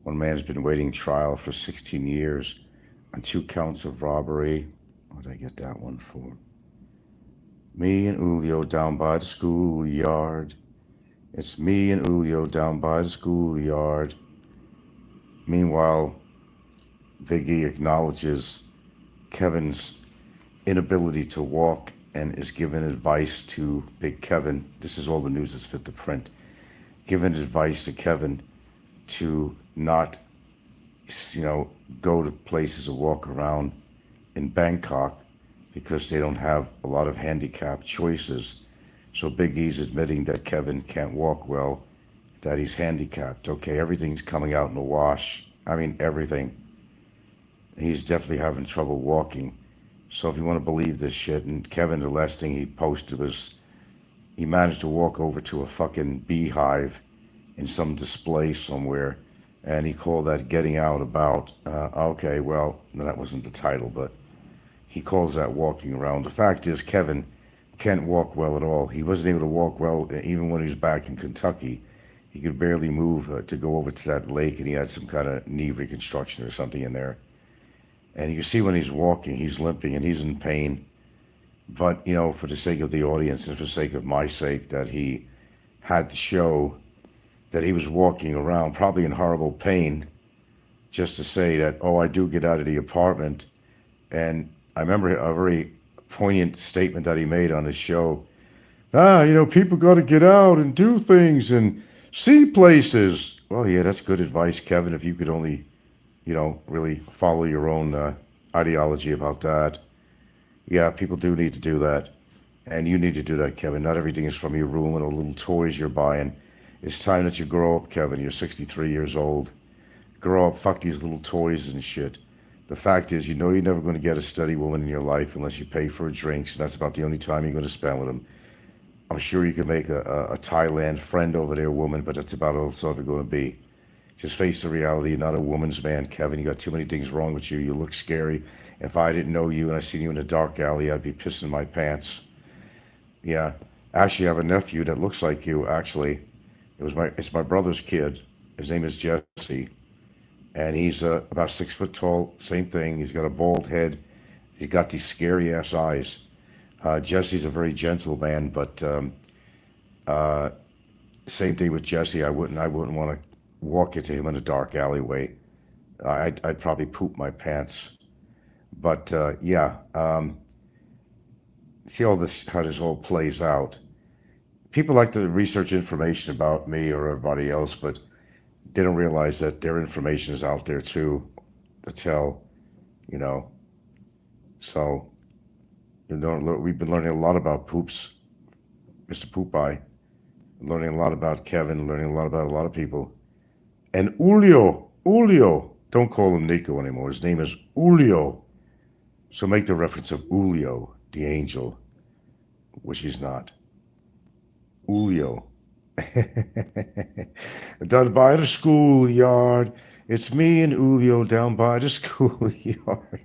One man's been waiting trial for 16 years on 2 counts of robbery. What did I get that one for? Me and Julio down by the schoolyard. It's me and Julio down by the schoolyard. Meanwhile, Big E acknowledges Kevin's inability to walk and is giving advice to Big Kevin. This is all the news that's fit to print. Giving advice to Kevin to not, go to places or walk around in Bangkok because they don't have a lot of handicapped choices. So Big E's admitting that Kevin can't walk well, that he's handicapped. Okay, everything's coming out in the wash. I mean, everything. He's definitely having trouble walking. So if you want to believe this shit, and Kevin, the last thing he posted was he managed to walk over to a fucking beehive in some display somewhere, and he called that getting out about. Okay, well, that wasn't the title, but he calls that walking around. The fact is, Kevin can't walk well at all. He wasn't able to walk well even when he was back in Kentucky. He could barely move to go over to that lake, and he had some kind of knee reconstruction or something in there. And you can see when he's walking, he's limping and he's in pain. But, for the sake of the audience and for the sake of my sake, that he had to show that he was walking around, probably in horrible pain, just to say that, oh, I do get out of the apartment. And I remember a very poignant statement that he made on his show. People got to get out and do things and see places. Well, yeah, that's good advice, Kevin, if you could only, really follow your own ideology about that. Yeah, people do need to do that. And you need to do that, Kevin. Not everything is from your room and the little toys you're buying. It's time that you grow up, Kevin. You're 63 years old. Grow up, fuck these little toys and shit. The fact is, you're never going to get a steady woman in your life unless you pay for her drinks, and that's about the only time you're going to spend with them. I'm sure you can make a Thailand friend over there, woman, but that's about all it's ever going to be. Just face the reality. You're not a woman's man, Kevin. You got too many things wrong with you. You look scary. If I didn't know you and I seen you in a dark alley, I'd be pissing my pants. Yeah. Actually, I have a nephew that looks like you, actually. It's my brother's kid. His name is Jesse, and he's about 6 foot tall. Same thing. He's got a bald head. He's got these scary ass eyes. Jesse's a very gentle man, but same thing with Jesse. I wouldn't want to walk into him in a dark alleyway. I'd probably poop my pants. But yeah, see all this how this all plays out. People like to research information about me or everybody else, but they don't realize that their information is out there too to tell. You know, so we've been learning a lot about poops, Mr. Popeye, learning a lot about Kevin, learning a lot about a lot of people. And Julio, don't call him Nico anymore. His name is Julio. So make the reference of Julio, the angel, which he's not. Julio. Down by the schoolyard. It's me and Julio down by the schoolyard.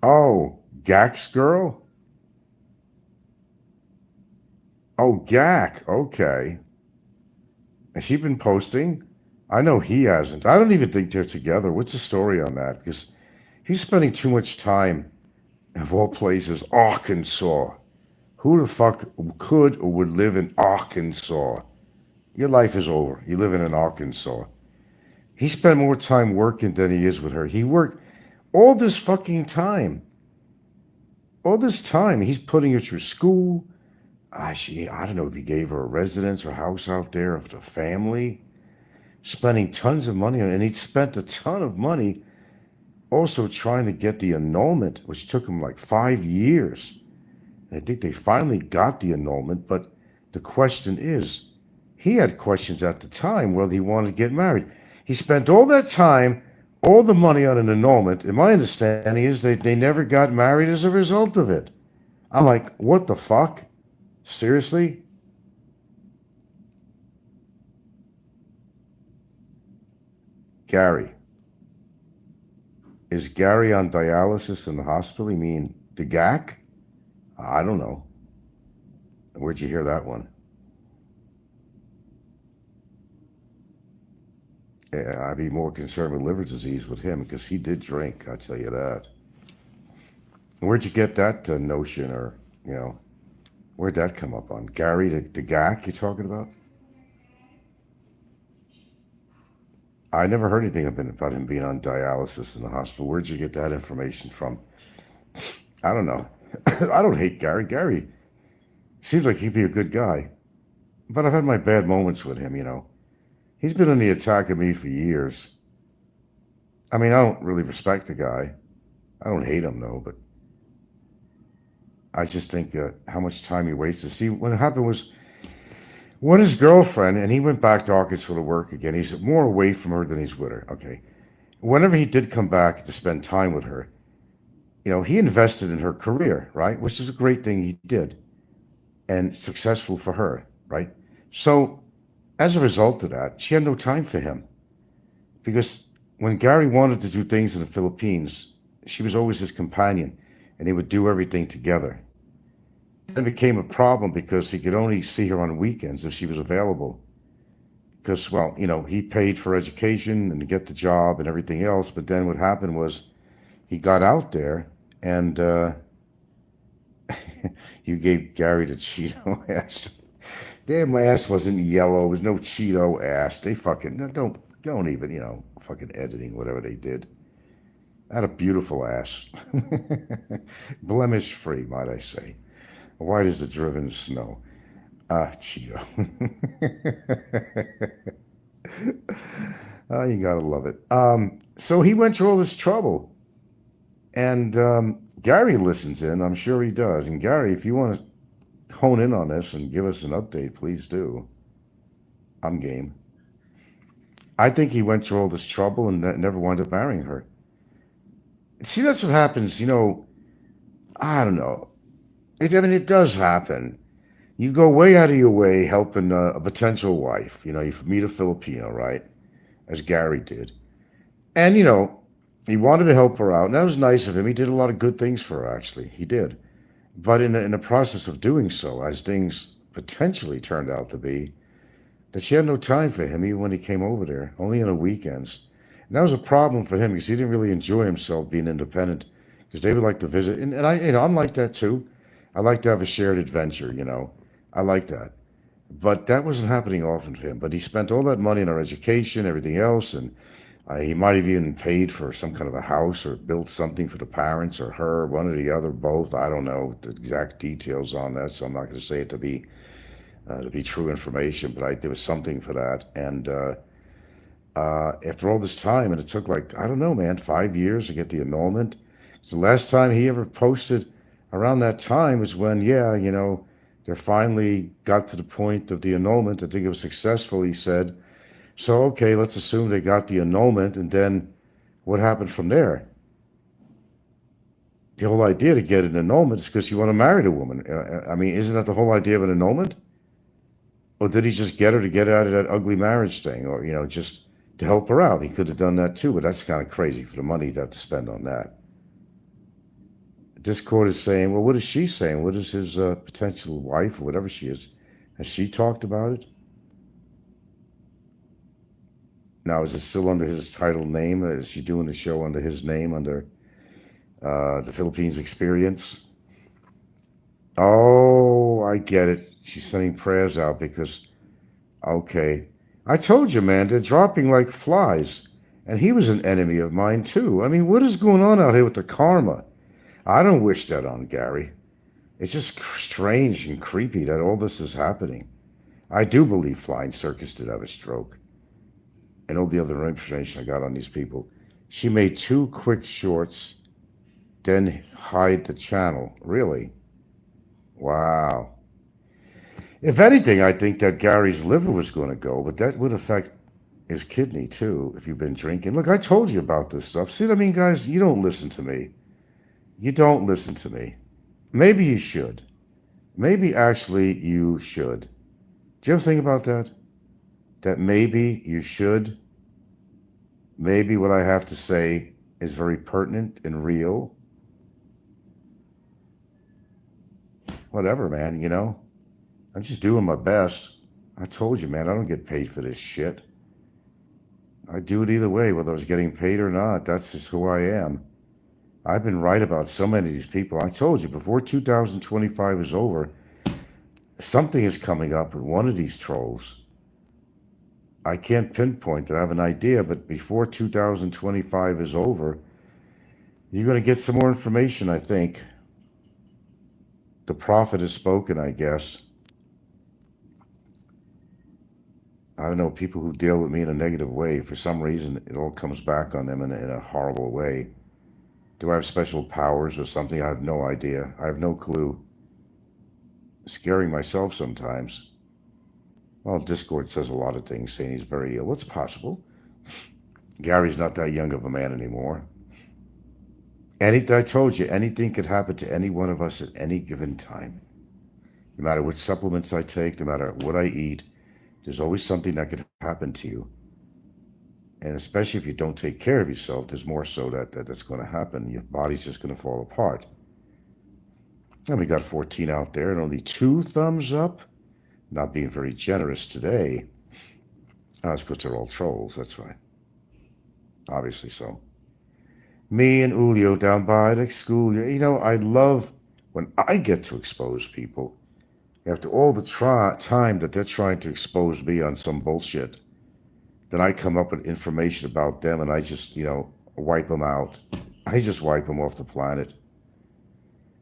Oh, Gak's girl? Oh, Gak. Okay. Has she been posting? I know he hasn't. I don't even think they're together. What's the story on that? Because he's spending too much time, of all places, Arkansas. Who the fuck could or would live in Arkansas? Your life is over. You live in Arkansas. He spent more time working than he is with her. He worked all this fucking time. All this time. He's putting her through school. I don't know if he gave her a residence or house out there of the family. Spending tons of money on it. And he spent a ton of money also trying to get the annulment, which took him like 5 years. And I think they finally got the annulment, but the question is, he had questions at the time whether he wanted to get married. He spent all that time, all the money on an annulment, and my understanding is they never got married as a result of it. I'm like, what the fuck? Seriously? Gary. Is Gary on dialysis in the hospital? You mean the GAC? I don't know. Where'd you hear that one? Yeah, I'd be more concerned with liver disease with him because he did drink, I'll tell you that. Where'd you get that notion or, where'd that come up on? Gary, the GAC you're talking about? I never heard anything about him being on dialysis in the hospital. Where'd you get that information from? I don't know. I don't hate Gary. Gary seems like he'd be a good guy. But I've had my bad moments with him. He's been on the attack of me for years. I mean, I don't really respect the guy. I don't hate him, though, but I just think how much time he wasted. See, what happened was when his girlfriend, and he went back to Arkansas to work again, he's more away from her than he's with her, okay? Whenever he did come back to spend time with her, he invested in her career, right? Which is a great thing he did and successful for her, right? So as a result of that, she had no time for him because when Gary wanted to do things in the Philippines, she was always his companion and they would do everything together. Then it became a problem because he could only see her on weekends if she was available. Because, well, he paid for education and to get the job and everything else. But then what happened was he got out there and you gave Gary the Cheeto ass. Damn, my ass wasn't yellow. It was no Cheeto ass. They fucking, don't even, fucking editing, whatever they did. I had a beautiful ass. Blemish free, might I say. White as the driven snow. Cheeto. Oh, you gotta love it. So he went through all this trouble. And Gary listens in, I'm sure he does. And Gary, if you want to hone in on this and give us an update, please do. I'm game. I think he went through all this trouble and never wound up marrying her. See, that's what happens, I don't know. It does happen. You go way out of your way helping a potential wife. You meet a Filipino, right? As Gary did. And, he wanted to help her out. And that was nice of him. He did a lot of good things for her, actually. He did. But in the process of doing so, as things potentially turned out to be, that she had no time for him even when he came over there, only on the weekends. And that was a problem for him because he didn't really enjoy himself being independent because they would like to visit. And I'm like that too. I like to have a shared adventure. I like that. But that wasn't happening often for him. But he spent all that money on our education, everything else, and he might have even paid for some kind of a house or built something for the parents or her, one or the other, both. I don't know the exact details on that, so I'm not going to say it to be true information. But there was something for that. And after all this time, and it took like, I don't know, man, 5 years to get the annulment. So the last time he ever posted around that time was when, yeah, they finally got to the point of the annulment. I think it was successful, he said. So, okay, let's assume they got the annulment, and then what happened from there? The whole idea to get an annulment is because you want to marry the woman. I mean, isn't that the whole idea of an annulment? Or did he just get her to get out of that ugly marriage thing, or just to help her out? He could have done that too, but that's kind of crazy for the money he'd have to spend on that. Discord is saying, well, what is she saying? What is his potential wife or whatever she is? Has she talked about it? Now, is it still under his title name? Is she doing the show under his name, under the Philippines Experience? Oh, I get it. She's sending prayers out because, okay. I told you, man, they're dropping like flies. And he was an enemy of mine, too. I mean, what is going on out here with the karma? I don't wish that on Gary. It's just strange and creepy that all this is happening. I do believe Flying Circus did have a stroke. And all the other information I got on these people. She made 2 quick shorts, then hide the channel. Really? Wow. If anything, I think that Gary's liver was going to go, but that would affect his kidney too if you've been drinking. Look, I told you about this stuff. See what I mean, guys? You don't listen to me. You don't listen to me. Maybe you should. Maybe actually you should. Do you ever think about that? That maybe you should. Maybe what I have to say is very pertinent and real. Whatever, man, I'm just doing my best. I told you, man, I don't get paid for this shit. I do it either way, whether I was getting paid or not. That's just who I am. I've been right about so many of these people. I told you, before 2025 is over, something is coming up with one of these trolls. I can't pinpoint that. I have an idea, but before 2025 is over, you're going to get some more information, I think. The prophet has spoken, I guess. I don't know, people who deal with me in a negative way, for some reason, it all comes back on them in a horrible way. Do I have special powers or something? I have no idea. I have no clue. Scaring myself sometimes. Well, Discord says a lot of things, saying he's very ill. It's possible. Gary's not that young of a man anymore. I told you, anything could happen to any one of us at any given time. No matter what supplements I take, no matter what I eat, there's always something that could happen to you. And especially if you don't take care of yourself, there's more so that's going to happen. Your body's just going to fall apart. And we got 14 out there and only 2 thumbs up. Not being very generous today. That's because they're all trolls, that's why. Obviously so. Me and Julio down by the school. I love when I get to expose people. After all the time that they're trying to expose me on some bullshit, then I come up with information about them and I just, wipe them out. I just wipe them off the planet.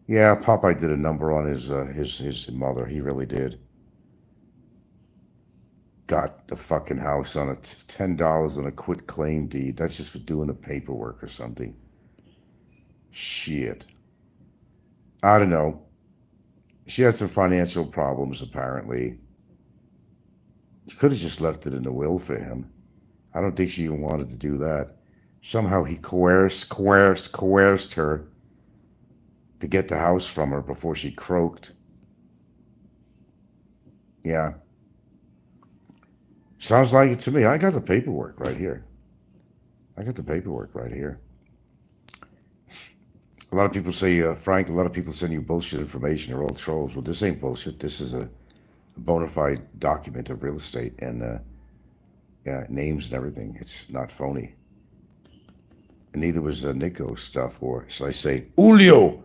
Yeah, Popeye did a number on his mother. He really did. Got the fucking house on $10 on a quit claim deed. That's just for doing the paperwork or something. Shit. I don't know. She had some financial problems, apparently. She could have just left it in the will for him. I don't think she even wanted to do that. Somehow he coerced her to get the house from her before she croaked. Yeah. Sounds like it to me. I got the paperwork right here. I got the paperwork right here. A lot of people say, Frank, a lot of people send you bullshit information. They're all trolls. Well, this ain't bullshit. This is a bona fide document of real estate and yeah, names and everything. It's not phony. And neither was Nico stuff, or shall I say, Julio,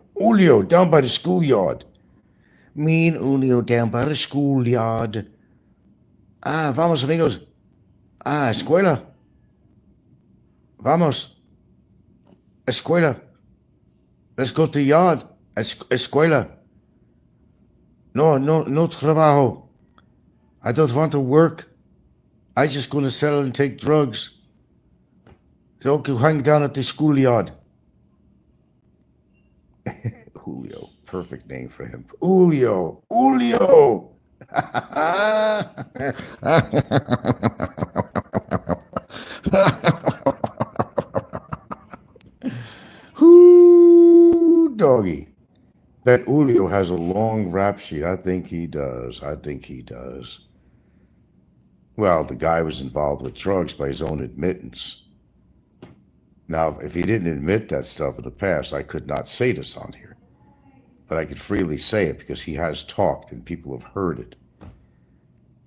down by the schoolyard. Me and Julio down by the schoolyard. Ah, vamos, amigos. Ah, escuela. Vamos. Escuela. Let's go to the yard. Escuela. No trabajo. I don't want to work. I just gonna sell and take drugs. So I can hang down at the schoolyard. Julio, perfect name for him. Julio. Whoo, doggy. Bet Julio has a long rap sheet. I think he does. Well, the guy was involved with drugs by his own admittance. Now, if he didn't admit that stuff in the past, I could not say this on here. But I could freely say it because he has talked and people have heard it.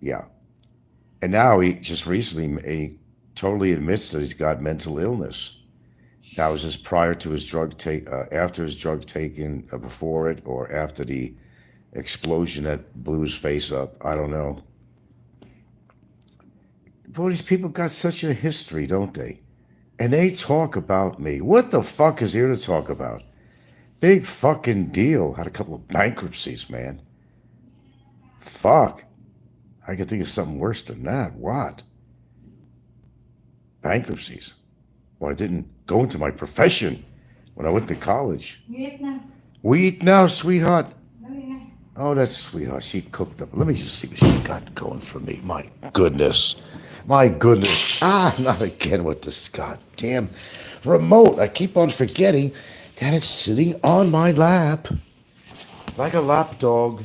Yeah. And now he just recently he totally admits that he's got mental illness. Now, is this prior to his drug take, after his drug taking, before it, or after the explosion that blew his face up? I don't know. Boy, these people got such a history, don't they? And they talk about me. What the fuck is there to talk about? Big fucking deal. Had a couple of bankruptcies, man. Fuck. I could think of something worse than that. What? Bankruptcies. Well, I didn't go into my profession when I went to college. We eat now, sweetheart. Oh, that's sweetheart. She cooked up. Let me just see what she got going for me. My goodness. Ah, not again with this goddamn remote. I keep on forgetting that it's sitting on my lap like a lap dog.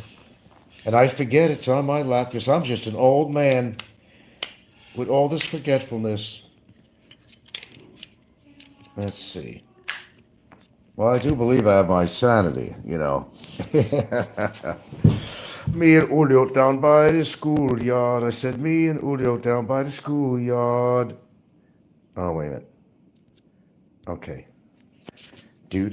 And I forget it's on my lap because I'm just an old man with all this forgetfulness. Let's see. Well, I do believe I have my sanity, you know. Me and Julio down by the schoolyard. I said, me and Julio down by the schoolyard. Oh, wait a minute. Okay. Do.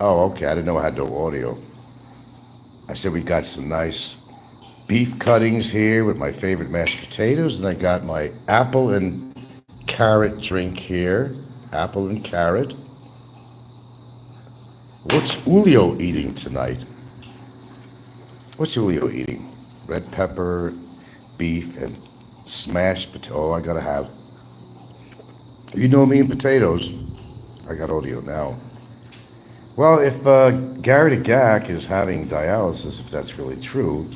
Oh, okay. I didn't know I had no audio. I said we got some nice beef cuttings here with my favorite mashed potatoes, and I got my apple and carrot drink here. Apple and carrot. What's Julio eating tonight? What's Julio eating? Red pepper, beef, and smashed potato. Oh, I gotta have. You know me and potatoes. I got audio now. Well, if Gary the Gak is having dialysis, if that's really true,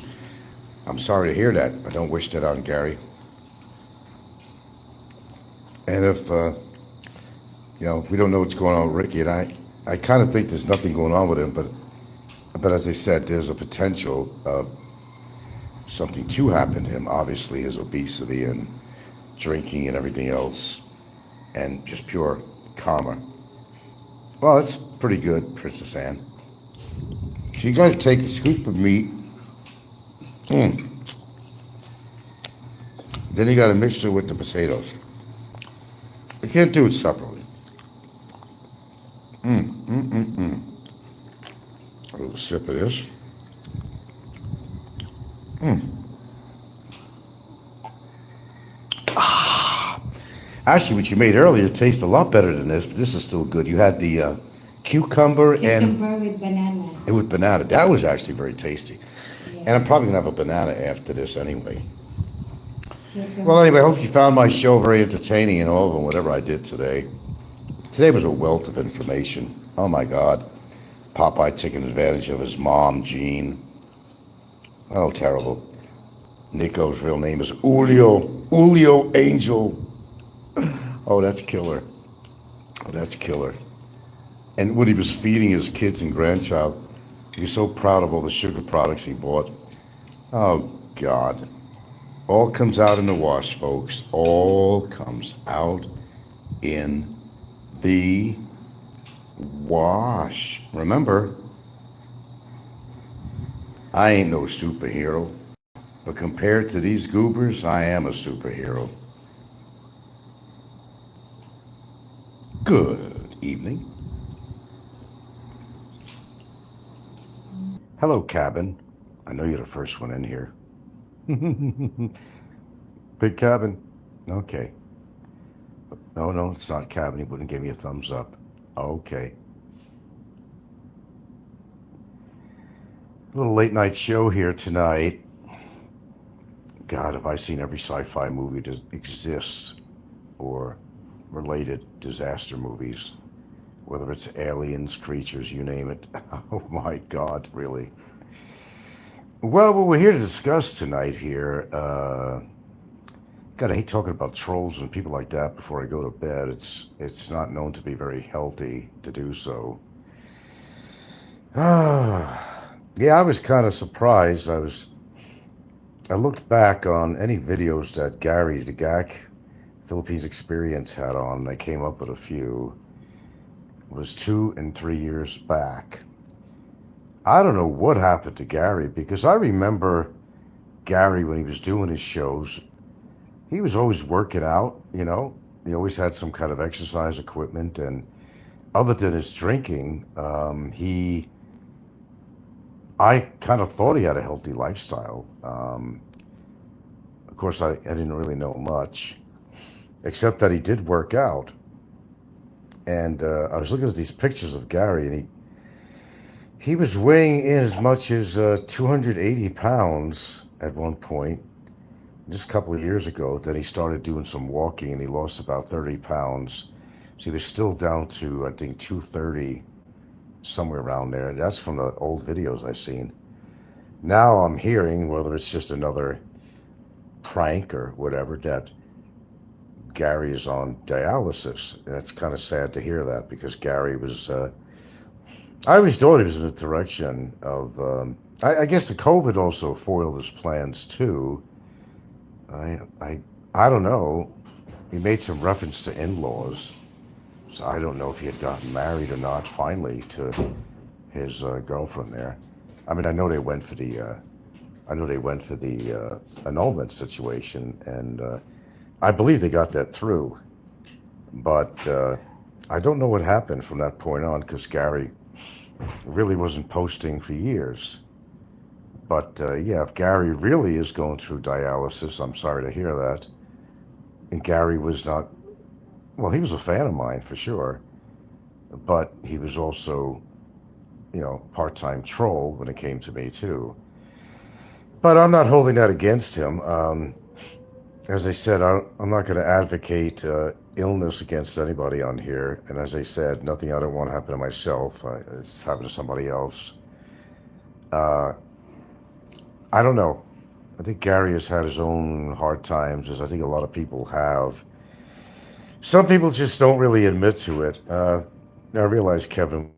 I'm sorry to hear that. I don't wish that on Gary. And if, we don't know what's going on with Ricky, and I kind of think there's nothing going on with him, but as I said, there's a potential of something to happen to him. Obviously, his obesity and drinking and everything else, and just pure karma. Well, that's pretty good, Princess Anne. So you got to take a scoop of meat. Then you got to mix it with the potatoes. You can't do it separately. A little sip of this. Actually, what you made earlier tastes a lot better than this, but this is still good. You had the cucumber and with banana. with banana. That was actually very tasty. Yeah. And I'm probably gonna have a banana after this anyway. Well, anyway, I hope you found my show very entertaining and all of them, whatever I did today. Today was a wealth of information. Oh my God. Popeye taking advantage of his mom, Jean. Oh, terrible. Nico's real name is Julio. Julio Angel. Oh, that's killer. Oh, that's killer. And when he was feeding his kids and grandchild, he was so proud of all the sugar products he bought. Oh, God. All comes out in the wash, folks. All comes out in the wash. Remember, I ain't no superhero, but compared to these goobers, I am a superhero. Good evening. Hello, cabin. I know you're the first one in here. Big cabin? Okay. No, it's not cabin. He wouldn't give me a thumbs up. Okay. A little late night show here tonight. God, have I seen every sci-fi movie that exists or related disaster movies, whether it's aliens, creatures, you name it. Oh my God, really. Well, what we're here to discuss tonight here, God, I hate talking about trolls and people like that before I go to bed. It's not known to be very healthy to do so. Yeah, I was kind of surprised. I looked back on any videos that Gary the Gak Philippines Experience had on, and I came up with a few. It was 2 and 3 years back. I don't know what happened to Gary, because I remember Gary when he was doing his shows. He was always working out, He always had some kind of exercise equipment, and other than his drinking, I kind of thought he had a healthy lifestyle. Of course, I didn't really know much, except that he did work out. And I was looking at these pictures of Gary, and he was weighing in as much as 280 pounds at one point, just a couple of years ago. Then he started doing some walking, and he lost about 30 pounds. So he was still down to, I think, 230, somewhere around there. That's from the old videos I've seen. Now I'm hearing, whether it's just another prank or whatever, that Gary is on dialysis. And it's kind of sad to hear that, because Gary was, I always thought he was in the direction of, I guess the COVID also foiled his plans too. I don't know. He made some reference to in-laws. So I don't know if he had gotten married or not finally to his girlfriend there. I mean, I know they went for the annulment situation, and I believe they got that through. But I don't know what happened from that point on, because Gary really wasn't posting for years. But yeah, if Gary really is going through dialysis, I'm sorry to hear that. And Gary was not, well, he was a fan of mine for sure, but he was also, part-time troll when it came to me too. But I'm not holding that against him. As I said, I'm not going to advocate illness against anybody on here. And as I said, nothing I don't want to happen to myself. It's happened to somebody else. Uh, I don't know. I think Gary has had his own hard times, as I think a lot of people have. Some people just don't really admit to it. I realize Kevin,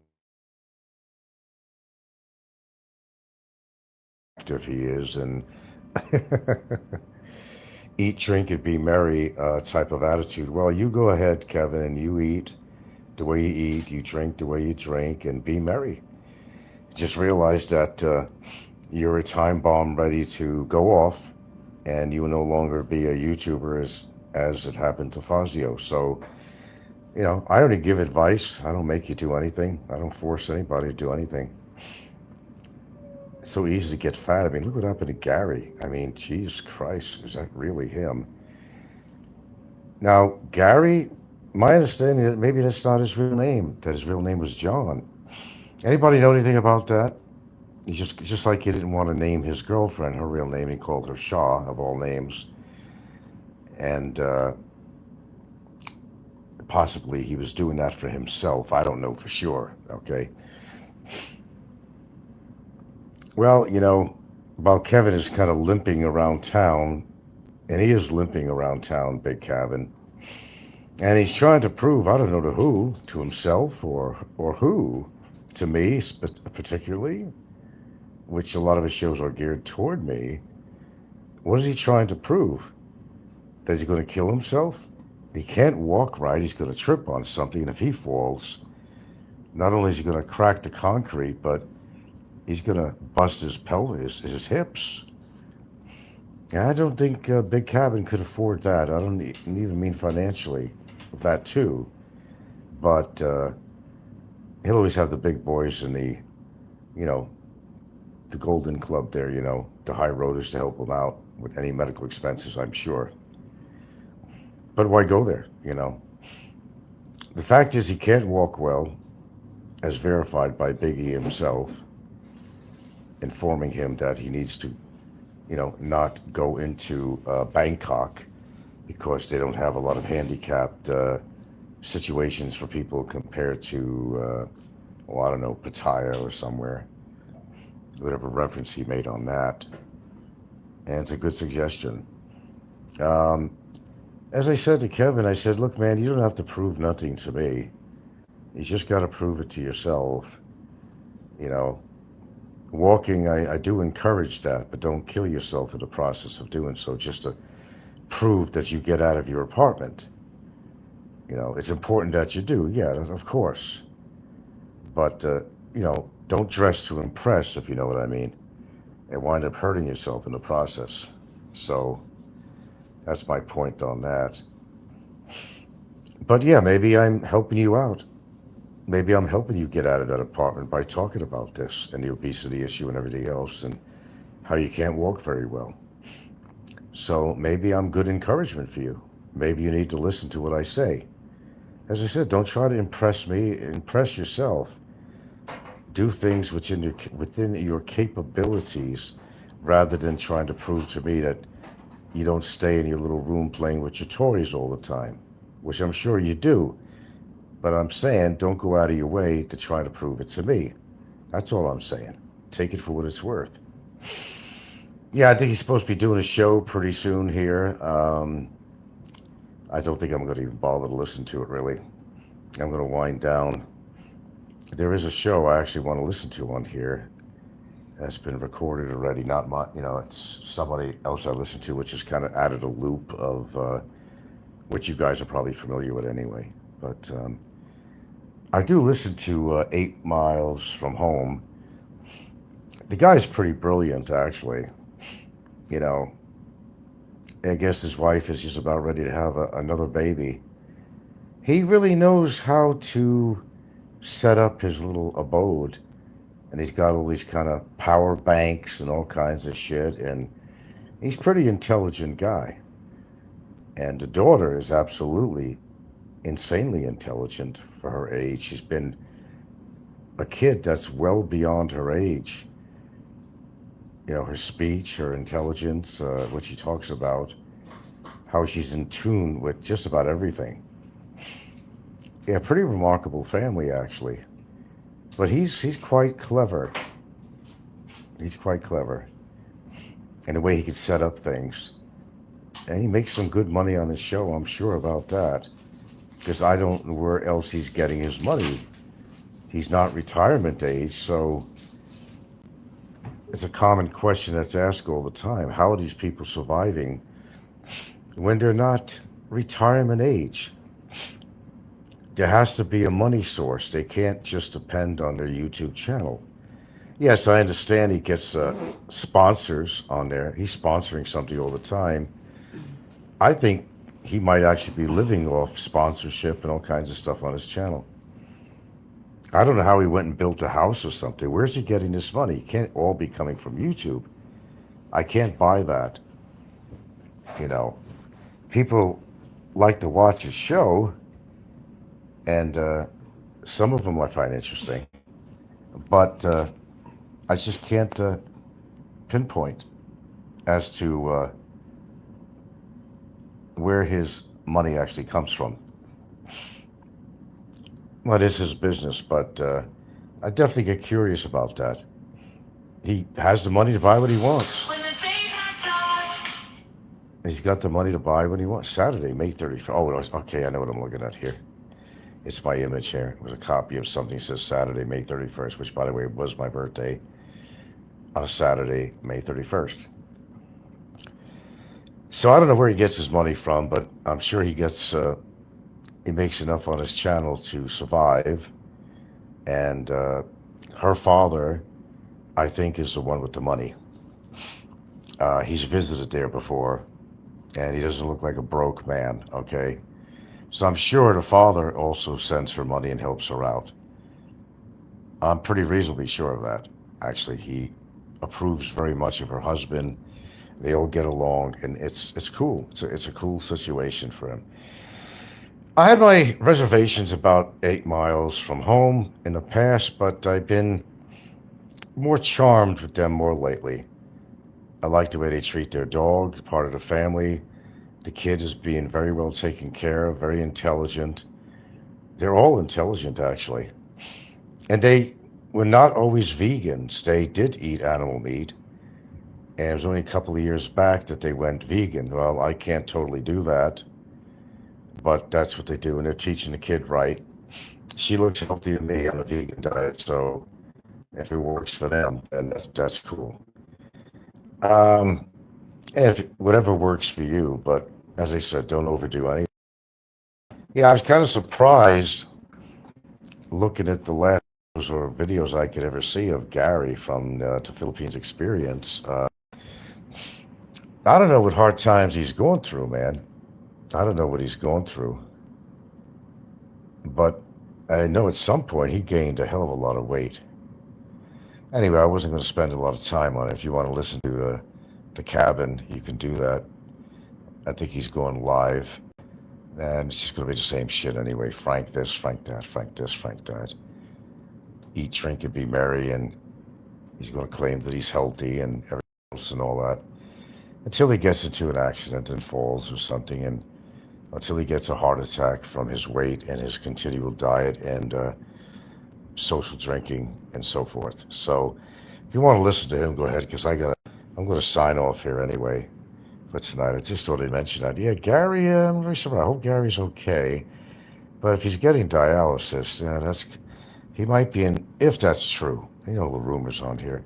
active he is, and eat, drink, and be merry type of attitude. Well, you go ahead, Kevin, and you eat the way you eat, you drink the way you drink, and be merry. Just realize that you're a time bomb ready to go off, and you will no longer be a YouTuber as it happened to Fazio. So, I only give advice. I don't make you do anything. I don't force anybody to do anything. It's so easy to get fat. I mean, look what happened to Gary. I mean, Jesus Christ, is that really him? Now, Gary, my understanding is maybe that's not his real name, that his real name was John. Anybody know anything about that? He's just like he didn't want to name his girlfriend her real name. He called her Shaw, of all names. And possibly he was doing that for himself. I don't know for sure, okay? Well, while Kevin is kind of limping around town, and he is limping around town, Big Kevin, and he's trying to prove, I don't know to who, to himself or who, to me particularly, which a lot of his shows are geared toward me. What is he trying to prove? That he's going to kill himself? He can't walk right. He's going to trip on something, and if he falls, not only is he going to crack the concrete, but he's going to bust his pelvis, his hips. And I don't think Big Cabin could afford that. I don't even mean financially, that too. But he'll always have the big boys in you know, the Golden Club there, the high roaders to help him out with any medical expenses, I'm sure. But why go there, The fact is he can't walk well, as verified by Biggie himself, informing him that he needs to, not go into Bangkok because they don't have a lot of handicapped situations for people compared to, I don't know, Pattaya or somewhere. Whatever reference he made on that. And it's a good suggestion. As I said to Kevin, I said, look, man, you don't have to prove nothing to me. You just got to prove it to yourself. Walking, I do encourage that, but don't kill yourself in the process of doing so just to prove that you get out of your apartment. It's important that you do, yeah, of course. But, don't dress to impress, if you know what I mean, and wind up hurting yourself in the process. So that's my point on that. But yeah, maybe I'm helping you out. Maybe I'm helping you get out of that apartment by talking about this and the obesity issue and everything else and how you can't walk very well. So maybe I'm good encouragement for you. Maybe you need to listen to what I say. As I said, don't try to impress me, impress yourself. Do things within your capabilities rather than trying to prove to me that you don't stay in your little room playing with your toys all the time, which I'm sure you do. But I'm saying don't go out of your way to try to prove it to me. That's all I'm saying. Take it for what it's worth. Yeah, I think he's supposed to be doing a show pretty soon here. I don't think I'm going to even bother to listen to it, really. I'm going to wind down. There is a show I actually want to listen to on here that's been recorded already. Not my, it's somebody else I listen to, which has kind of added a loop of which you guys are probably familiar with anyway. But I do listen to 8 Miles from Home. The guy's pretty brilliant, actually. I guess his wife is just about ready to have another baby. He really knows how to set up his little abode and he's got all these kind of power banks and all kinds of shit, and he's a pretty intelligent guy. And the daughter is absolutely insanely intelligent for her age. She's been a kid that's well beyond her age. You know, her speech, her intelligence, what she talks about, how she's in tune with just about everything. Yeah, pretty remarkable family actually. But he's quite clever. He's quite clever in the way he could set up things. And he makes some good money on his show, I'm sure about that. Because I don't know where else he's getting his money. He's not retirement age, so it's a common question that's asked all the time. How are these people surviving when they're not retirement age? There has to be a money source. They can't just depend on their YouTube channel. Yes, I understand he gets sponsors on there. He's sponsoring something all the time. I think he might actually be living off sponsorship and all kinds of stuff on his channel. I don't know how he went and built a house or something. Where's he getting this money? It can't all be coming from YouTube. I can't buy that. You know, people like to watch his show, and some of them I find interesting, but I just can't pinpoint as to where his money actually comes from. Well, it is his business, but I definitely get curious about that. He has the money to buy what he wants. He's got the money to buy what he wants. Saturday, May 31st. Oh, okay, I know what I'm looking at here. It's my image here. It was a copy of something that says Saturday, May 31st, which, by the way, was my birthday on a Saturday, May 31st. So I don't know where he gets his money from, but I'm sure he makes enough on his channel to survive. And her father, I think, is the one with the money. He's visited there before, and he doesn't look like a broke man, okay? So I'm sure the father also sends her money and helps her out. I'm pretty reasonably sure of that. Actually, he approves very much of her husband. They all get along, and it's cool. It's a cool situation for him. I had my reservations about 8 miles from home in the past, but I've been more charmed with them more lately. I like the way they treat their dog, part of the family. The kid is being very well taken care of, very intelligent. They're all intelligent, actually. And they were not always vegans. They did eat animal meat. And it was only a couple of years back that they went vegan. Well, I can't totally do that, but that's what they do, and they're teaching the kid right. She looks healthy to me on a vegan diet, so if it works for them, then that's cool. Um, and if whatever works for you, but as I said, don't overdo anything. Yeah, I was kind of surprised looking at the last videos I could ever see of Gary from the Philippines Experience. I don't know what hard times he's going through, man. I don't know what he's going through. But I know at some point he gained a hell of a lot of weight. Anyway, I wasn't going to spend a lot of time on it. If you want to listen to the cabin, you can do that. I think he's going live. And it's just going to be the same shit anyway. Frank this, Frank that, Frank this, Frank that. Eat, drink, and be merry. And he's going to claim that he's healthy and everything else and all that. Until he gets into an accident and falls or something. And until he gets a heart attack from his weight and his continual diet and social drinking and so forth. So if you want to listen to him, go ahead, because I'm going to sign off here anyway for tonight. I just thought I'd mention that. Yeah, Gary, I'm very sorry. I hope Gary's okay. But if he's getting dialysis, yeah, he might be in, if that's true, you know the rumors on here,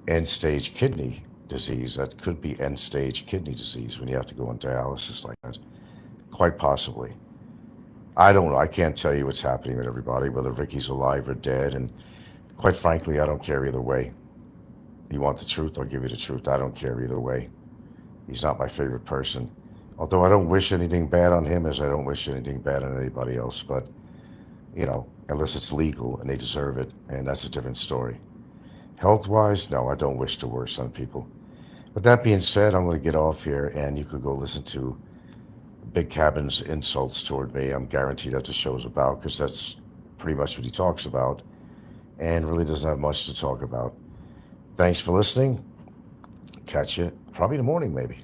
end-stage kidney disease. That could be end-stage kidney disease when you have to go on dialysis like that. Quite possibly. I don't know. I can't tell you what's happening with everybody, whether Ricky's alive or dead. And quite frankly, I don't care either way. You want the truth, I'll give you the truth. I don't care either way. He's not my favorite person. Although I don't wish anything bad on him as I don't wish anything bad on anybody else. But unless it's legal and they deserve it, and that's a different story. Health-wise, no, I don't wish to worse on people. With that being said, I'm going to get off here, and you could go listen to Big Cabin's insults toward me. I'm guaranteed that the show's about, because that's pretty much what he talks about, and really doesn't have much to talk about. Thanks for listening. Catch you probably in the morning, maybe.